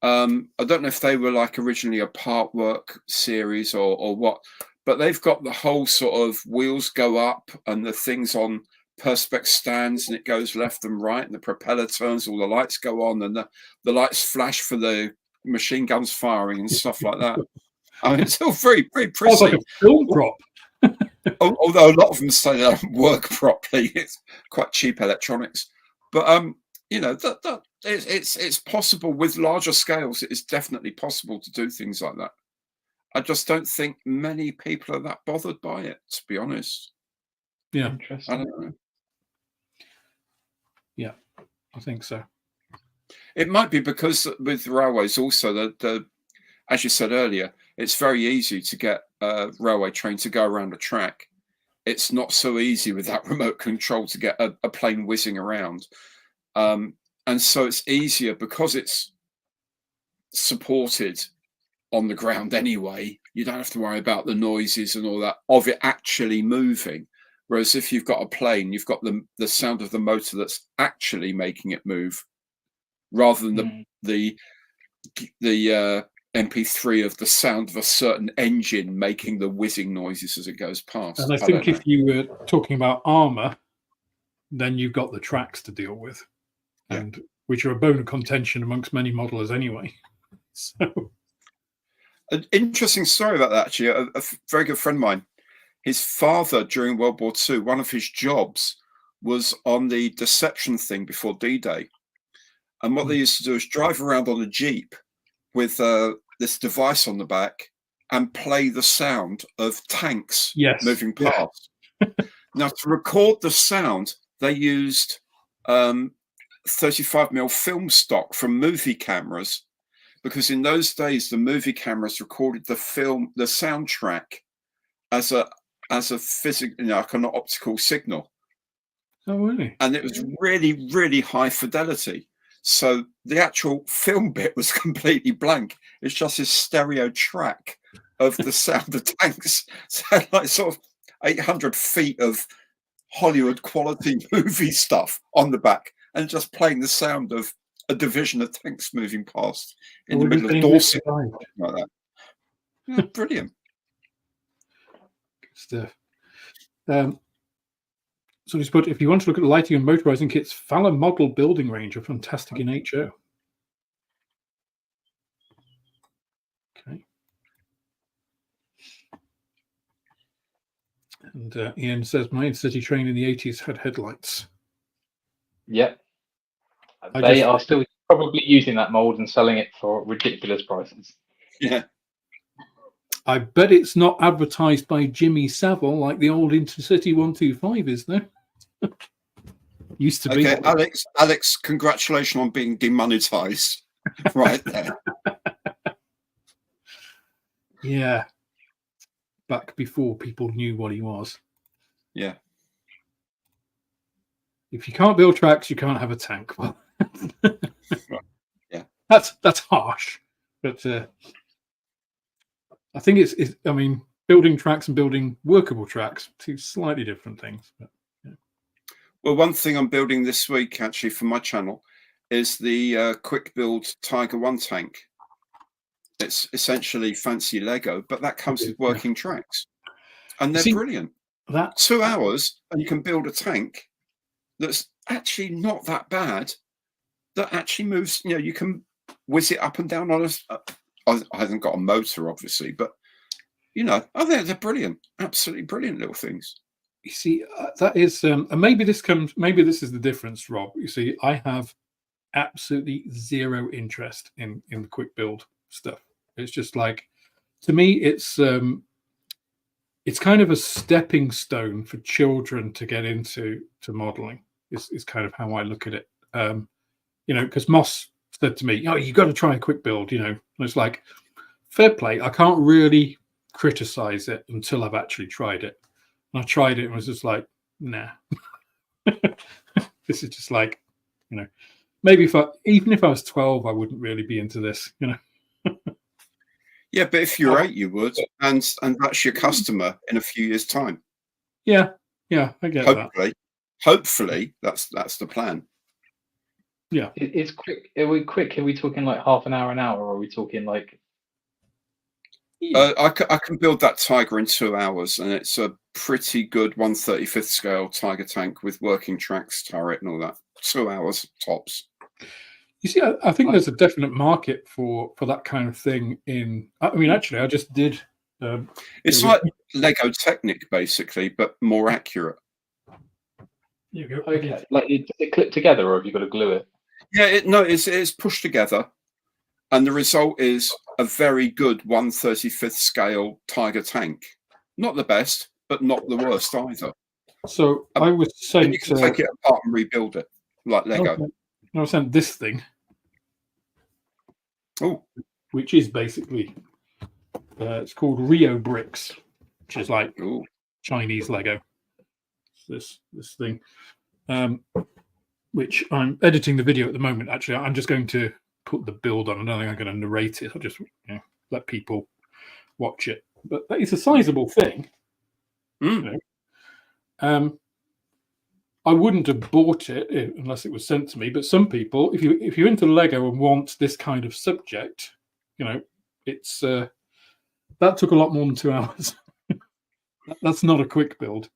Speaker 2: I don't know if they were like originally a part work series or what, but they've got the whole sort of wheels go up and the things on perspex stands and it goes left and right and the propeller turns, all the lights go on and the lights flash for the machine guns firing and stuff like that. I mean, it's all very, very pretty.
Speaker 1: It's like a film prop.
Speaker 2: Although a lot of them say they don't work properly, it's quite cheap electronics. But it's possible with larger scales. It is definitely possible to do things like that. I just don't think many people are that bothered by it, to be honest.
Speaker 1: Yeah,
Speaker 2: I
Speaker 3: Interesting.
Speaker 2: don't know.
Speaker 1: yeah, I think so.
Speaker 2: It might be because with railways also, the as you said earlier, it's very easy to get a railway train to go around a track. It's not so easy with that remote control to get a plane whizzing around. And so it's easier because it's supported on the ground anyway. You don't have to worry about the noises and all that of it actually moving. Whereas if you've got a plane, you've got the sound of the motor that's actually making it move, rather than the MP3 of the sound of a certain engine making the whizzing noises as it goes past.
Speaker 1: And I think if you were talking about armor, then you've got the tracks to deal with, and which are a bone of contention amongst many modelers anyway. So,
Speaker 2: an interesting story about that, actually. A very good friend of mine, his father during World War II, one of his jobs was on the deception thing before D-Day. And what they used to do is drive around on a Jeep with this device on the back and play the sound of tanks moving past. Now, to record the sound, they used 35mm film stock from movie cameras, because in those days, the movie cameras recorded the soundtrack as a physical, like an optical signal.
Speaker 1: Oh, really?
Speaker 2: And it was really, really high fidelity. So the actual film bit was completely blank. It's just this stereo track of the sound of tanks. So like sort of 800 feet of Hollywood quality movie stuff on the back, and just playing the sound of a division of tanks moving past in the middle of Dorset. Like that. Yeah, brilliant.
Speaker 1: Good stuff. So just put, if you want to look at the lighting and motorizing kits, Fowler Model Building Range are fantastic in HO. Okay. And Ian says, my city train in the 80s had headlights.
Speaker 3: Yep. They are still probably using that mold and selling it for ridiculous prices.
Speaker 2: Yeah.
Speaker 1: I bet it's not advertised by Jimmy Savile like the old Intercity 125 is, though. Used to be.
Speaker 2: Okay, Alex, congratulations on being demonetized right there.
Speaker 1: Yeah. Back before people knew what he was.
Speaker 2: Yeah.
Speaker 1: If you can't build tracks, you can't have a tank. Well,
Speaker 2: yeah.
Speaker 1: That's harsh. But I think it's I mean, building tracks and building workable tracks, two slightly different things. But, yeah.
Speaker 2: Well, one thing I'm building this week, actually, for my channel, is the quick build Tiger 1 tank. It's essentially fancy Lego, but that comes with working tracks. And they're brilliant. 2 hours, and you can build a tank that's actually not that bad, that actually moves, you know, you can whiz it up and down on I haven't got a motor, obviously, but, you know, they're brilliant. Absolutely brilliant little things.
Speaker 1: You see, that is, and maybe this is the difference, Rob. You see, I have absolutely zero interest in the quick build stuff. It's just like, to me, it's kind of a stepping stone for children to get into modeling. Is kind of how I look at it. You know, because Moss said to me, "Oh, you got to try a quick build." You know, and it's like, fair play. I can't really criticize it until I've actually tried it. And I tried it and was just like, nah. This is just like, you know, maybe even if I was 12, I wouldn't really be into this, you know.
Speaker 2: Yeah, but if you're 8, you would, and that's your customer in a few years' time.
Speaker 1: Yeah, I get that.
Speaker 2: Hopefully, that's the plan.
Speaker 3: Yeah, it's quick. Are we quick? Are we talking like half an hour, or are we talking like?
Speaker 2: Yeah. I can build that Tiger in 2 hours, and it's a pretty good 1/35 scale Tiger tank with working tracks, turret, and all that. 2 hours tops.
Speaker 1: You see, I think there's a definite market for that kind of thing. I mean, actually, I just did.
Speaker 2: It's like Lego Technic, basically, but more accurate.
Speaker 1: You go.
Speaker 3: Okay, like does it clip together, or have you got to glue it?
Speaker 2: Yeah, it's pushed together, and the result is a very good 1/35th scale Tiger tank. Not the best, but not the worst either.
Speaker 1: So I was
Speaker 2: And you
Speaker 1: sent.
Speaker 2: can take it apart and rebuild it like Lego.
Speaker 1: I was sent this thing, which is basically it's called Rio Bricks, which is like Chinese Lego. This thing, which I'm editing the video at the moment. Actually, I'm just going to put the build on. I don't think I'm going to narrate it. I'll just let people watch it. But it's a sizable thing. You know. I wouldn't have bought it unless it was sent to me. But some people, if you're into Lego and want this kind of subject, it's that took a lot more than 2 hours. That's not a quick build,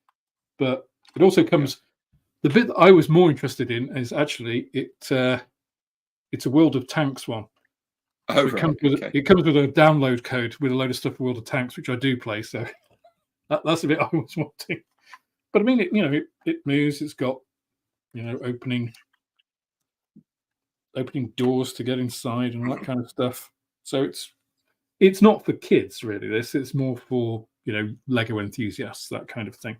Speaker 1: but it also comes. The bit that I was more interested in is actually it's a World of Tanks one.
Speaker 2: Oh,
Speaker 1: so it comes with a download code with a load of stuff for World of Tanks, which I do play. So that's a bit I was wanting. But I mean, it moves. It's got opening doors to get inside and all that kind of stuff. So it's not for kids really. It's more for Lego enthusiasts, that kind of thing.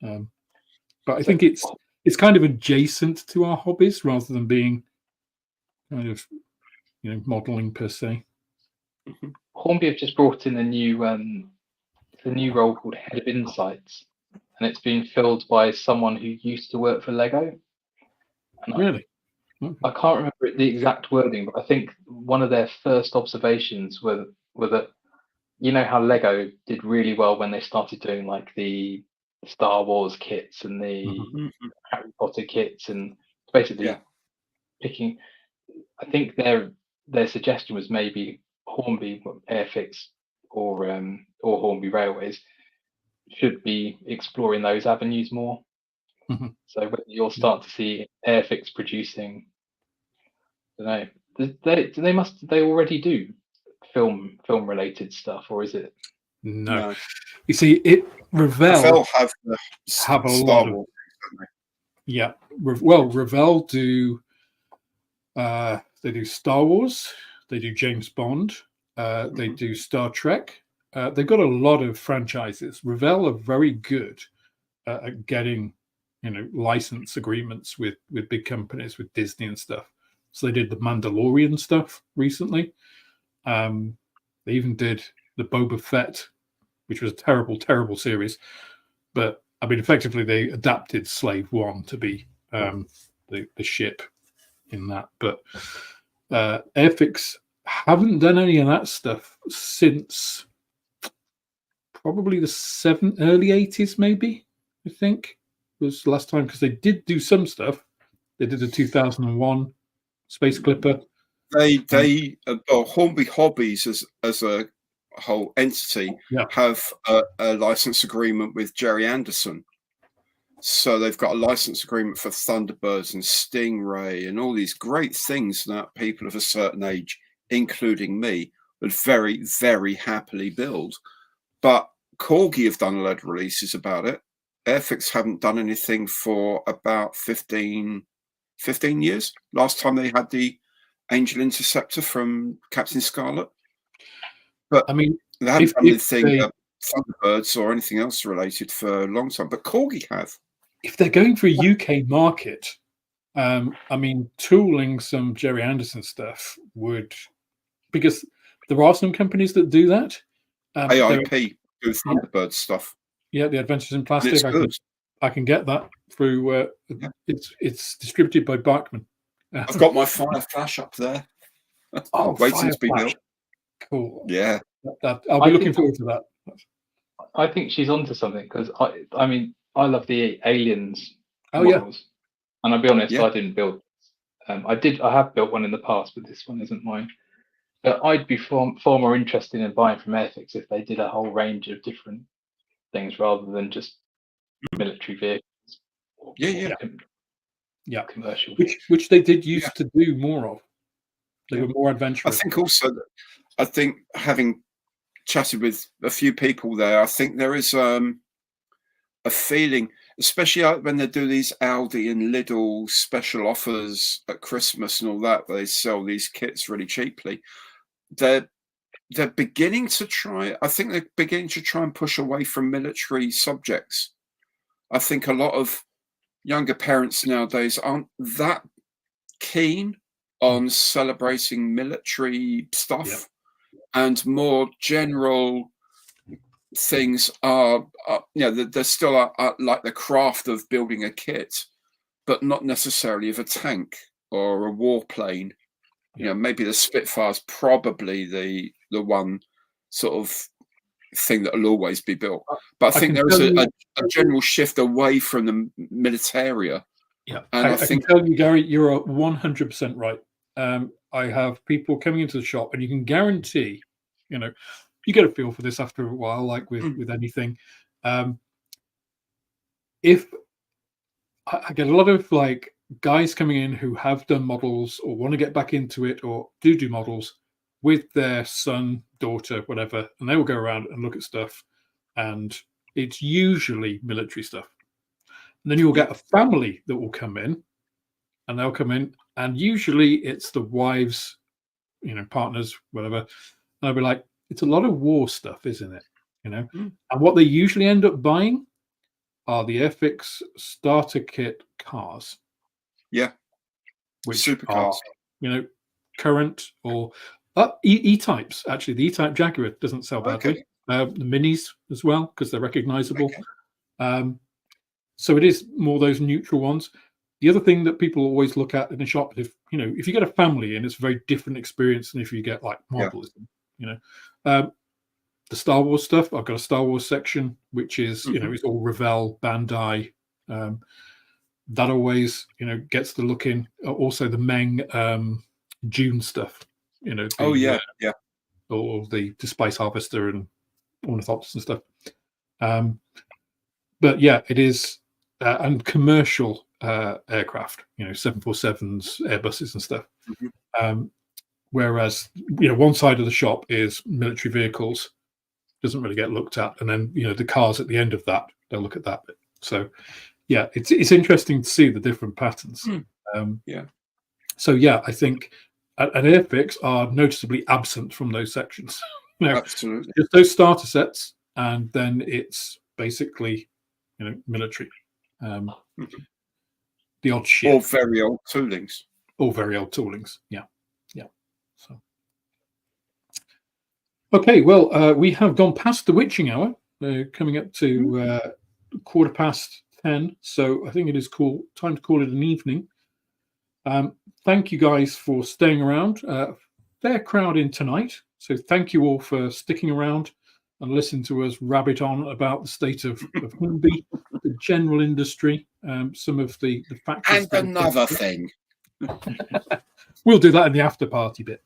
Speaker 1: But I think it's kind of adjacent to our hobbies rather than being kind of modeling per se.
Speaker 3: Hornby have just brought in a new role called Head of Insights, and it's been filled by someone who used to work for Lego. And
Speaker 1: really?
Speaker 3: I can't remember the exact wording, but I think one of their first observations were that how Lego did really well when they started doing like the Star Wars kits and the Harry Potter kits, and basically picking. I think their suggestion was maybe Hornby Airfix or Hornby Railways should be exploring those avenues more. So when you'll start to see Airfix producing, I don't know, they already do film related stuff, or is it?
Speaker 1: No. You see, Revell have a lot of. Yeah, Revell do. They do Star Wars. They do James Bond. They do Star Trek. They've got a lot of franchises. Revell are very good at getting, license agreements with big companies, with Disney and stuff. So they did the Mandalorian stuff recently. They even did the Boba Fett, which was a terrible, terrible series. But I mean, effectively, they adapted Slave One to be the ship in that. But Airfix haven't done any of that stuff since probably the early 80s, maybe, I think, was the last time, because they did do some stuff. They did a 2001 Space Clipper.
Speaker 2: Hornby Hobbies as a whole entity have a license agreement with Jerry Anderson. So they've got a license agreement for Thunderbirds and Stingray and all these great things that people of a certain age, including me, would very, very happily build. But Corgi have done a load of releases about it. Airfix haven't done anything for about 15 years. Last time they had the Angel Interceptor from Captain Scarlet. But
Speaker 1: I mean,
Speaker 2: they haven't done anything Thunderbirds or anything else related for a long time. But Corgi have.
Speaker 1: If they're going for a UK market, I mean, tooling some Jerry Anderson stuff would, because there are some companies that do that.
Speaker 2: AIP do Thunderbird stuff.
Speaker 1: Yeah, the Adventures in Plastic. I can get that through. It's distributed by Bachman.
Speaker 2: I've got my Fire Flash up there. Waiting to be built.
Speaker 1: Cool.
Speaker 2: Yeah,
Speaker 1: I'll be looking forward to that.
Speaker 3: I think she's onto something, because I mean, I love the Aliens
Speaker 1: models,
Speaker 3: and I'll be honest, I didn't build. I have built one in the past, but this one isn't mine. But I'd be far more interested in buying from Airfix if they did a whole range of different things rather than just military vehicles. Commercial.
Speaker 1: Which they did used to do more of. They were more adventurous.
Speaker 2: I think having chatted with a few people there, I think there is a feeling, especially when they do these Aldi and Lidl special offers at Christmas and all that, where they sell these kits really cheaply. They're beginning to try. I think they're beginning to try and push away from military subjects. I think a lot of younger parents nowadays aren't that keen on celebrating military stuff, and more general things are there's still like the craft of building a kit, but not necessarily of a tank or a warplane. Maybe the Spitfire's probably the one sort of thing that will always be built, but I think there is a general shift away from the militaria.
Speaker 1: And I think, can tell you, Gary, you're 100% right. I have people coming into the shop, and you can guarantee, you get a feel for this after a while, like with anything. If I get a lot of like guys coming in who have done models or want to get back into it or do models with their son, daughter, whatever, and they will go around and look at stuff, and it's usually military stuff. And then you'll get a family that will come in, and they'll come in, and usually it's the wives, partners, whatever. And I'll be like, it's a lot of war stuff, isn't it? And what they usually end up buying are the airfix starter kit cars.
Speaker 2: Yeah.
Speaker 1: Which
Speaker 2: supercars.
Speaker 1: Are, current or E-types. Actually, the E-type Jaguar doesn't sell badly. The minis as well, because they're recognizable. So it is more those neutral ones. The other thing that people always look at in the shop, if you get a family in, it's a very different experience than if you get like Marvelism. The Star Wars stuff, I've got a Star Wars section, which is it's all Revell, Bandai. That always gets the look in. Also the Meng Dune stuff. Or the Spice Harvester and Ornithopters and stuff. But yeah, it is. And commercial aircraft, 747s, Airbuses and stuff. Whereas, one side of the shop is military vehicles, doesn't really get looked at. And then, the cars at the end of that, they'll look at that bit. So, yeah, it's interesting to see the different patterns. So, yeah, I think an Airfix are noticeably absent from those sections.
Speaker 2: Absolutely.
Speaker 1: Just those starter sets, and then it's basically, military. The odd shit.
Speaker 2: Or very old toolings.
Speaker 1: Yeah. So, okay, well, we have gone past the witching hour, coming up to 10:15. So I think it is time to call it an evening. Thank you guys for staying around. Fair crowd in tonight. So thank you all for sticking around and listen to us rabbit on about the state of Hornby, the general industry, some of the factors.
Speaker 2: And another thing.
Speaker 1: We'll do that in the after party bit.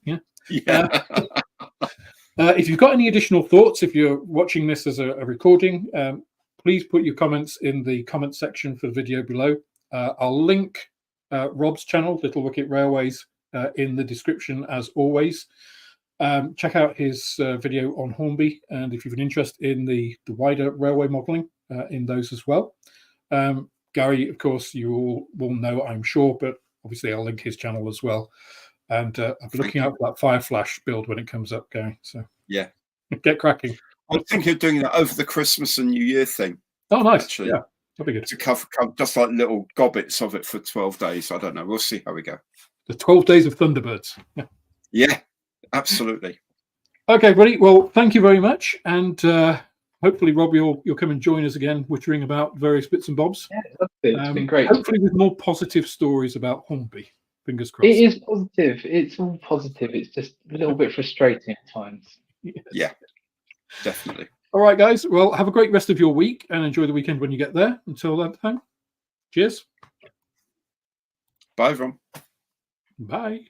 Speaker 1: If you've got any additional thoughts, if you're watching this as a recording, please put your comments in the comment section for the video below. I'll link Rob's channel, Little Wicket Railways, in the description as always. Check out his video on Hornby, and if you've an interest in the wider railway modelling, in those as well. Gary, of course, you all will know, I'm sure, but obviously I'll link his channel as well. And I'll be looking out for that Fireflash build when it comes up, Gary. So
Speaker 2: yeah,
Speaker 1: get cracking.
Speaker 2: I'm thinking of doing that over the Christmas and New Year thing.
Speaker 1: Oh, nice.
Speaker 2: Actually,
Speaker 1: yeah, that'd be good.
Speaker 2: To cover just like little gobbets of it for 12 days. I don't know. We'll see how we go.
Speaker 1: The 12 days of Thunderbirds.
Speaker 2: Yeah, absolutely.
Speaker 1: Okay, buddy. Well, thank you very much, and hopefully, Rob, you'll come and join us again, wittering about various bits and bobs.
Speaker 3: Yeah, it's been great.
Speaker 1: Hopefully, with more positive stories about Hornby. Fingers crossed.
Speaker 3: It is positive. It's all positive. It's just a little bit frustrating at times.
Speaker 1: Yes.
Speaker 2: Yeah, definitely.
Speaker 1: All right, guys. Well, have a great rest of your week and enjoy the weekend when you get there. Until that time, cheers.
Speaker 2: Bye, everyone.
Speaker 1: Bye.